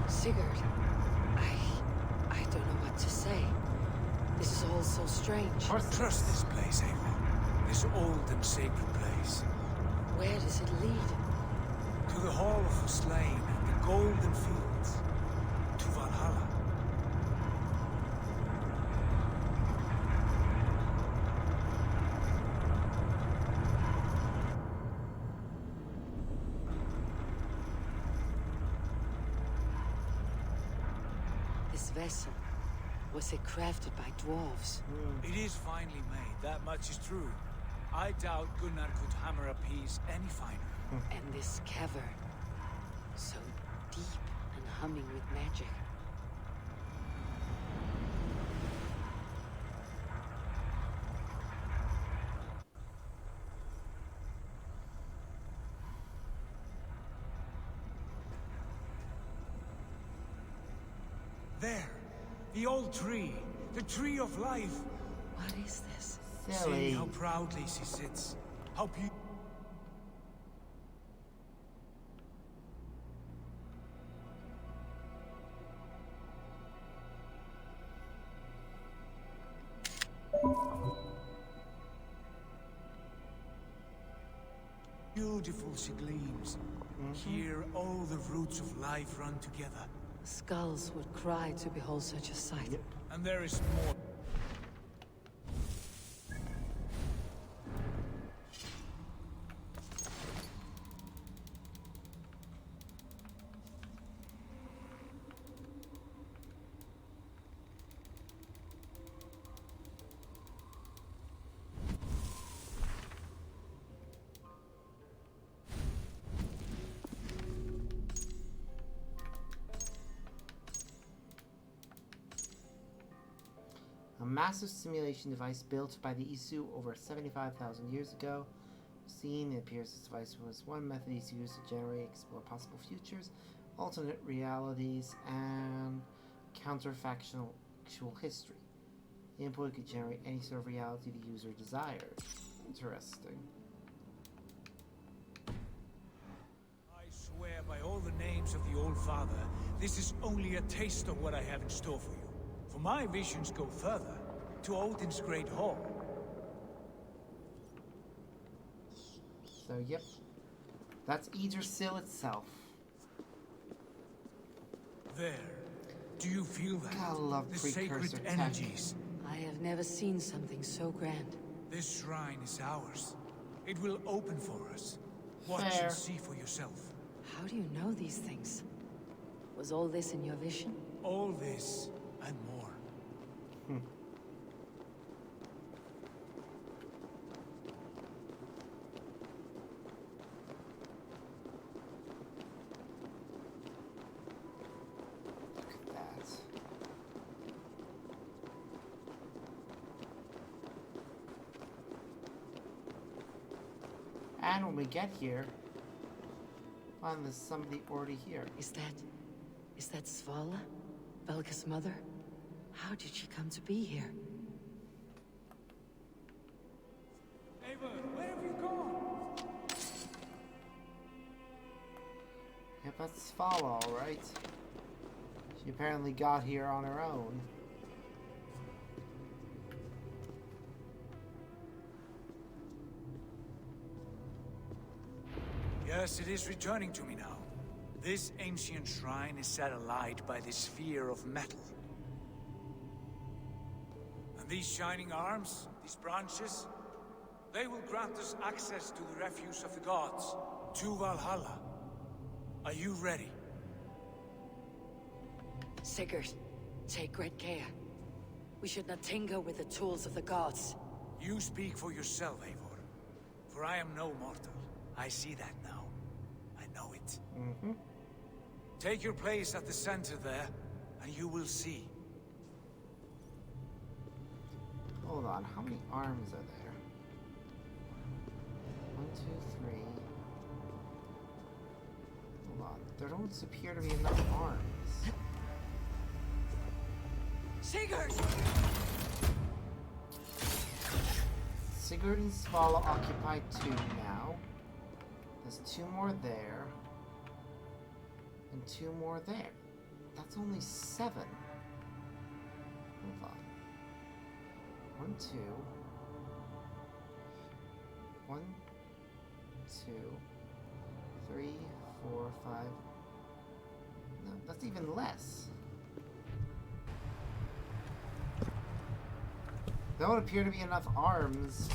Sigurd, I don't know what to say. This is all so strange. Trust this place, Eivor. This old and sacred place. Where does it lead? To the Hall of the Slain and the Golden Fields. To Valhalla. This vessel, was it crafted by dwarves? It is finely made, that much is true. I doubt Gunnar could hammer a piece any finer. And this cavern, so deep and humming with magic. There, the old tree, the tree of life. What is this? Silly. See how proudly she sits. How beautiful. beautiful she gleams. Here all the roots of life run together. Skulls would cry to behold such a sight. And there is more. A massive simulation device built by the Isu over 75,000 years ago. It appears this device was one method Isu used to generate, explore possible futures, alternate realities, and counterfactual history. The input could generate any sort of reality the user desired. Interesting. I swear by all the names of the Old Father, this is only a taste of what I have in store for you. For my visions go further, to Odin's great hall. So, yep. That's Yggdrasil itself. There. Do you feel that? I love the precursor sacred tech. energies. I have never seen something so grand. This shrine is ours. It will open for us. Watch Fair. and see for yourself. How do you know these things? Was all this in your vision? All this and more. Look at that. And when we get here, find there's somebody already here. Is that Svala? Belga's mother? How did she come to be here? Eivor, where have you gone? Yep, that's Svala, alright. She apparently got here on her own. Yes, it is returning to me now. This ancient shrine is set alight by this sphere of metal. And these shining arms, these branches, they will grant us access to the refuse of the gods, to Valhalla. Are you ready? Sigurd, take great care. We should not tinker with the tools of the gods. You speak for yourself, Eivor. For I am no mortal. I see that now. I know it. Take your place at the center there, and you will see. Hold on, how many arms are there? 1, 2, 3. Hold on, there don't appear to be enough arms. Sigurd! Sigurd and Svala occupy 2 now. There's 2 more there. And 2 more there. That's only 7. Hold on. 1, 2. 1, 2, 3, 4, 5. No, that's even less. There don't appear to be enough arms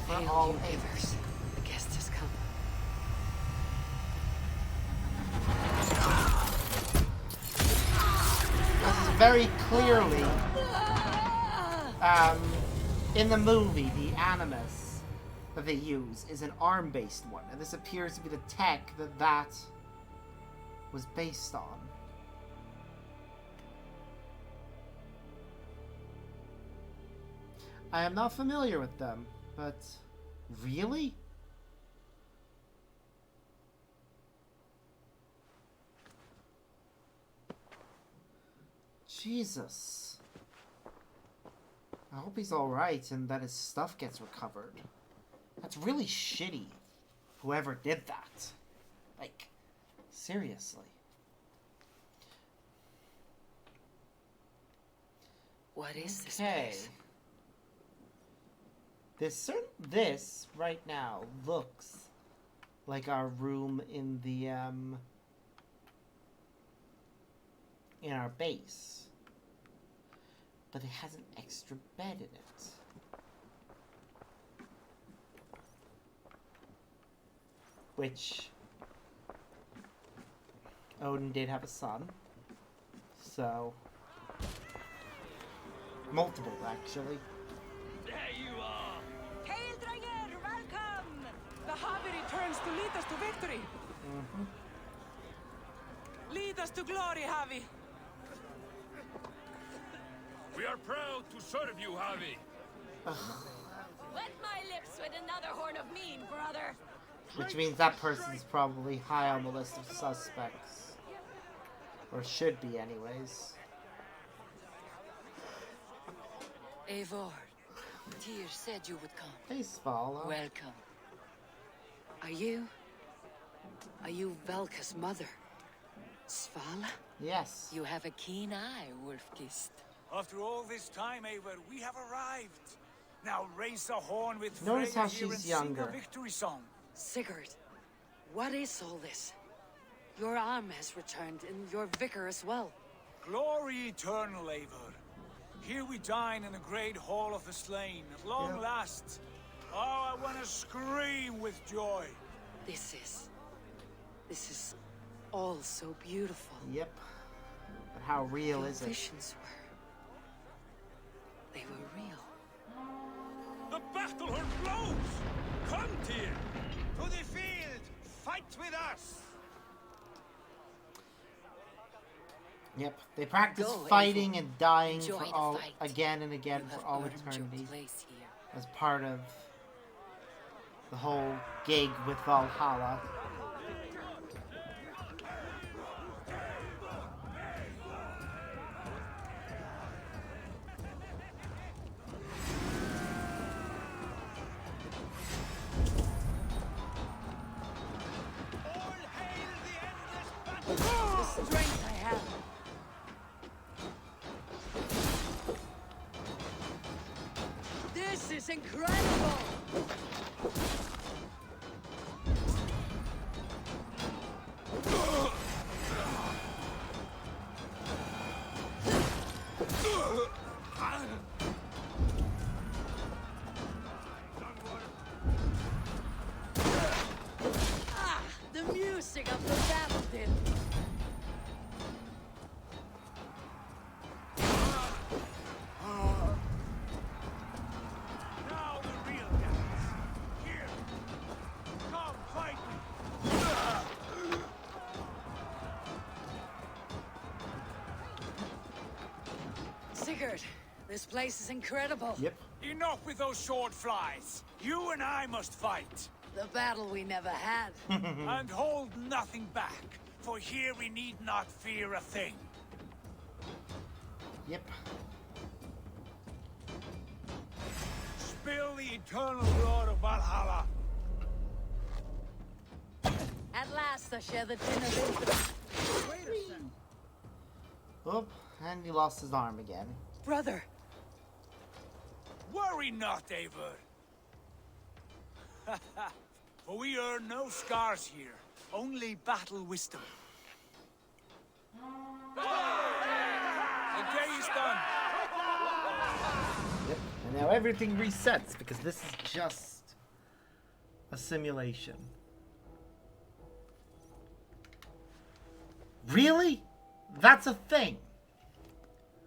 for Hail all you, 8. Eivors. The guest has come. This is very clearly, in the movie, the animus that they use is an arm-based one, and this appears to be the tech that was based on. I am not familiar with them, but really? Jesus. I hope he's alright and that his stuff gets recovered. That's really shitty. Whoever did that. Like, seriously. What is this place? This right now looks like our room in the in our base, but it has an extra bed in it. Which Odin did have a son, so multiple actually. There you are! Hail, Dranger! Welcome! The Havi returns to lead us to victory. Lead us to glory, Havi. We are proud to serve you, Havi. Wet my lips with another horn of mead, brother. Which means that person's probably high on the list of suspects. Or should be anyways. Eivor, Tyr said you would come. Hey, Svala. Welcome. Are you Valka's mother? Svala? Yes. You have a keen eye, Wolfkist. After all this time, Eivor, we have arrived. Now raise the horn with Notice Freya how here and she's sing younger. a victory song. Sigurd, what is all this? Your arm has returned, and your vicar as well. Glory eternal, Eivor. Here we dine in the great hall of the slain, at long last. Oh, I want to scream with joy. This is all so beautiful. Yep. But how real Your is it? visions they were real. The battle horn blows! Come, Tyr! To the field! Fight with us! Yep. They practice Go, fighting Eivor. and dying Enjoy for the all fight. again and again You for have all earned your eternity. place here. As part of the whole gig with Valhalla. The strength I have. This is incredible! Ah, the music of the battle din. Now the real dance. Here. Come, fight me. Sigurd, this place is incredible. Yep. Enough with those sword flies. You and I must fight. The battle we never had. And hold nothing back, for here we need not fear a thing. Yep. Spill the eternal blood of Valhalla. At last I share the din of infamy. Wait a second. Oh, and he lost his arm again. Brother, Worry not, Eivor. For we earn no scars here, only battle wisdom. The day is done. Yep. And now everything resets because this is just a simulation. Really? That's a thing.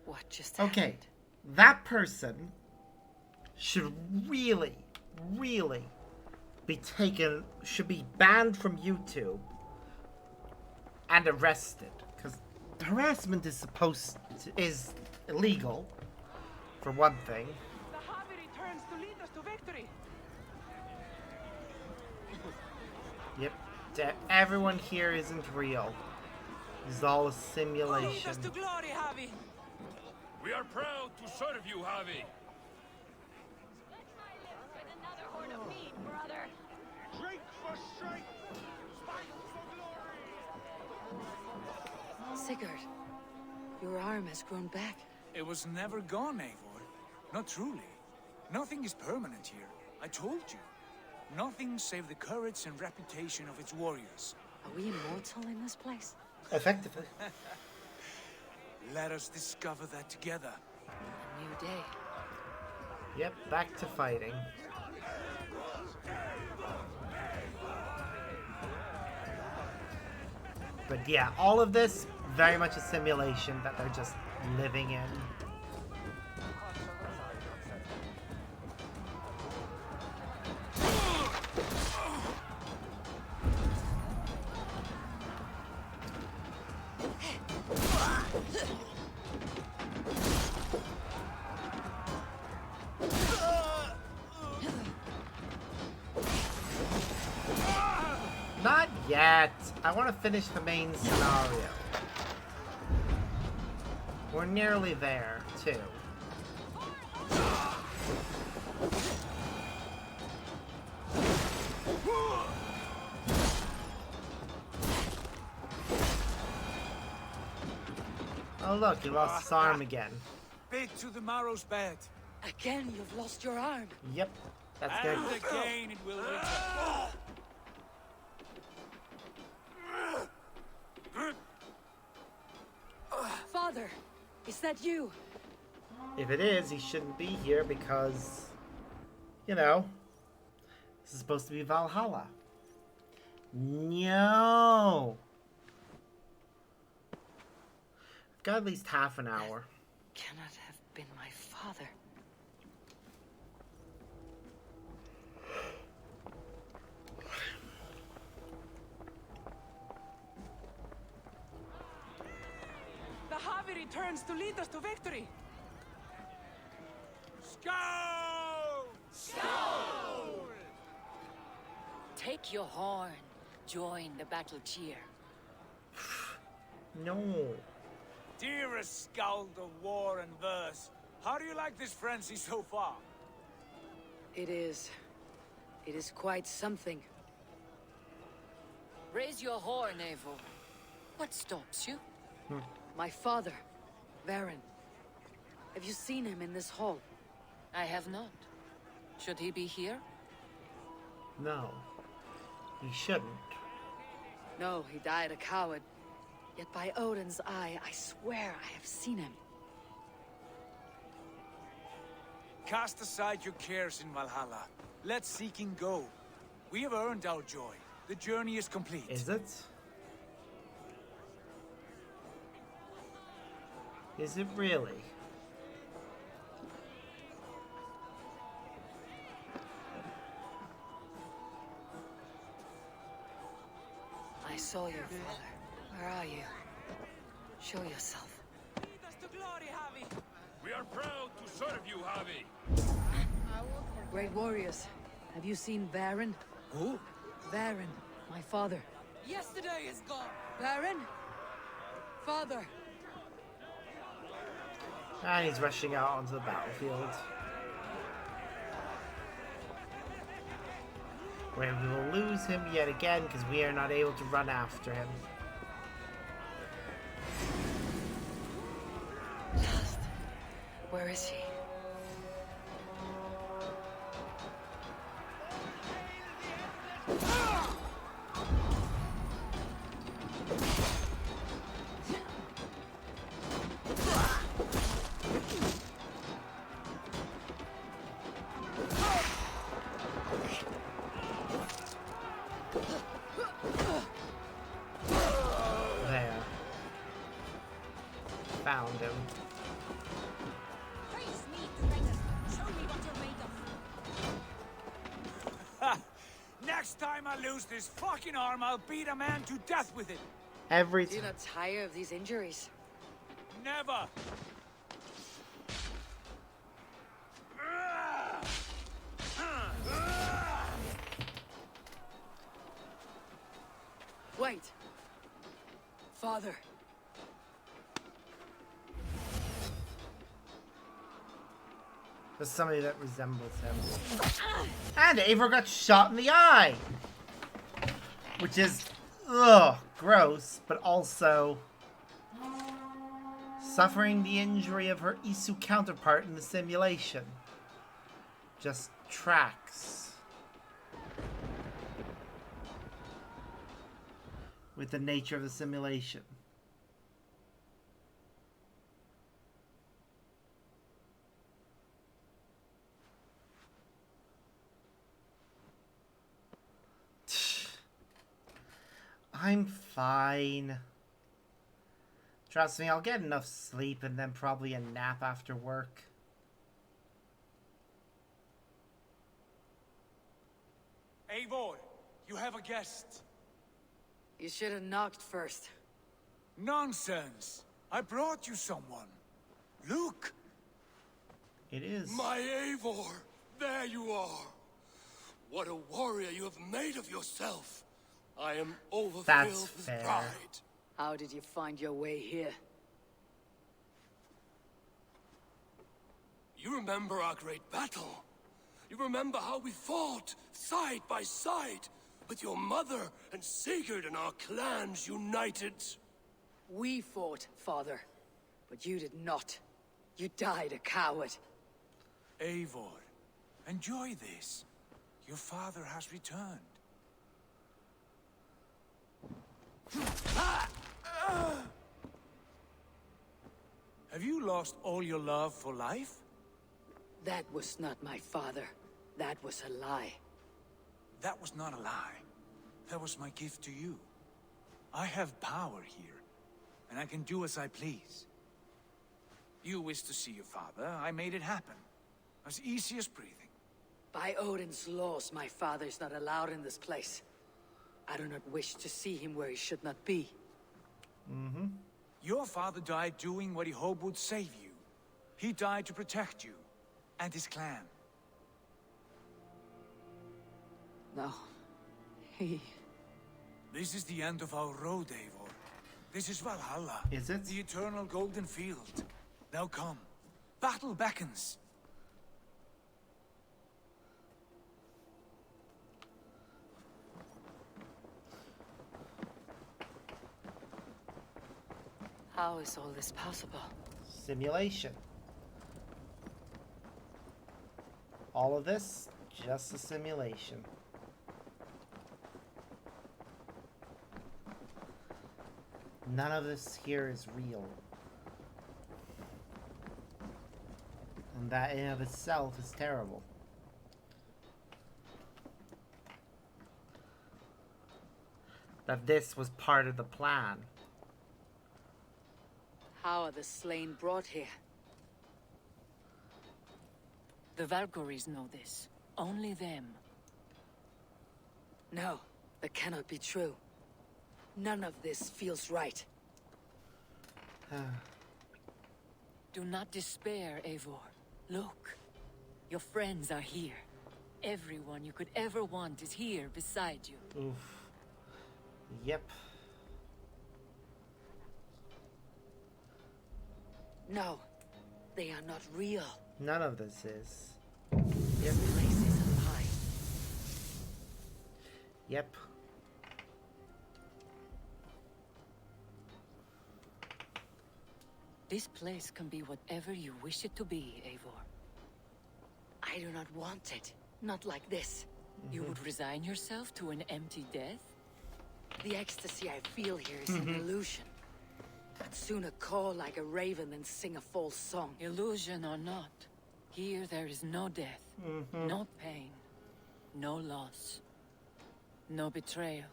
what just Okay. happened? That person should really, really be taken, should be banned from YouTube and arrested. Because harassment is is illegal, for one thing. The Havi returns to lead us to victory. Yep. Everyone here isn't real. It's all a Lead simulation. us to glory, Havi. We are proud to serve you, Havi. With another horn of mead, brother. Drink for strength! Fight for glory! Sigurd, your arm has grown back. It was never gone, Eivor. Not truly. Nothing is permanent here. I told you. Nothing save the courage and reputation of its warriors. Are we immortal in this place? Effectively. Let us discover that together. A new day. Yep, back to fighting. But yeah, all of this, very much a simulation that they're just living in. Not yet. I want to finish the main scenario. We're nearly there, too. Oh look, he lost his arm again. Bit to the marrow's bed. Again, you've lost your arm. Yep, that's good. And again it will return. Father, is that you? If it is, he shouldn't be here because, you know, this is supposed to be Valhalla. No! I've got at least half an hour. Cannot have been my father. The Javi returns to lead us to victory. Skull! Skull! Take your horn. Join the battle cheer. No. Dearest skald of war and verse, how do you like this frenzy so far? It is quite something. Raise your horn, Eivor. What stops you? My father, Baron. Have you seen him in this hall? I have not. Should he be here? No. He shouldn't. No, he died a coward. Yet by Odin's eye, I swear I have seen him. Cast aside your cares in Valhalla. Let seeking go. We have earned our joy. The journey is complete. Is it? Is it really? I saw your father. Where are you? Show yourself. Lead us to glory, Javi. We are proud to serve you, Javi. Great warriors. Have you seen Baron? Who? Baron, my father. Yesterday is gone. Baron? Father. And he's rushing out onto the battlefield. Where we will lose him yet again because we are not able to run after him. Lost. Where is he? There. Found him. Praise me, Dragon. Show me what you're made of. Next time I lose this fucking arm, I'll beat a man to death with it. Every Do you not tire of these injuries? Never. Wait. Father. There's somebody that resembles him. And Eivor got shot in the eye! Which is, ugh, gross, but also suffering the injury of her Isu counterpart in the simulation. Just tracks. with the nature of the simulation. I'm fine. Trust me, I'll get enough sleep and then probably a nap after work. Eivor, you have a guest. You should have knocked first. Nonsense! I brought you someone. Look! It is. My Eivor! There you are! What a warrior you have made of yourself! I am overfilled with pride. How did you find your way here? You remember our great battle? You remember how we fought, side by side, with your mother and Sigurd and our clans united? We fought, father, but you did not. You died a coward. Eivor, enjoy this. Your father has returned. Have you lost all your love for life? That was not my father. That was a lie. That was not a lie. That was my gift to you. I have power here, and I can do as I please. You wished to see your father, I made it happen. As easy as breathing. By Odin's laws, my father is not allowed in this place. I do not wish to see him where he should not be. Mm-hmm. Your father died doing what he hoped would save you. He died to protect you, and his clan. No. This is the end of our road, Eivor. This is Valhalla. Is it? The eternal golden field. Now come. Battle beckons. How is all this possible? Simulation. All of this, just a simulation. None of this here is real. And that in of itself is terrible. That this was part of the plan. How are the slain brought here? The Valkyries know this. Only them. No, that cannot be true. None of this feels right. Do not despair, Eivor. Look. Your friends are here. Everyone you could ever want is here beside you. Oof. Yep. No, they are not real. None of this is. This place is a lie. Yep. This place can be whatever you wish it to be, Eivor. I do not want it. Not like this. You would resign yourself to an empty death? The ecstasy I feel here is an illusion. I'd sooner call like a raven than sing a false song. Illusion or not, here there is no death, no pain, no loss, no betrayal.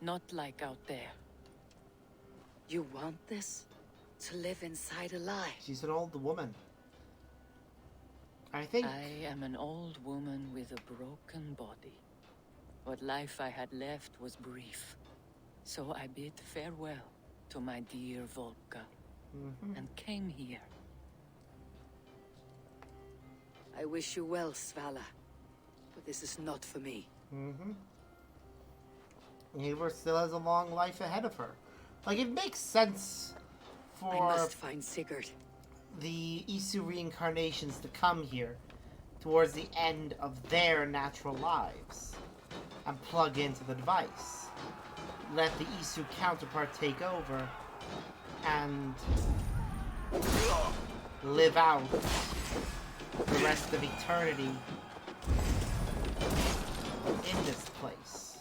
Not like out there. You want this? To live inside a lie? She's an old woman. I think... I am an old woman with a broken body. What life I had left was brief. So I bid farewell to my dear Volka, and came here. I wish you well, Svala, but this is not for me. Eivor still has a long life ahead of her. Like, it makes sense for I must find Sigurd. The Isu reincarnations to come here towards the end of their natural lives and plug into the device. Let the Isu counterpart take over and live out the rest of eternity in this place.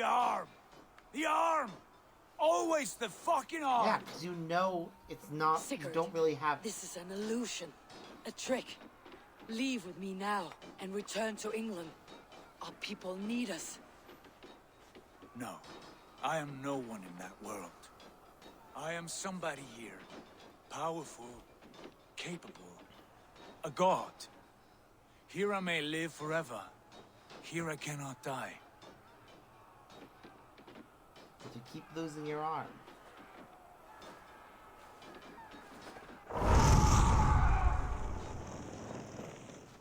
The arm! The arm! Always the fucking arm! Yeah, because you know it's not... Sigurd, you don't really have... This is an illusion. A trick. Leave with me now and return to England. Our people need us. No. I am no one in that world. I am somebody here. Powerful. Capable. A god. Here I may live forever. Here I cannot die. But you keep losing your arm.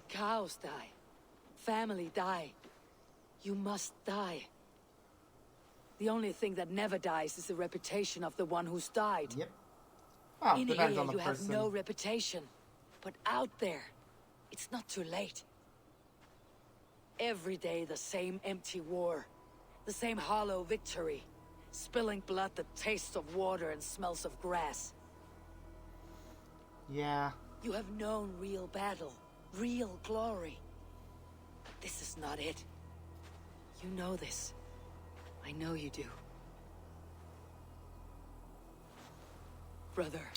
Cows die. Family die. You must die. The only thing that never dies is the reputation of the one who's died. Yep. Well, in depends here, on the you person. have no reputation. But out there, it's not too late. Every day, the same empty war. The same hollow victory. Spilling blood that tastes of water and smells of grass. Yeah. You have known real battle. Real glory. But this is not it. You know this. I know you do. Brother,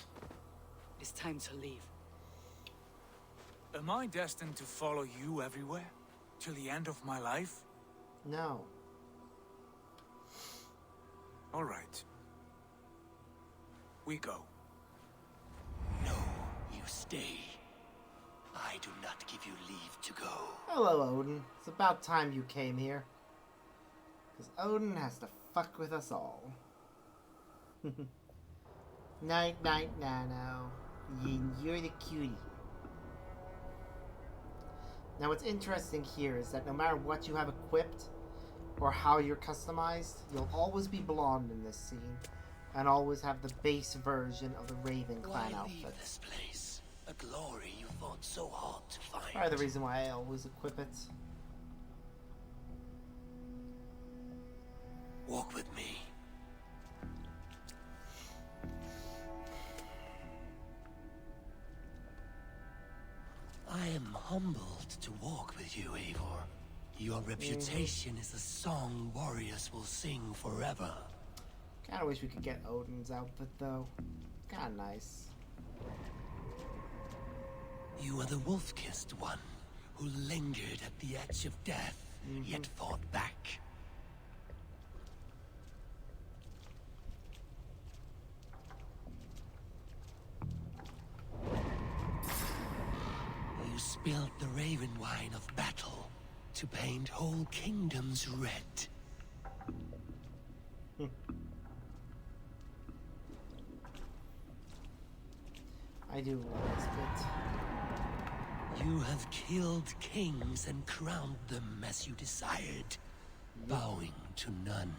it's time to leave. Am I destined to follow you everywhere? Till the end of my life? No. All right. We go. No, you stay. I do not give you leave to go. Hello, Odin. It's about time you came here. Because Odin has to fuck with us all. Night, night, Nano. You're the cutie. Now what's interesting here is that no matter what you have equipped or how you're customized, you'll always be blonde in this scene. And always have the base version of the Raven Clan Why outfit. leave this place? A glory you fought so hard to find. Probably the reason why I always equip it. Walk with me. I am humbled to walk with you, Eivor. Your reputation is a song warriors will sing forever. Kinda wish we could get Odin's outfit though. Kinda nice. You are the wolf-kissed one, who lingered at the edge of death, yet fought back. You spilled the raven wine of battle to paint whole kingdoms red. I do love this bit. You have killed kings and crowned them as you desired, bowing to none.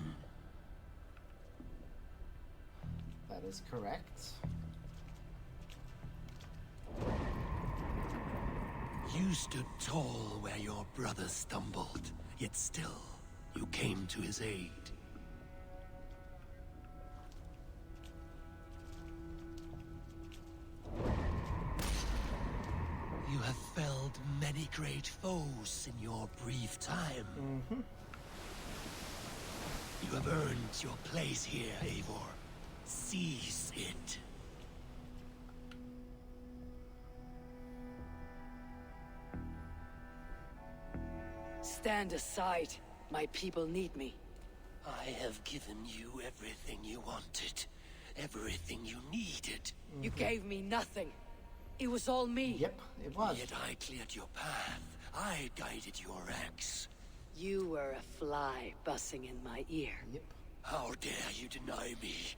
That is correct. You stood tall where your brother stumbled, yet still, you came to his aid. You have felled many great foes in your brief time. You have earned your place here, Eivor. Seize it. Stand aside. My people need me. I have given you everything you wanted. Everything you needed. You gave me nothing. It was all me. Yep, it was. Yet I cleared your path. I guided your axe. You were a fly buzzing in my ear. Yep. How dare you deny me?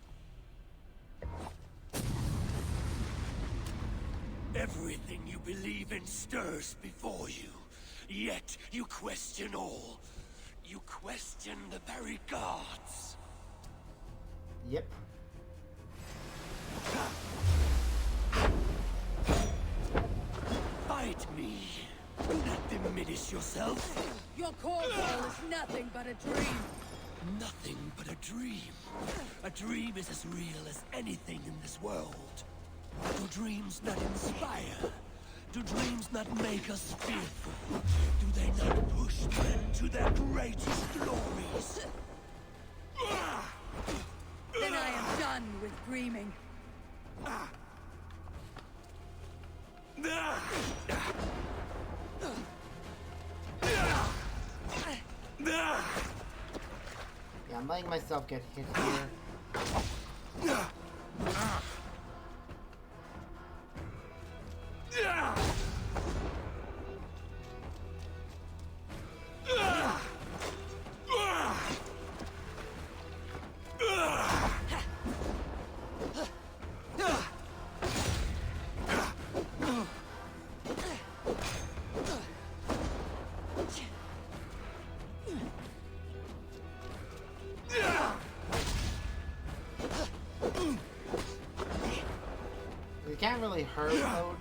Everything you believe in stirs before you. Yet you question all. You question the very gods. Yep. Fight me. Do not diminish yourself. Your cornwall is nothing but a dream. Nothing but a dream. A dream is as real as anything in this world. Do dreams not inspire? Do dreams not make us fearful? Do they not push men to their greatest glories? screaming. Yeah, I'm letting myself get hit here. You can't really hurt Odin.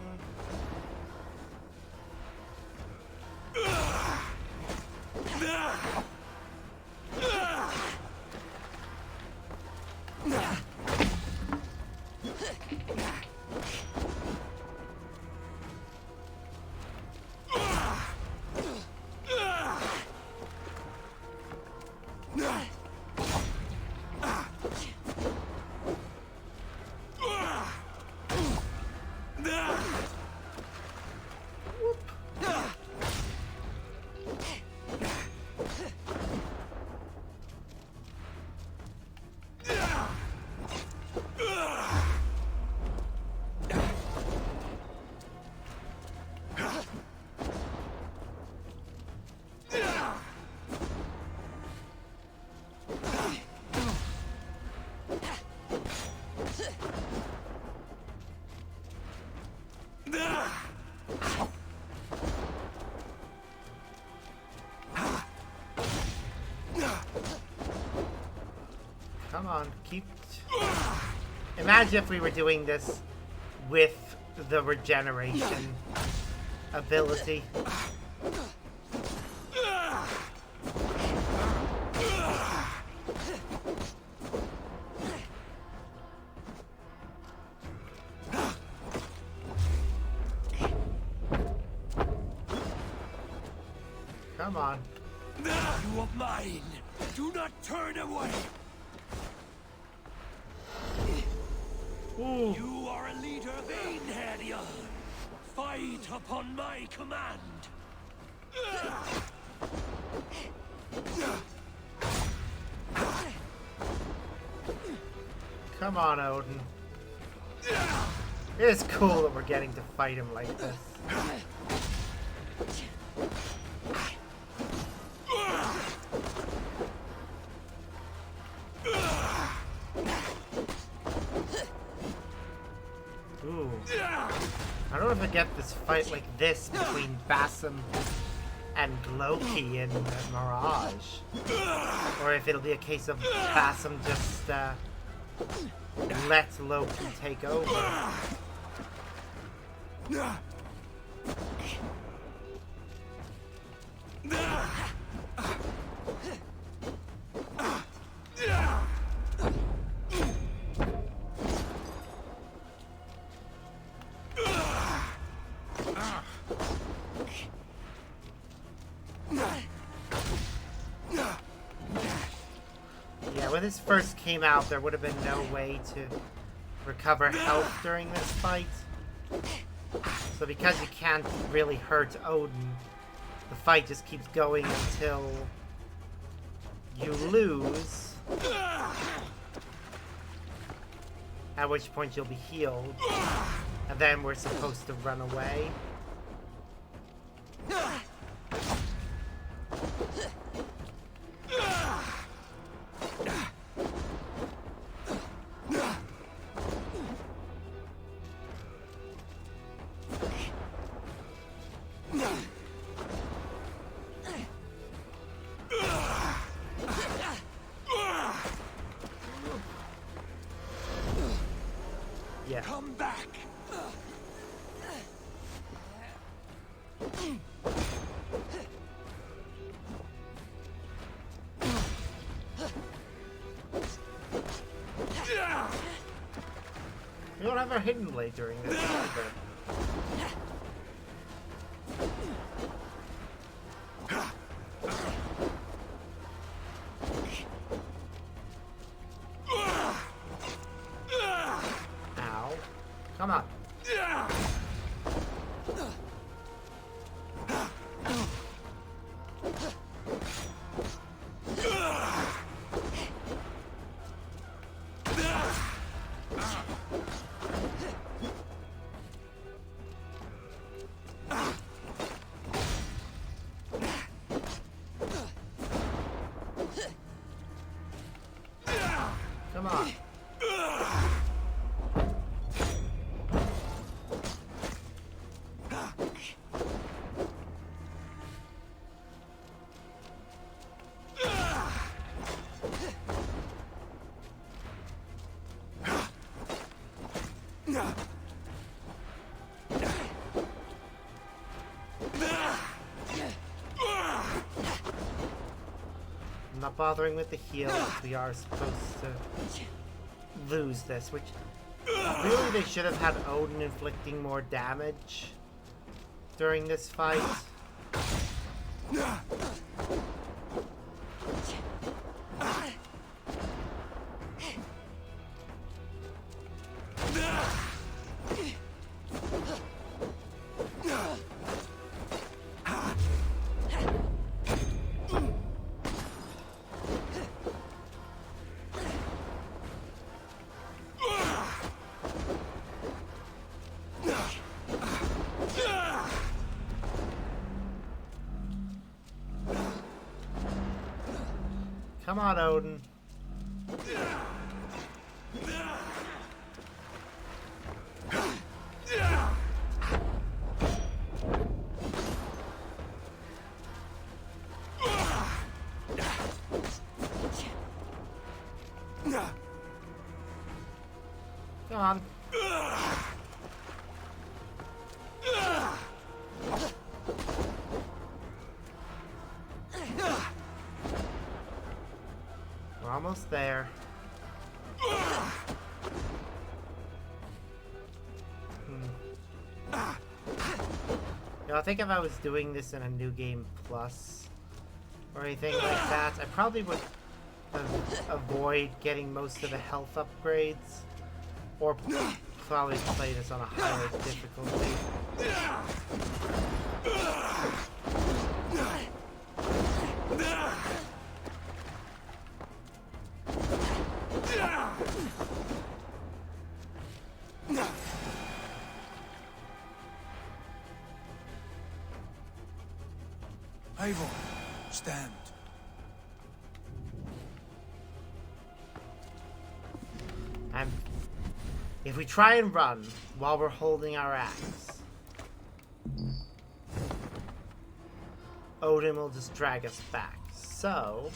Come on, keep... Imagine if we were doing this with the regeneration ability. Come on. You are mine. Do not turn away. Ooh. You are a leader of Einherjar. Fight upon my command. Come on, Odin. It is cool that we're getting to fight him like this. Ooh. I don't know if I get this fight like this between Basim and Loki in Mirage. Or if it'll be a case of Basim just let Loki take over. Yeah, when this first came out, there would have been no way to recover health during this fight. So because you can't really hurt Odin, the fight just keeps going until you lose. At which point you'll be healed. And then we're supposed to run away. Yeah. Come back. We don't have our hidden blade during this either. not bothering with the heal. We are supposed to lose this, which really they should have had Odin inflicting more damage during this fight. Come on, Odin. Come on. We're almost there. You know, I think if I was doing this in a New Game Plus or anything like that, I probably would avoid getting most of the health upgrades, or probably play this on a higher difficulty. Eivor, stand. If we try and run while we're holding our axe, Odin will just drag us back. So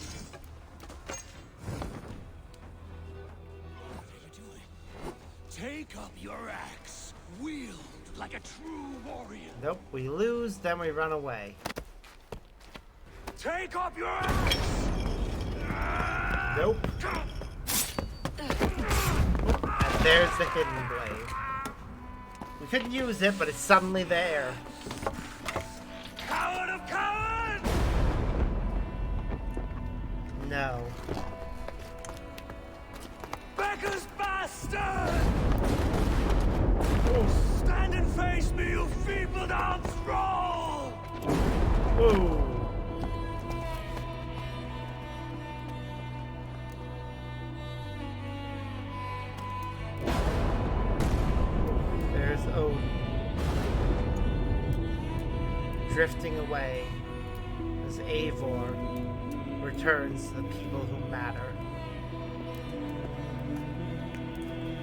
take up your axe, wield like a true warrior. Nope, we lose, then we run away. Take up your axe! Nope. And there's the hidden blade. We couldn't use it, but it's suddenly there. Coward of cowards! No. Becca's bastard! Stand and face me, you feeble-down thrall! Whoa. Odin drifting away as Eivor returns to the people who matter.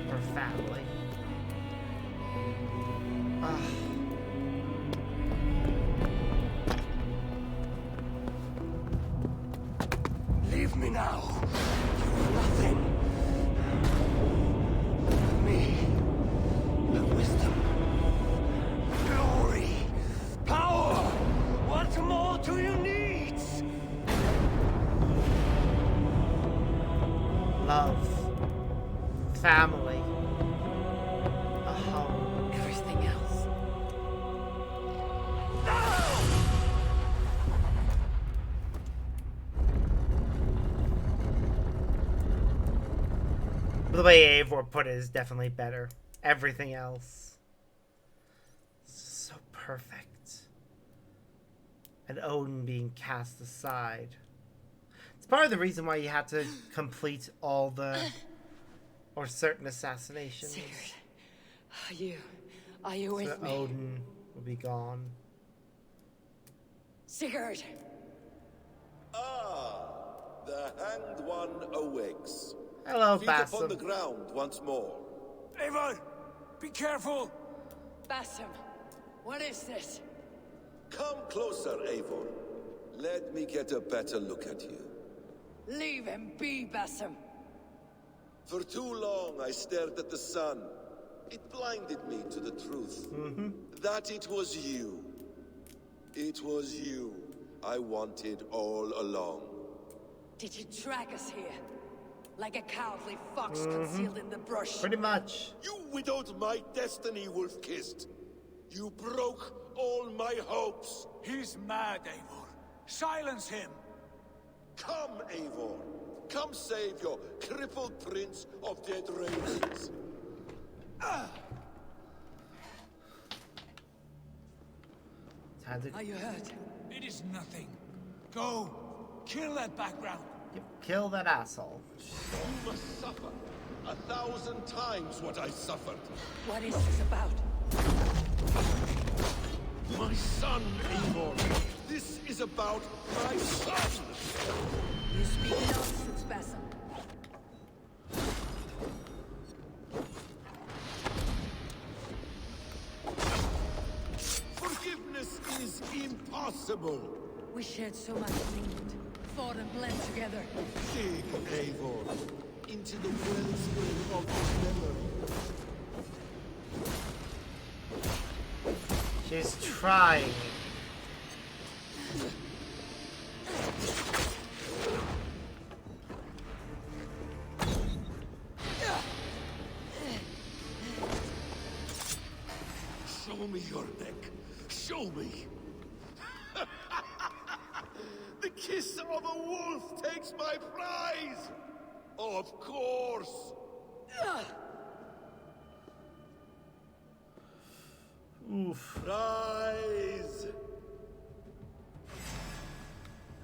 Or family. Leave me now. You're nothing. Me. The wisdom, glory, power. What more do you need? Love, family, a home, everything else. The way Eivor put it is definitely better. Everything else. So perfect. And Odin being cast aside. It's part of the reason why you had to complete all the... or certain assassinations. Sigurd, are you with me? Odin will be gone. Sigurd! Ah, the Hanged One awakes. Hello, Feet Basim. upon the ground once more. Eivor, be careful! Basim, what is this? Come closer, Eivor. Let me get a better look at you. Leave him be, Basim. For too long I stared at the sun. It blinded me to the truth. That it was you. It was you I wanted all along. Did you track us here? Like a cowardly fox concealed in the brush? Pretty much. You widowed my destiny, Wolf-Kissed. You broke all my hopes. He's mad, Eivor. Silence him. Come, Eivor. Come save your crippled prince of dead ravens. Are you hurt? It is nothing. Go. Kill that background. Kill that asshole. You must suffer 1,000 times what I suffered. What is this about? My son, Eivor. This is about my son. You speak nonsense, Basim. Forgiveness is impossible. We shared so much in England. Fought and bled together. Dig, Eivor, into the wellspring of his memory. She's trying. Show me your neck. Show me. The kiss of a wolf takes my prize. Of course. Oof. Rise.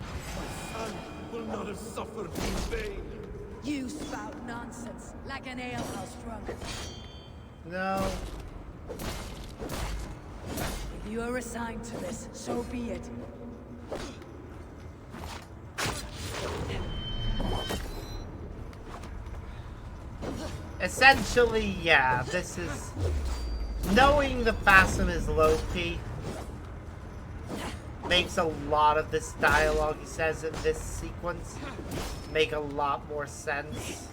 My son will not have suffered in vain. You spout nonsense, like an alehouse drunk. No. If you are assigned to this, so be it. Essentially, yeah, this is... Knowing the Basim is Loki makes a lot of this dialogue he says in this sequence make a lot more sense.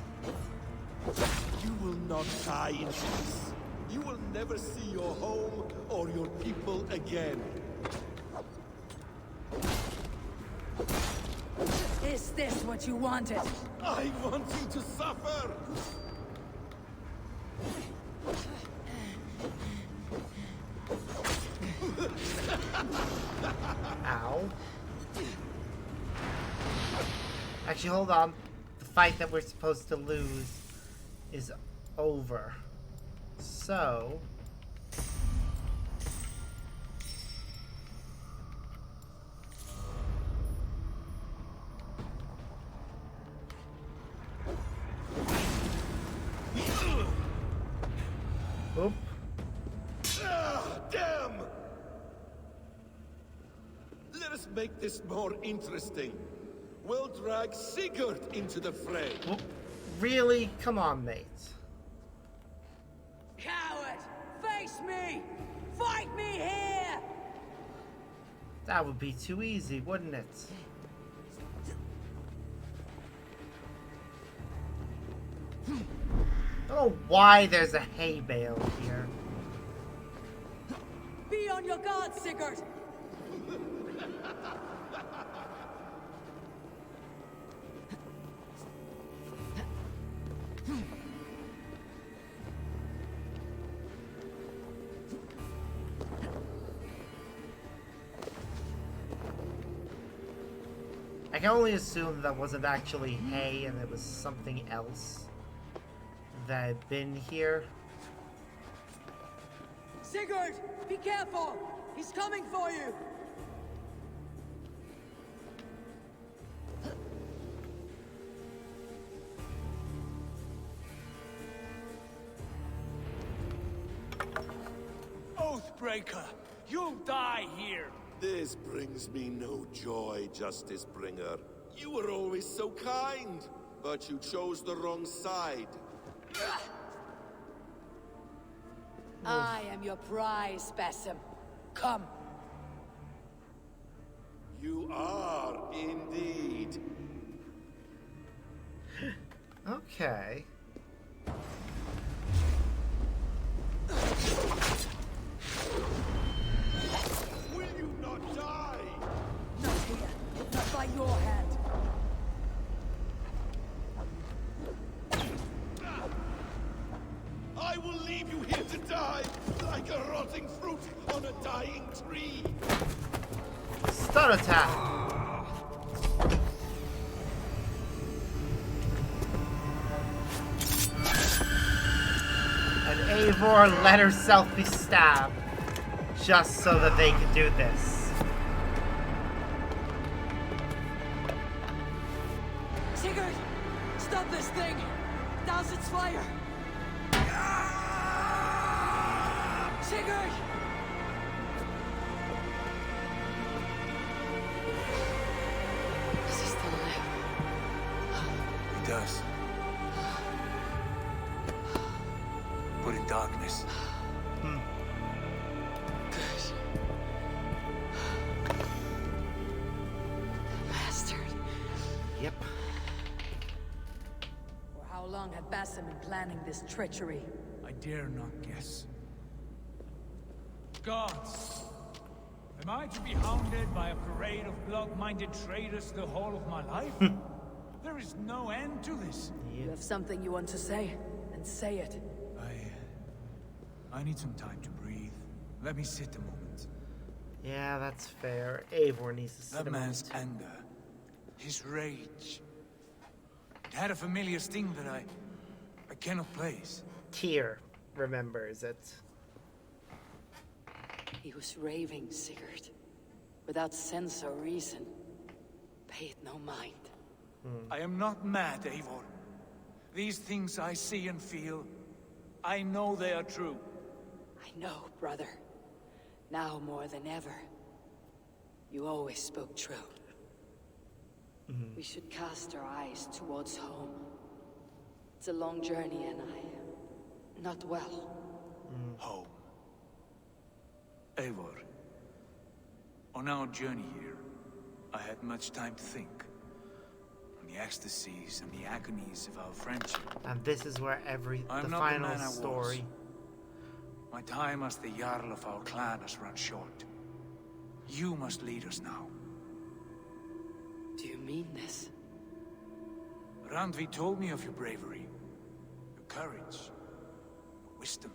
You will not die in peace. You will never see your home or your people again. Is this what you wanted? I want you to suffer! Ow. Actually, hold on. The fight that we're supposed to lose is over. So... Oop. Damn! Let us make this more interesting. We'll drag Sigurd into the fray. Well, really? Come on, mate. Coward! Face me! Fight me here! That would be too easy, wouldn't it? I don't know why there's a hay bale here. Be on your guard, Sigurd! I can only assume that wasn't actually hay and it was something else that had been here. Sigurd! Be careful! He's coming for you! Oathbreaker! You'll die here! This brings me no joy, Justice Bringer. You were always so kind, but you chose the wrong side. I am your prize, Basim. Come. You are indeed. Okay. Will you not die? Not here. Not by your hand. dying tree. Stun attack. And Eivor let herself be stabbed just so that they could do this. Sigurd! Stop this thing! Douse its fire! Sigurd! Does he still live? He does. But in darkness. Good. Bastard. Yep. For how long had Basim been planning this treachery? I dare not guess. Gods! Am I to be hounded by a parade of blood-minded traitors the whole of my life? There is no end to this. You have something you want to say, and say it. I need some time to breathe. Let me sit a moment. Yeah, that's fair. Eivor needs to sit That a man's moment. anger, his rage, it had a familiar sting that I cannot place. Tyr remembers it. He was raving, Sigurd. Without sense or reason. Pay it no mind. I am not mad, Eivor. These things I see and feel, I know they are true. I know, brother. Now more than ever. You always spoke true. We should cast our eyes towards home. It's a long journey and I... not well. Home. Eivor. On our journey here, I had much time to think. On the ecstasies and the agonies of our friendship. And this is where I'm the not final the man I was. story. My time as the Jarl of our clan has run short. You must lead us now. Do you mean this? Randvi told me of your bravery, your courage, your wisdom.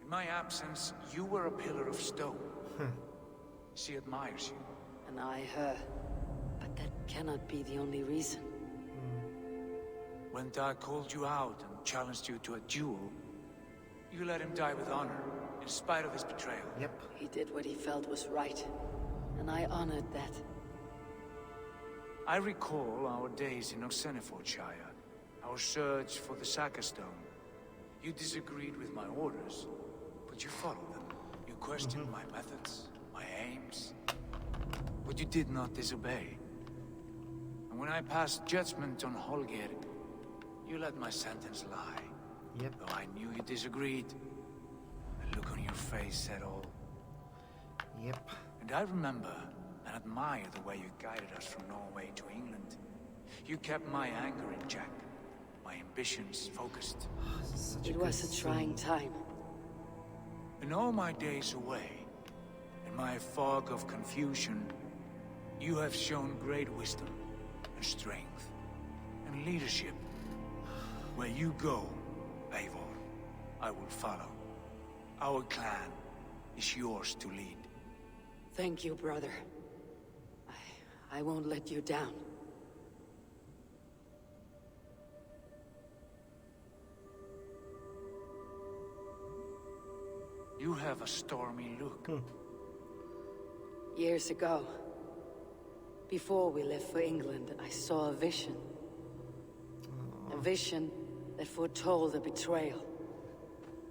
In my absence, you were a pillar of stone. She admires you. And I her. But that cannot be the only reason. When Dag called you out and challenged you to a duel, you let him die with honor, in spite of his betrayal. Yep. He did what he felt was right. And I honored that. I recall our days in Oxenifordshire, our search for the Saka Stone. You disagreed with my orders, but you followed them. You questioned my methods, my aims. But you did not disobey. And when I passed judgment on Holger, you let my sentence lie. Yep. Though I knew you disagreed, the look on your face said all. Yep. And I remember and admire the way you guided us from Norway to England. You kept my anger in check, my ambitions focused. It was a trying time. In all my days away, in my fog of confusion, you have shown great wisdom and strength and leadership. Where you go, Eivor, I will follow. Our clan is yours to lead. Thank you, brother. I won't let you down. You have a stormy look. Years ago, before we left for England, I saw a vision. A vision that foretold a betrayal.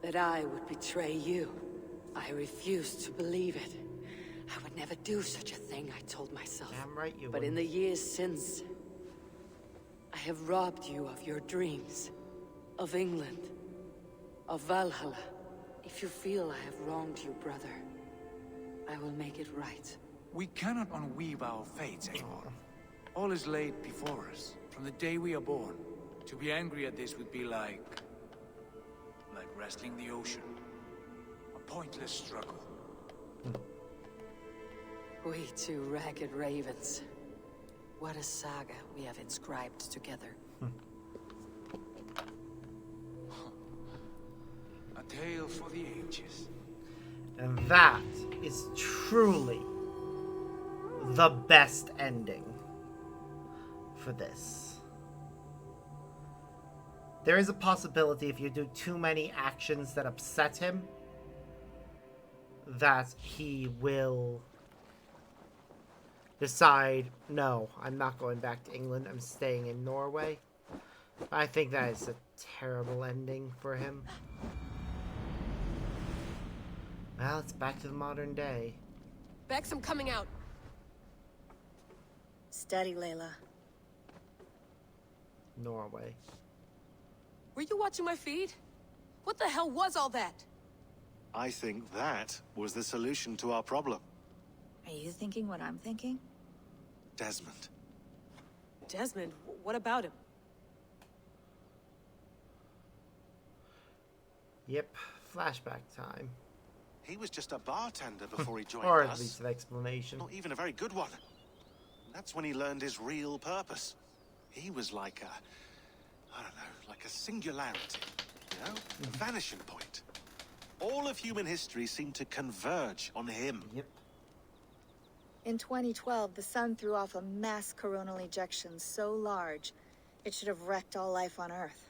That I would betray you. I refused to believe it. I would never do such a thing, I told myself. Damn right you But would. in the years since, I have robbed you of your dreams. Of England. Of Valhalla. If you feel I have wronged you, brother, I will make it right. We cannot unweave our fates, Eivor. All is laid before us, from the day we are born. To be angry at this would be like wrestling the ocean. A pointless struggle. We two ragged ravens. What a saga we have inscribed together. A tale for the ages. And that is truly the best ending for this. There is a possibility if you do too many actions that upset him, that he will decide, no, I'm not going back to England, I'm staying in Norway. I think that is a terrible ending for him. Well, it's back to the modern day. Bex, I'm coming out. Steady, Layla. Norway. Were you watching my feed? What the hell was all that? I think that was the solution to our problem. Are you thinking what I'm thinking? Desmond. Desmond? What about him? Yep, flashback time. He was just a bartender before he joined or us. Or at least an explanation. Not even a very good one. That's when he learned his real purpose. He was like a, I don't know, like a singularity, you know? A vanishing point. All of human history seemed to converge on him. Yep. In 2012, the sun threw off a mass coronal ejection so large, it should have wrecked all life on Earth.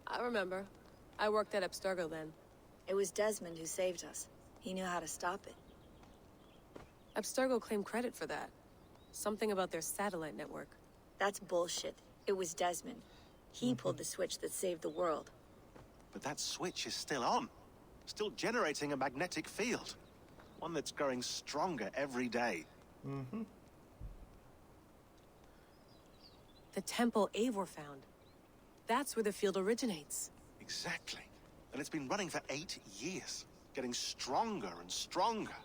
I remember. I worked at Abstergo then. It was Desmond who saved us. He knew how to stop it. Abstergo claimed credit for that. Something about their satellite network. That's bullshit. It was Desmond. He pulled the switch that saved the world. But that switch is still on. Still generating a magnetic field. One that's growing stronger every day. The temple Eivor found. That's where the field originates. Exactly. And it's been running for 8 years. Getting stronger and stronger.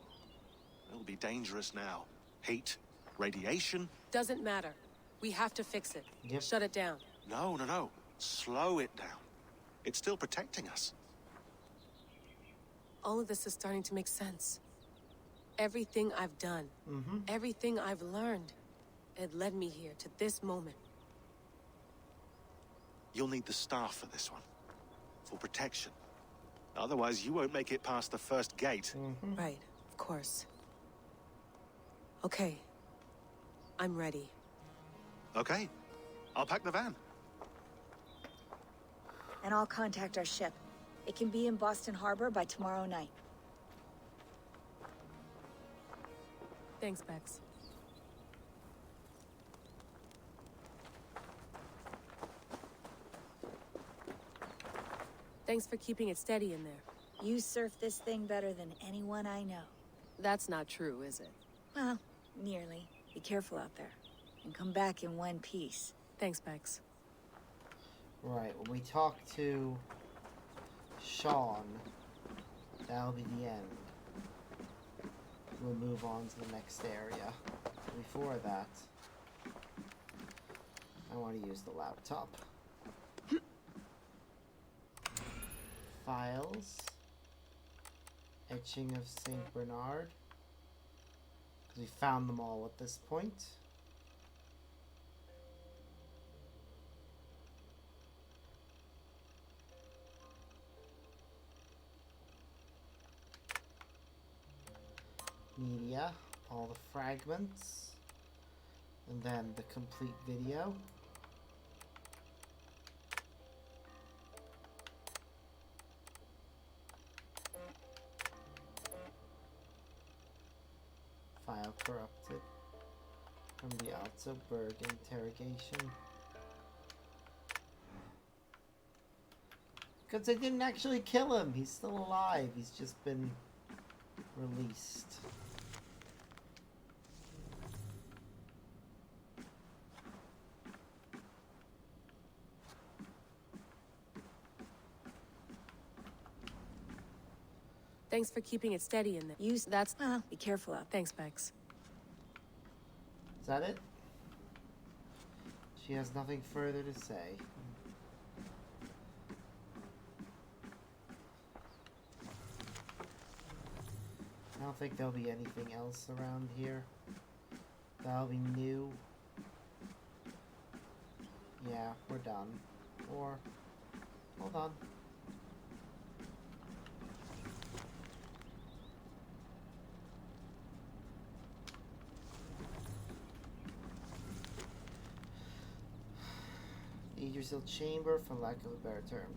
It'll be dangerous now. Heat, radiation. Doesn't matter. We have to fix it. Yep. Shut it down. No. Slow it down. It's still protecting us. All of this is starting to make sense. Everything I've done, everything I've learned, it led me here to this moment. You'll need the staff for this one. For protection. Otherwise, you won't make it past the first gate. Right, of course. Okay. I'm ready. Okay. I'll pack the van. And I'll contact our ship. It can be in Boston Harbor by tomorrow night. Thanks, Bex. Thanks for keeping it steady in there. You surf this thing better than anyone I know. That's not true, is it? Well, nearly. Be careful out there. And come back in one piece. Thanks, Bex. Right, when we talk to Sean, that'll be the end. We'll move on to the next area. Before that, I want to use the laptop. Files. Etching of St. Bernard. Because we found them all at this point. Media, all the fragments, and then the complete video. File corrupted from the Alzoberg interrogation. Because they didn't actually kill him, he's still alive, he's just been released. Thanks for keeping it steady in there. Be careful out. Thanks, Bex. Is that it? She has nothing further to say. I don't think there'll be anything else around here. That'll be new. Yeah, we're done. Or, hold on. Eivor Seal chamber, for lack of a better term.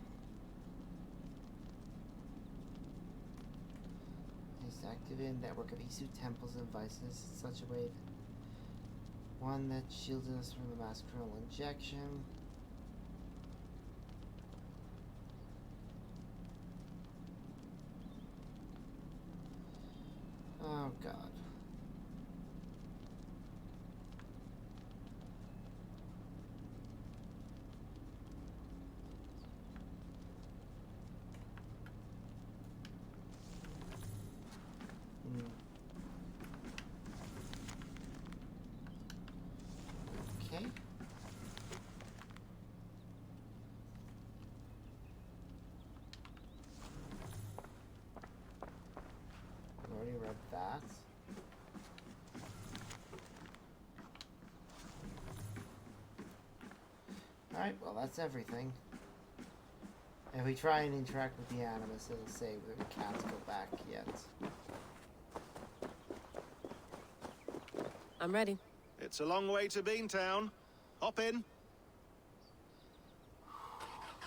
Is activate a network of Isu temples and vices in such a way that one that shielded us from the mass coronal injection. Oh god. Okay. Already read that. Alright, well that's everything. If we try and interact with the Animus, it'll say we can't go back yet. I'm ready. It's a long way to Beantown. Hop in.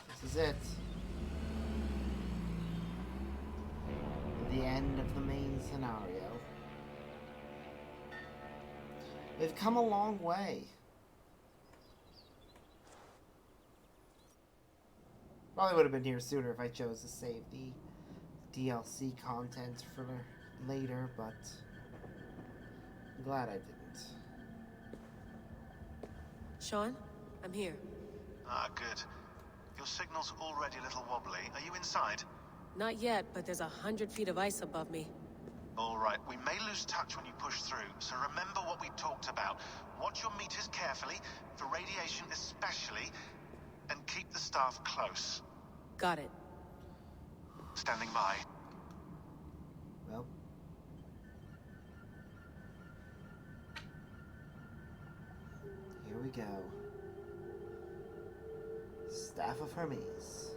This is it. The end of the main scenario. We've come a long way. Probably would have been here sooner if I chose to save the DLC content for later, but I'm glad I didn't. Sean, I'm here. Ah, good. Your signal's already a little wobbly. Are you inside? Not yet, but there's 100 feet of ice above me. All right, we may lose touch when you push through, so remember what we talked about. Watch your meters carefully, for radiation especially, and keep the staff close. Got it. Standing by. Well. Here we go. Staff of Hermes.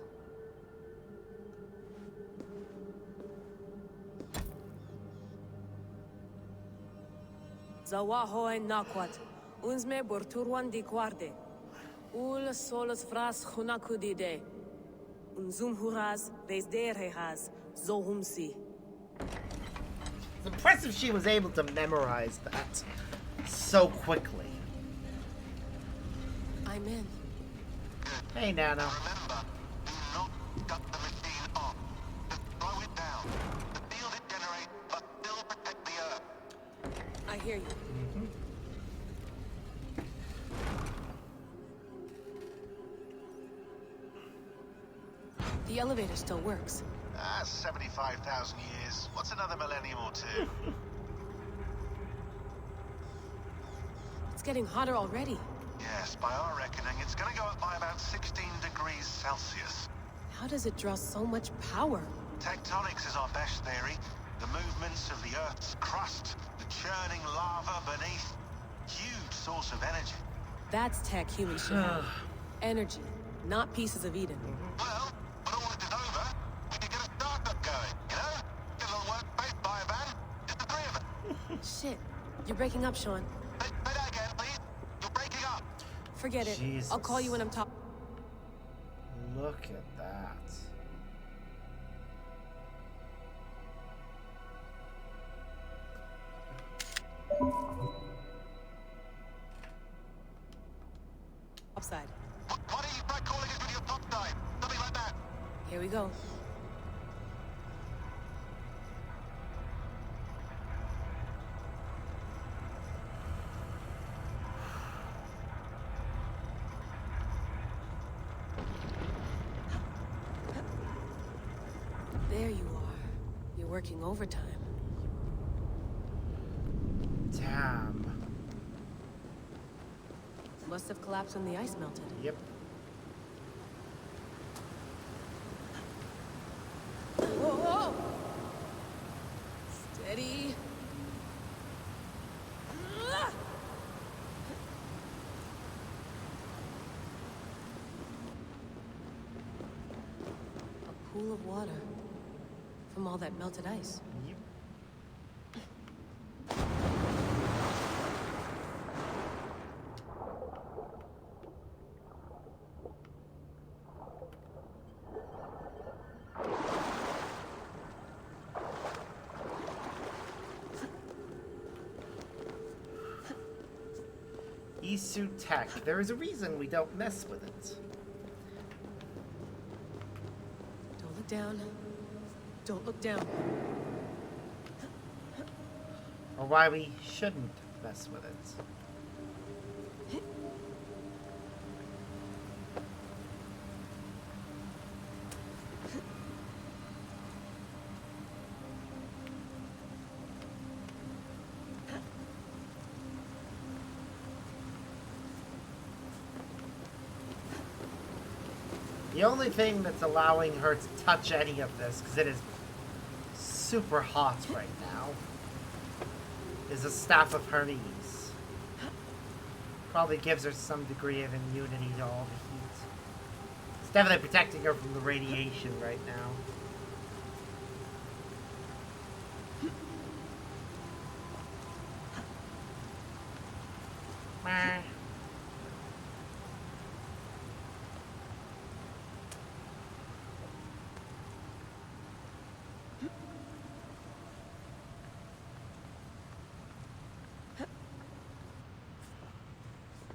Zawaho en nakwat. Unsme borturwan di guarde. Ul solos vras hunakudide. Unzum huraz vesderehaz zohumsi. It's impressive she was able to memorize that so quickly. I'm in. Hey, Nana. Remember, do not cut the machine off. Just slow it down. The field it generates, but still protect the Earth. I hear you. The elevator still works. 75,000 years. What's another millennium or two? It's getting hotter already. Yes, by our reckoning, it's gonna go up by about 16 degrees Celsius. How does it draw so much power? Tectonics is our best theory. The movements of the Earth's crust, the churning lava beneath. Huge source of energy. That's tech humans should have. Energy, not pieces of Eden. Well, when all this is over, we can get a startup going, you know? Get a little workspace, buy a van, just the three of us. Shit, you're breaking up, Sean. Say that again, please. You're breaking up. Forget it. Jesus. I'll call you when I'm talking. Look at that. Upside. Why don't you try calling us with your top side? Something like that. Here we go. There you are. You're working overtime. Damn. Must have collapsed when the ice melted. Yep. Whoa! Steady. A pool of water from all that melted ice. Yep. Isu Tech. There is a reason we don't mess with it. Don't look down. Don't look down. Or why we shouldn't mess with it. The only thing that's allowing her to touch any of this, because it is super hot right now, is a staff of her knees. Probably gives her some degree of immunity to all the heat. It's definitely protecting her from the radiation right now. Meh.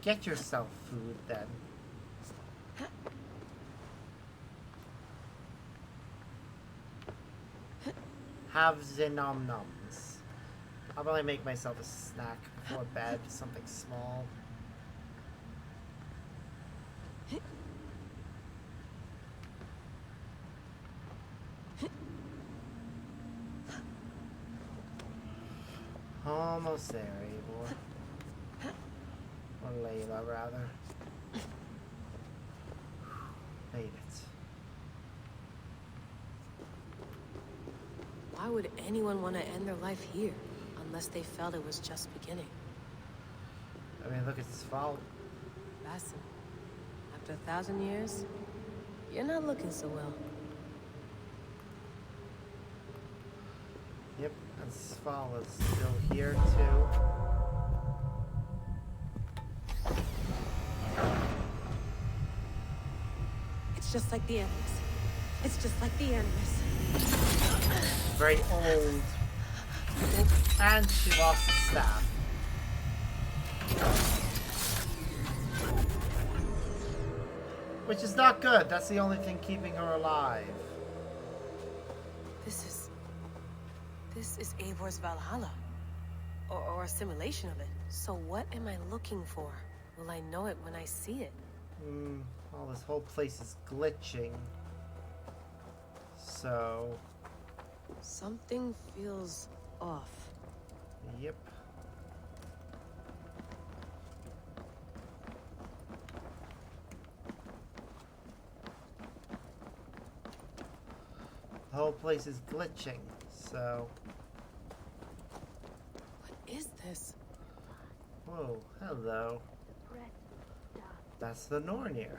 Get yourself food, then. Have the nom-noms. I'll probably make myself a snack before bed, something small. Almost there, Eivor. Or Layla, rather. Made it. Why would anyone want to end their life here, unless they felt it was just beginning? I mean, look at Sval. Basim, after 1,000 years, you're not looking so well. Yep, and Sval is still here, too. It's just like the enemies. It's just like the enemies. Very old. And she lost the staff. Which is not good. That's the only thing keeping her alive. This is Eivor's Valhalla. Or a simulation of it. So what am I looking for? Will I know it when I see it? Well, this whole place is glitching. So... Something feels off. Yep. The whole place is glitching, so... What is this? Whoa, hello. That's the Nornir.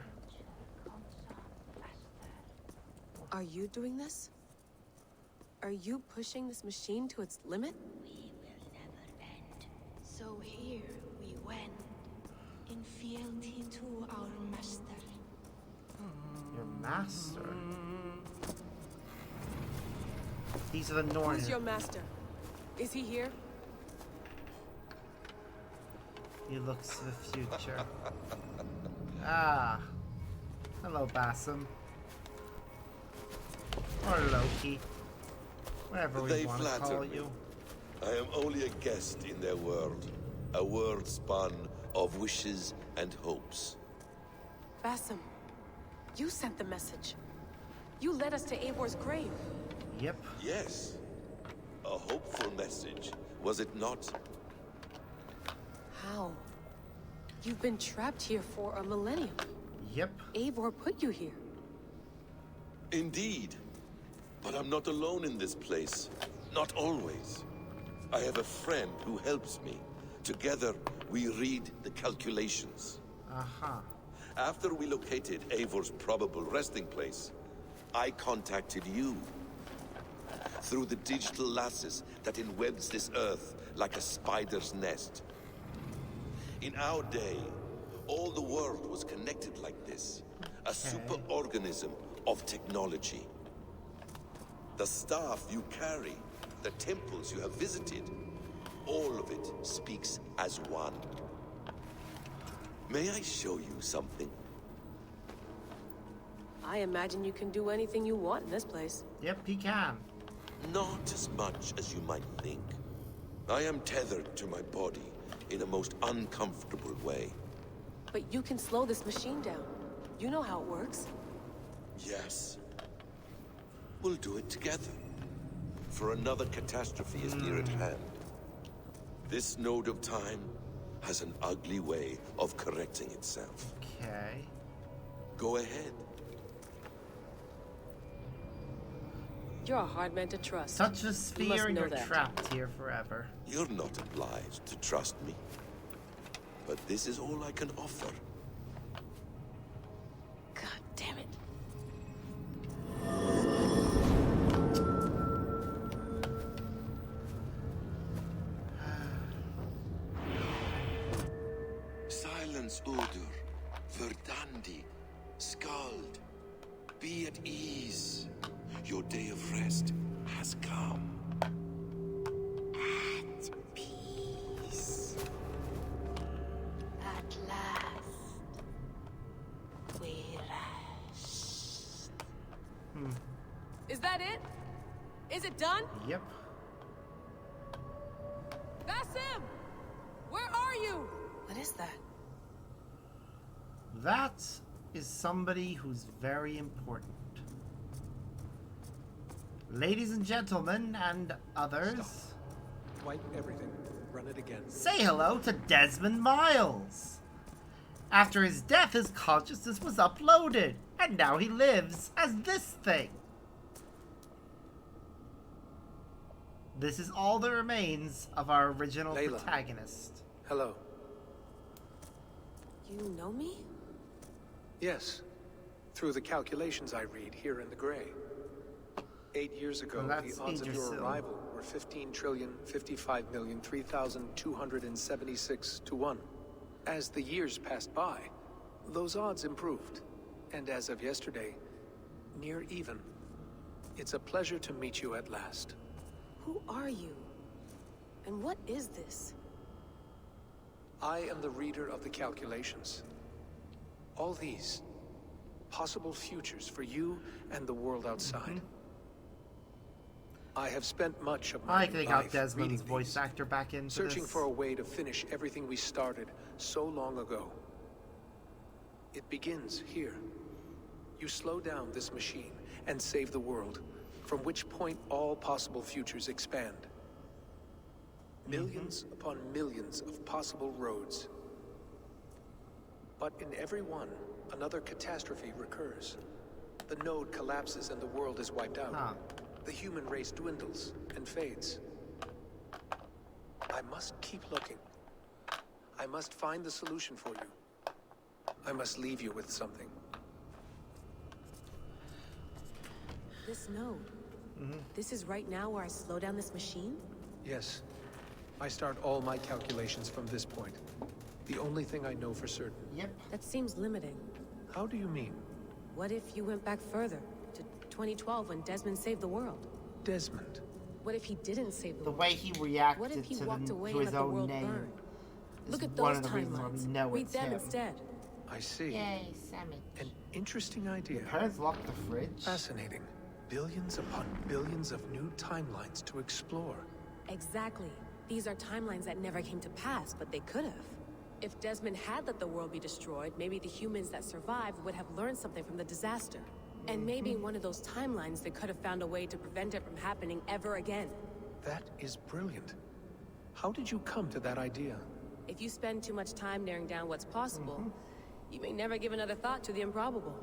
Are you doing this? Are you pushing this machine to its limit? We will never end. So here we went, in fealty to our master. Your master? These are the Nornir. Who's your master? Is he here? He looks to the future. Ah. Hello, Basim. Or Loki. Whatever we want to call you. I am only a guest in their world. A world spun of wishes and hopes. Basim, you sent the message. You led us to Eivor's grave. Yep. Yes. A hopeful message, was it not? How? You've been trapped here for a millennium. Yep. Eivor put you here. Indeed. But I'm not alone in this place. Not always. I have a friend who helps me. Together, we read the calculations. After we located Eivor's probable resting place, I contacted you. Through the digital lasses that enwebs this earth like a spider's nest. In our day, all the world was connected like this. A superorganism of technology. The staff you carry, the temples you have visited, all of it speaks as one. May I show you something? I imagine you can do anything you want in this place. Yep, he can. Not as much as you might think. I am tethered to my body in a most uncomfortable way. But you can slow this machine down. You know how it works. Yes. We'll do it together. For another catastrophe is near at hand. This node of time has an ugly way of correcting itself. Okay. Go ahead. You're a hard man to trust. Such a sphere, you you're that. trapped here forever. You're not obliged to trust me. But this is all I can offer. God damn it. Silence, Udur. Verdandi. Skald. Be at ease. Your day of rest has come. At peace. At last. We rest. Is that it? Is it done? Yep. Basim! Where are you? What is that? That is somebody who's very important. Ladies and gentlemen, and others. Stop. Wipe everything. Run it again. Say hello to Desmond Miles. After his death, his consciousness was uploaded, and now he lives as this thing. This is all that remains of our original Layla. protagonist. Hello. You know me? Yes. Through the calculations I read here in the gray. 8 years ago, Well, that's the odds of your Idrisil. arrival were 15,055,003,276 to 1. As the years passed by, those odds improved. And as of yesterday, near even. It's a pleasure to meet you at last. Who are you? And what is this? I am the reader of the calculations. All these possible futures for you and the world outside. I have spent much of my I think got life Desmond's reading voice these, actor back into searching this. for a way to finish everything we started so long ago. It begins here. You slow down this machine and save the world, from which point all possible futures expand. Millions upon millions of possible roads. But in every one, another catastrophe recurs. The node collapses and the world is wiped out. The human race dwindles and fades. I must keep looking. I must find the solution for you. I must leave you with something. This node. This is right now where I slow down this machine? Yes. I start all my calculations from this point. The only thing I know for certain. Yep. That seems limiting. How do you mean? What if you went back further, to 2012 when Desmond saved the world? Desmond? What if he didn't save the The world? way he reacted What if he to, walked away to and his let the own world name burn? is Look at one those of the reasons why timelines. we know Read it's them him. instead. I see. Yay, Sammy. An interesting idea. Your parents locked the fridge? Fascinating. Billions upon billions of new timelines to explore. Exactly. These are timelines that never came to pass, but they could have. If Desmond had let the world be destroyed, maybe the humans that survived would have learned something from the disaster. And maybe in one of those timelines, they could have found a way to prevent it from happening ever again. That is brilliant. How did you come to that idea? If you spend too much time narrowing down what's possible, you may never give another thought to the improbable.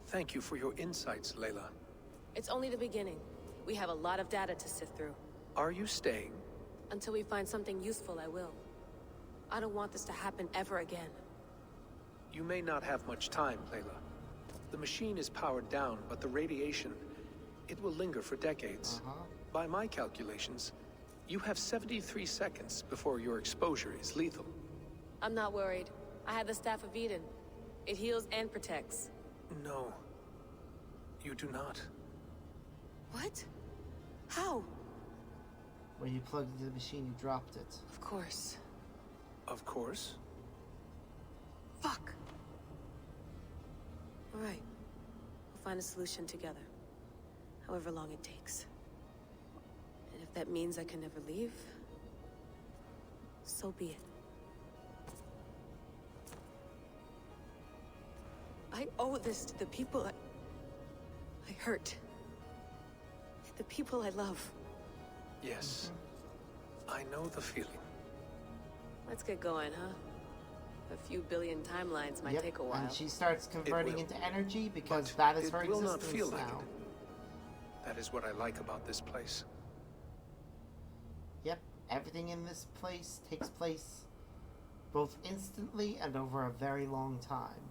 Thank you for your insights, Layla. It's only the beginning. We have a lot of data to sift through. Are you staying? Until we find something useful, I will. I don't want this to happen ever again. You may not have much time, Layla. The machine is powered down, but the radiation, it will linger for decades. By my calculations, you have 73 seconds before your exposure is lethal. I'm not worried. I have the Staff of Eden. It heals and protects. No. You do not. What? How? When you plugged into the machine, you dropped it. Of course. Of course. Fuck! Alright. We'll find a solution together. However long it takes. And if that means I can never leave, so be it. I owe this to the people I hurt. The people I love. Yes. I know the feeling. Let's get going, huh? A few billion timelines might take a while. And she starts converting into energy because that is her It will not existence feel like now. it. That is what I like about this place. Yep, everything in this place takes place both instantly and over a very long time.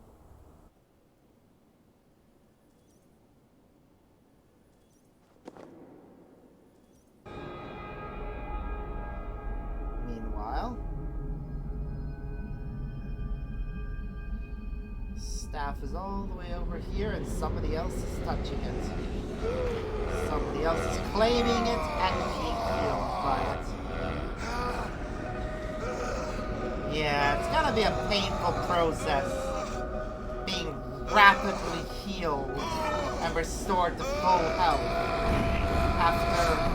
Meanwhile, staff is all the way over here and somebody else is touching it. Somebody else is claiming it and being healed by it. Yeah, it's gonna be a painful process. Being rapidly healed and restored to full health after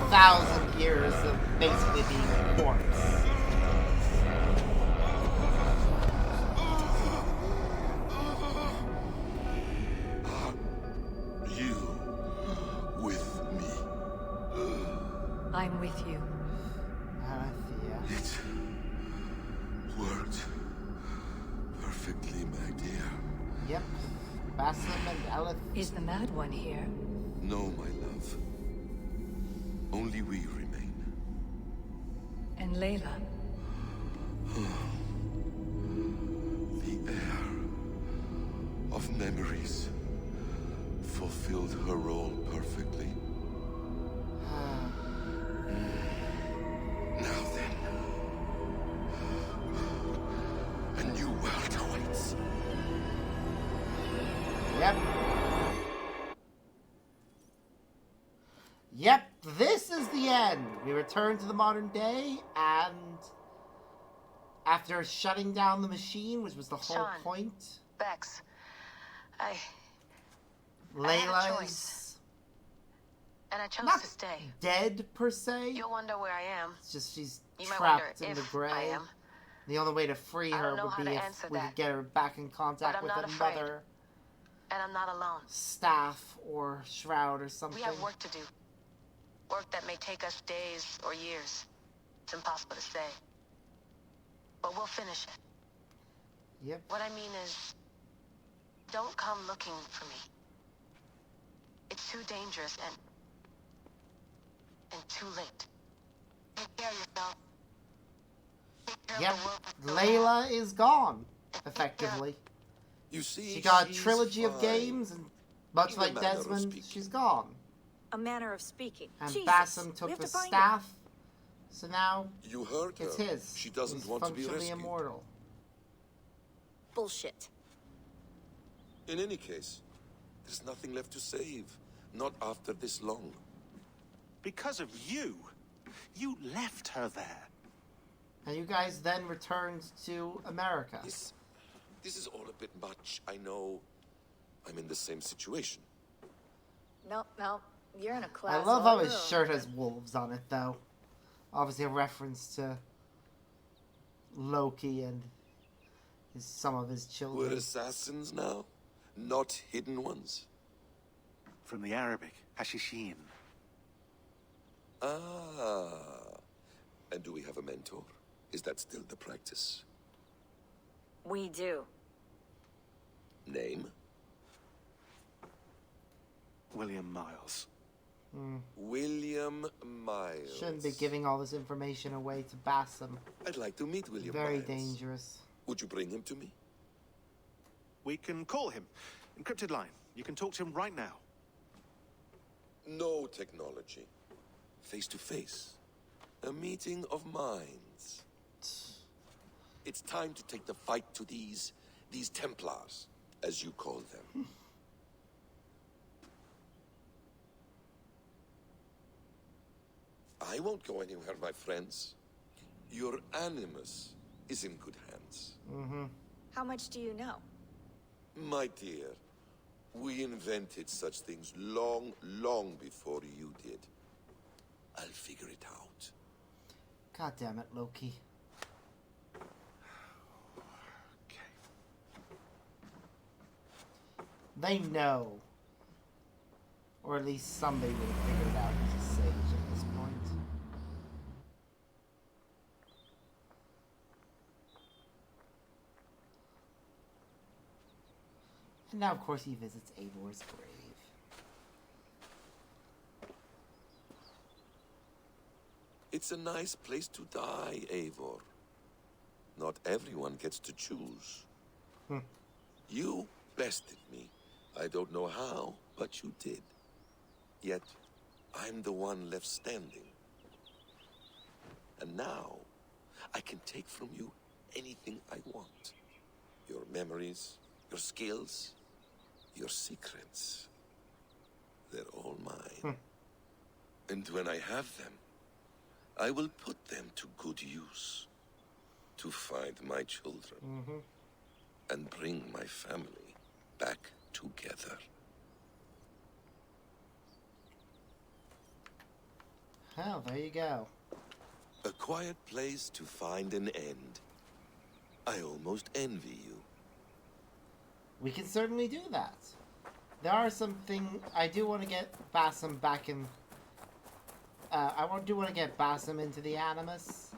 1,000 years of basically being a corpse. I'm with you. It worked perfectly, my dear. Yep. Basim and Elith. Is the Mad One here? No, my love. Only we remain. And Layla? The air of memories fulfilled her role perfectly. Now then, a new world awaits. Yep. Yep, this is the end. We return to the modern day, and after shutting down the machine, which was the whole Sean, point, Bex, I had a Layla choice. is And I chose not to stay. dead per se. You'll wonder where I am. It's just she's You might wonder trapped in the if grave. I am. The only way to free I her don't know would how be to if answer we that. could get her back in But contact I'm with not afraid. another And I'm not alone. staff or shroud or something. We have work to do. Work that may take us days or years. It's impossible to say. But we'll finish it. Yep. What I mean is, don't come looking for me. It's too dangerous and too late. Take care of yourself. Take care Yep. of the world. Layla is gone, effectively. You see, She got a she's trilogy of fine. games, and much In a like manner of Desmond, speaking. she's gone. A manner of speaking. And Jesus, Basim we took have the to find staff, so now You heard her. it's his. She doesn't He's want to be functionally rescued. immortal. Bullshit. In any case, there's nothing left to save. Not after this long. Because of you. You left her there. And you guys then returned to America. This is all a bit much. I know. I'm in the same situation. No, you're in a I class. love all how his your own. shirt has wolves on it, though. Obviously a reference to Loki and some of his children. We're assassins now, not hidden ones. From the Arabic, Hashishin. Ah. And do we have a mentor? Is that still the practice? We do. Name? William Miles. William Miles. Shouldn't be giving all this information away to Basim. I'd like to meet William Very Miles. dangerous. Would you bring him to me? We can call him. Encrypted line. You can talk to him right now. No technology. Face to face. A meeting of minds. It's time to take the fight to these Templars, as you call them. I won't go anywhere, my friends. Your animus is in good hands. How much do you know? My dear, we invented such things long, long before you did. I'll figure it out. God damn it, Loki. They know. Or at least somebody would have figured it out. He's a sage at this point. And now, of course, he visits Eivor's grave. It's a nice place to die, Eivor. Not everyone gets to choose. You bested me. I don't know how, but you did. Yet, I'm the one left standing. And now, I can take from you anything I want. Your memories, your skills, your secrets. They're all mine. And when I have them, I will put them to good use. To find my children. And bring my family back together. Hell, there you go. A quiet place to find an end. I almost envy you. We can certainly do that. There are some things... I do want to get Basim back in... do want to get Basim into the Animus.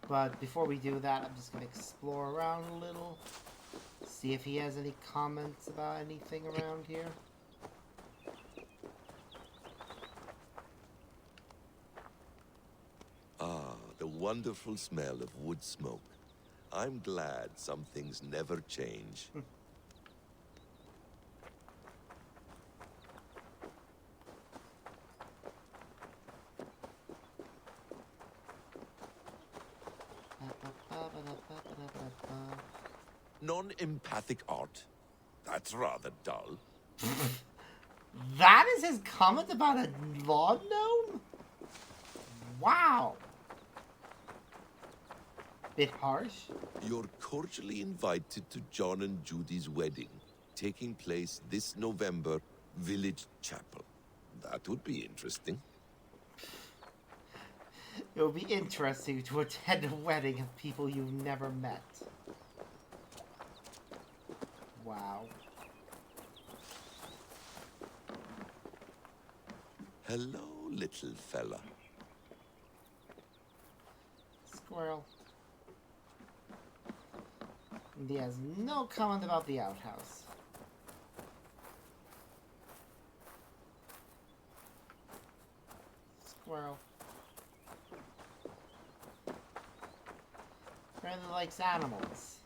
But before we do that, I'm just going to explore around a little. See if he has any comments about anything around here. Ah, the wonderful smell of wood smoke. I'm glad some things never change. Non-empathic art? That's rather dull. That is his comment about a lawn gnome? Wow. Bit harsh. You're cordially invited to John and Judy's wedding, taking place this November, Village Chapel. That would be interesting. It would be interesting to attend a wedding of people you've never met. Wow. Hello, little fella. Squirrel. And he has no comment about the outhouse. Squirrel. Apparently likes animals.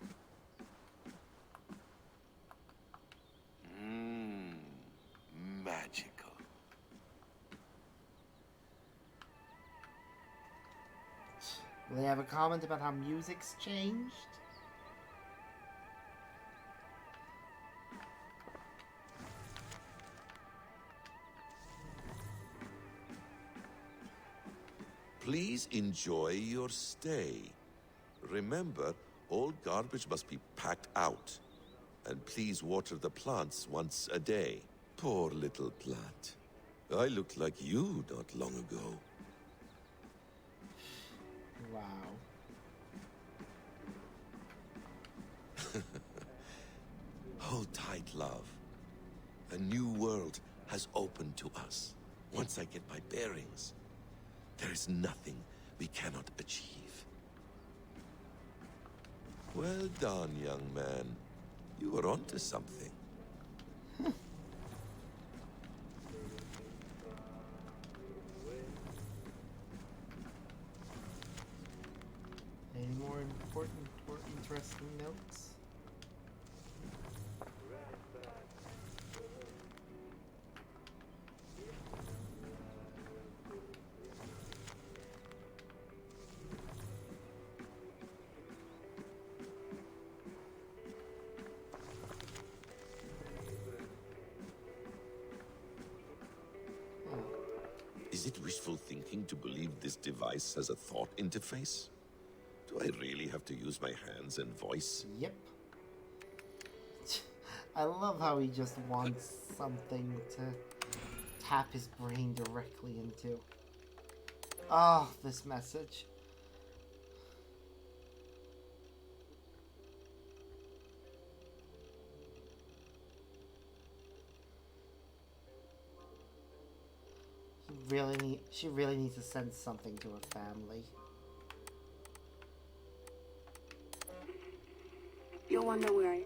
Magical. Will they have a comment about how music's changed? Please enjoy your stay. Remember, all garbage must be packed out. And please water the plants once a day. Poor little plant. I looked like you not long ago. Wow. Hold tight, love. A new world has opened to us. Once I get my bearings, there is nothing we cannot achieve. Well done, young man. You were onto something. Any more important or interesting notes? Is it wishful thinking to believe this device has a thought interface? Do I really have to use my hands and voice? Yep. I love how he just wants something to tap his brain directly into. Oh, this message. She really needs to send something to her family. You'll wonder where I...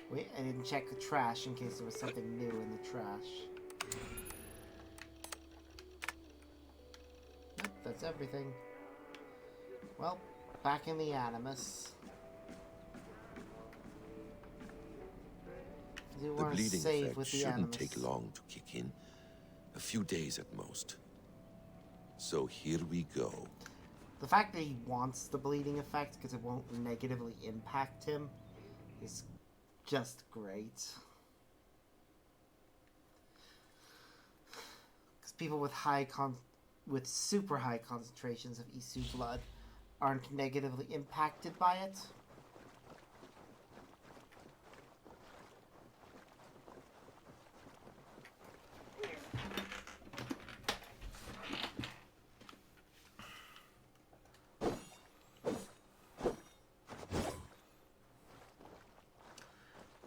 Wait, I didn't check the trash in case there was something new in the trash. Nope, that's everything. Well, back in the Animus. The bleeding effect shouldn't take long to kick in. A few days at most. So here we go. The fact that he wants the bleeding effect because it won't negatively impact him is just great. Because people with super high concentrations of Isu blood aren't negatively impacted by it.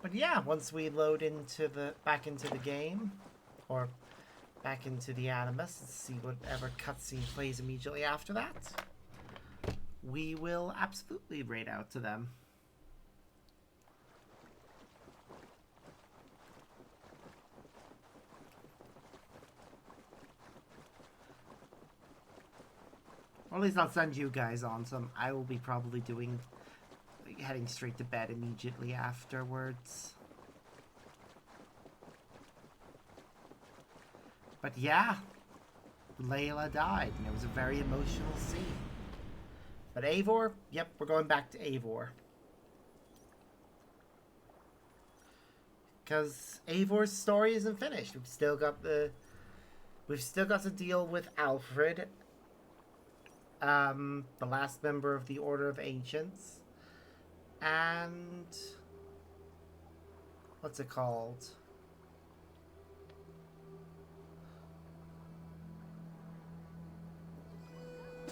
But yeah, once we load back into the game, or back into the Animus, and see whatever cutscene plays immediately after that, we will absolutely raid out to them. Or at least I'll send you guys on some. I will be probably heading straight to bed immediately afterwards. But yeah, Layla died, and it was a very emotional scene. But Eivor, yep, we're going back to Eivor. Because Eivor's story isn't finished. We've still got to deal with Alfred, the last member of the Order of Ancients. And what's it called?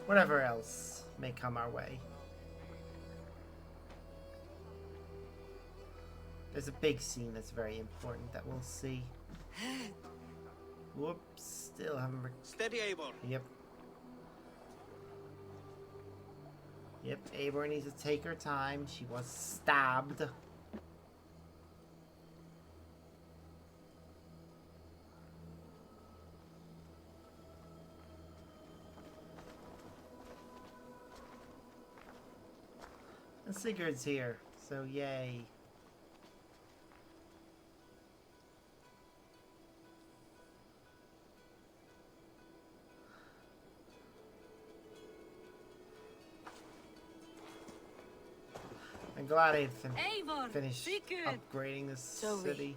Whatever else may come our way. There's a big scene that's very important that we'll see. Whoops, still haven't... Steady, Eivor. Yep. Yep, Eivor needs to take her time. She was stabbed. And Sigurd's here, so yay. I'm glad I finished upgrading this city.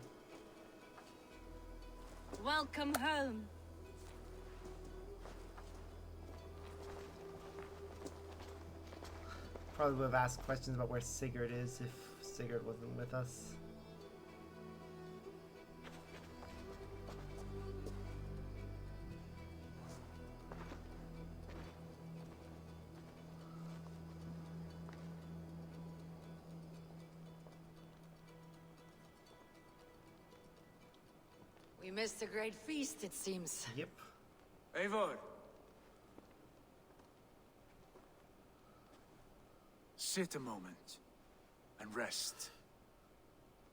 Welcome home. Probably would have asked questions about where Sigurd is if Sigurd wasn't with us. We missed a great feast, it seems. Yep. Eivor! Sit a moment and rest.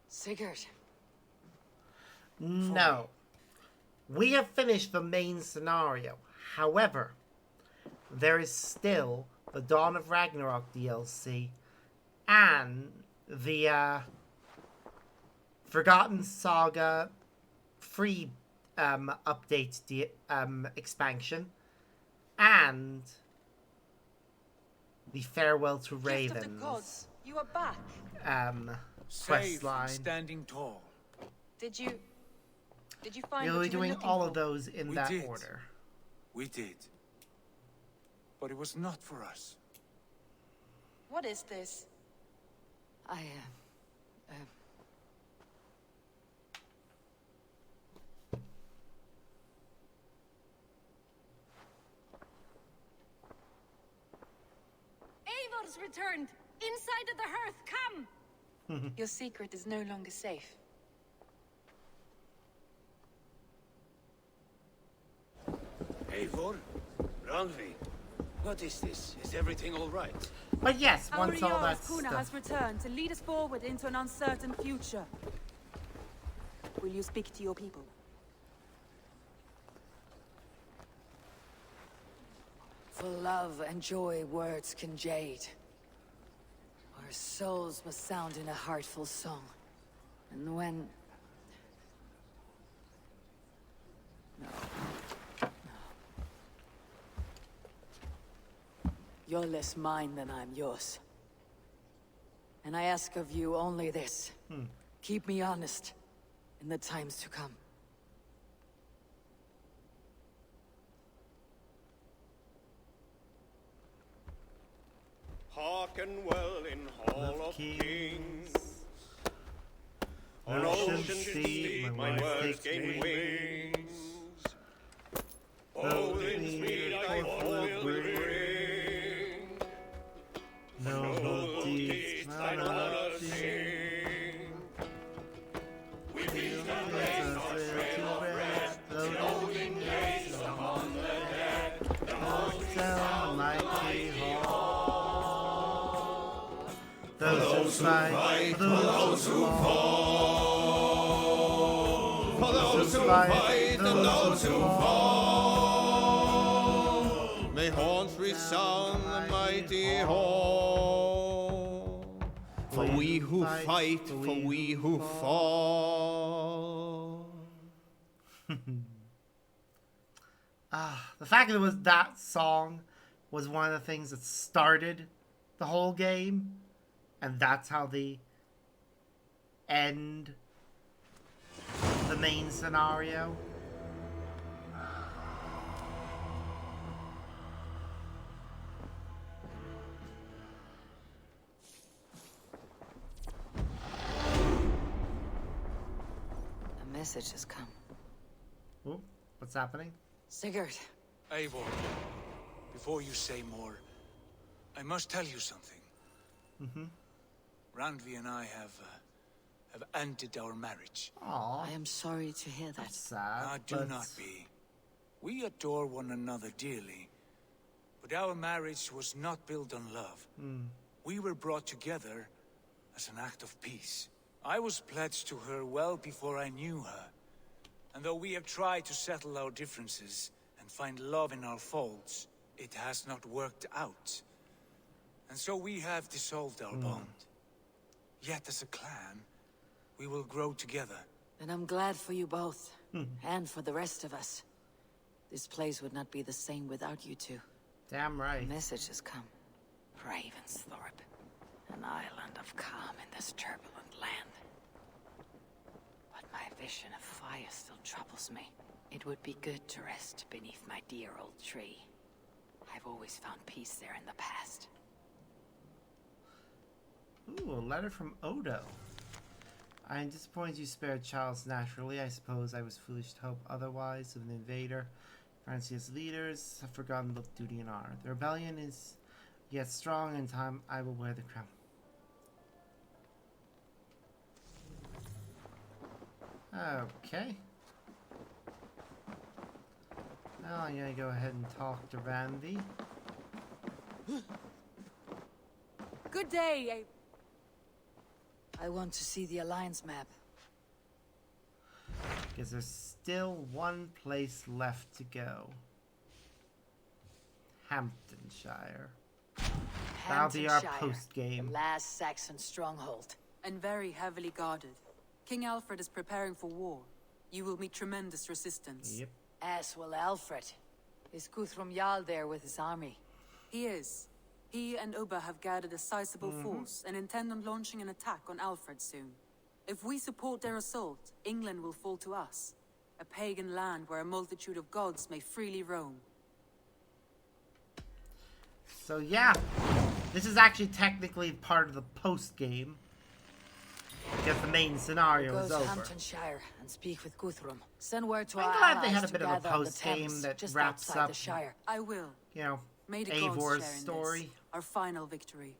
Sigurd. No. We have finished the main scenario. However, there is still the Dawn of Ragnarok DLC and the Forgotten Saga free update expansion and the Farewell to Ravens Gift of the gods. You are back. quest line. Standing tall. Did you find We'll what be you were doing looking all for? of those in We that did. order. We did. But it was not for us. What is this? Eivor's returned! Inside of the hearth, come! Your secret is no longer safe. Eivor? Randvi? What is this? Is everything all right? But yes, Our once all Jarl's that Kuna stuff... has returned to lead us forward into an uncertain future. Will you speak to your people? For love and joy, words can jade. Our souls must sound in a heartful song. And when... No. You're less mine than I'm yours. And I ask of you only this. Keep me honest in the times to come. Hearken well in Hall of Kings. On Ocean ocean steed, steed, my words gain wings. Odin's mead I will bring. Noble deeds, thine honor sing. We beat the blaze, our trail of red. The Odin lays upon the dead. The host down mighty hall. For those who fight, for those who fall. For those who fight and those who fall. May horns resound the mighty hall. For we who fight, for we who fall. The fact that it was that song was one of the things that started the whole game, and that's how they end the main scenario. A message has come. Oh, what's happening? Sigurd. Eivor, before you say more, I must tell you something. Randvi and I have ended our marriage. Aww. I am sorry to hear that. That's sad. Do not be. We adore one another dearly, but our marriage was not built on love. We were brought together as an act of peace. I was pledged to her well before I knew her. And though we have tried to settle our differences and find love in our faults, it has not worked out. And so we have dissolved our bond. Yet as a clan, we will grow together. And I'm glad for you both, and for the rest of us. This place would not be the same without you two. Damn right. A message has come. Ravensthorpe, an island of calm in this turbulent land. But my vision of fire still troubles me. It would be good to rest beneath my dear old tree. I've always found peace there in the past. Ooh, a letter from Odo. I am disappointed you spared Charles naturally. I suppose I was foolish to hope otherwise of an invader. Francia's leaders have forgotten both duty and honor. The rebellion is yet strong, in time I will wear the crown. Okay. Now I'm gonna go ahead and talk to Randy. Good day, I want to see the Alliance map. Because there's still one place left to go. Hamptonshire. That'll be our post-game. The last Saxon stronghold. and very heavily guarded. King Alfred is preparing for war. You will meet tremendous resistance. Yep. As will Alfred. Is Guthrum Jarl there with his army? He is. He and Ubba have gathered a sizable force and intend on launching an attack on Alfred soon. If we support their assault, England will fall to us. A pagan land where a multitude of gods may freely roam. So yeah, this is actually technically part of the post-game. Because the main scenario is Go to over. Hamptonshire and speak with Guthrum. Send word to I'm our glad they allies had a bit of a to gather on the post-game Thames, that just wraps outside up, the Shire. I will. you know, May the gods share Eivor's in this, story. our final victory.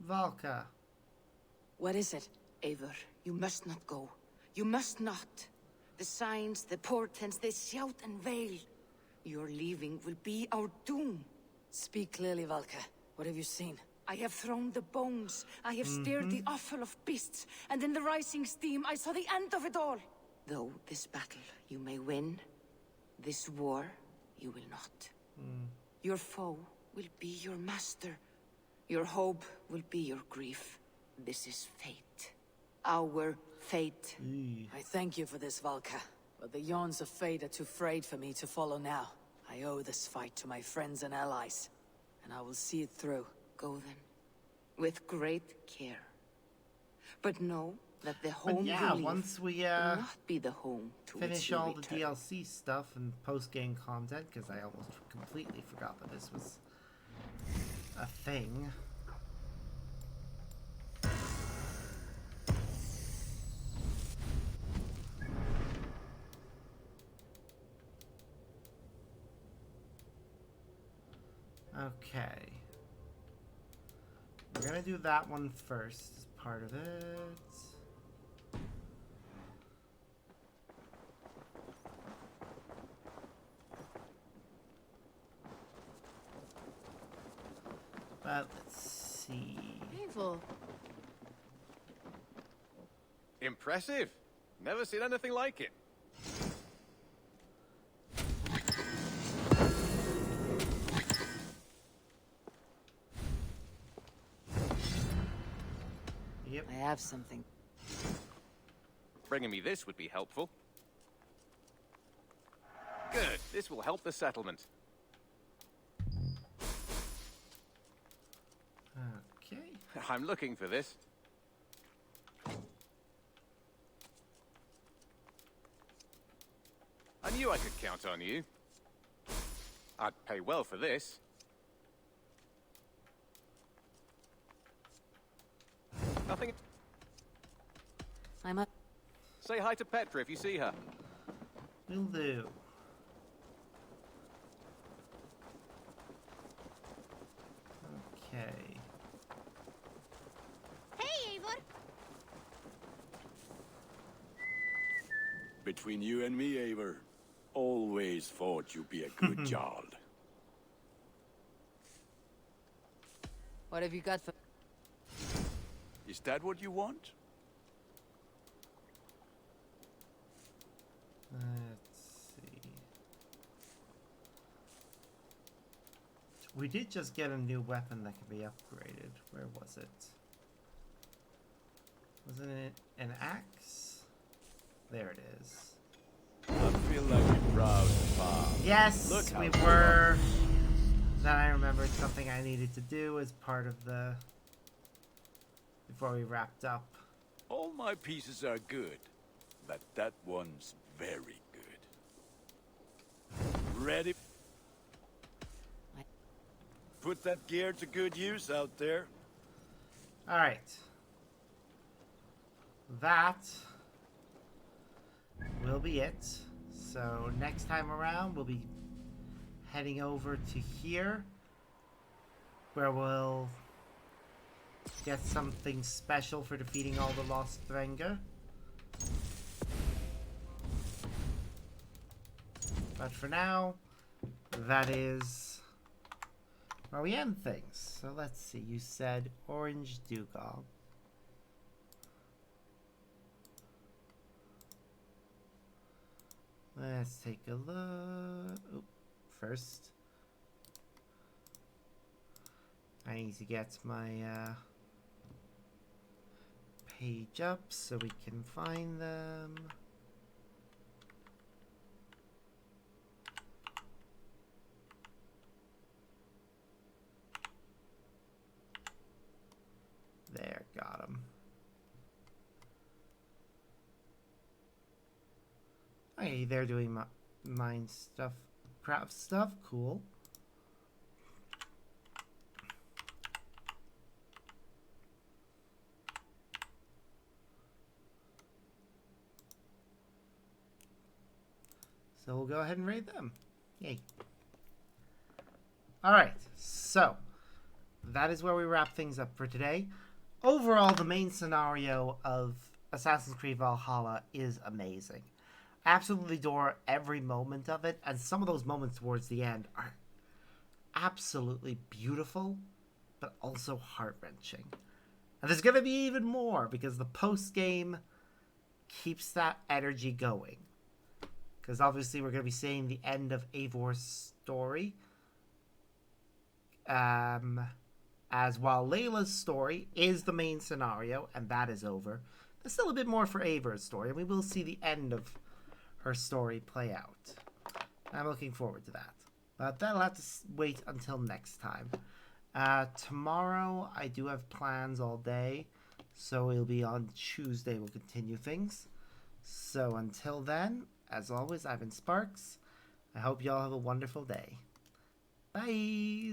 Valka. What is it? Eivor, you must not go. You must not. The signs, the portents, they shout and veil. Your leaving will be our doom. Speak clearly, Valka. What have you seen? I have thrown the bones. I have stirred the offal of beasts. And in the rising steam, I saw the end of it all. Though this battle you may win, this war you will not. Your foe will be your master. Your hope will be your grief. This is fate. Our fate. I thank you for this, Valka. But the yawns of fate are too frayed for me to follow now. I owe this fight to my friends and allies. And I will see it through. Go then. With great care. But know that the home But yeah, you leave once we will not be the home to which finish you all the return. DLC stuff and post-game content, because I almost completely forgot that this was a thing. Okay. We're gonna do that one first as part of it. But let's see. Eivor. Impressive. Never seen anything like it. Yep. I have something. Bringing me this would be helpful. Good. This will help the settlement. Okay. I'm looking for this. I knew I could count on you. I'd pay well for this. Nothing. I'm up. Say hi to Petra if you see her. Will do. Okay. Hey, Eivor! Between you and me, Eivor, always thought you'd be a good child. What have you got for... Is that what you want? Let's see. We did just get a new weapon that can be upgraded. Where was it? Wasn't it an axe? There it is. I feel like you're proud, Bob. Yes, Look we how were. Then I remembered something I needed to do as part of the... before we wrapped up. All my pieces are good, but that one's very good. Ready? Put that gear to good use out there. Alright. That will be it. So next time around we'll be heading over to here where we'll get something special for defeating all the Lost Threnga. But for now, that is where we end things. So let's see, you said Orange Dugong. Let's take a look. Oh, first, I need to get my page up so we can find them. Got him. Hey, they're doing mine stuff, craft stuff. Cool. So we'll go ahead and raid them. Yay. Alright, so that is where we wrap things up for today. Overall, the main scenario of Assassin's Creed Valhalla is amazing. I absolutely adore every moment of it, and some of those moments towards the end are absolutely beautiful, but also heart-wrenching. And there's going to be even more, because the post-game keeps that energy going. Because obviously we're going to be seeing the end of Eivor's story. As while Layla's story is the main scenario, and that is over, there's still a bit more for Eivor's story, and we will see the end of her story play out. I'm looking forward to that. But that'll have to wait until next time. Tomorrow I do have plans all day, so it'll be on Tuesday we'll continue things. So until then, as always, I've been Sparks. I hope y'all have a wonderful day. Bye.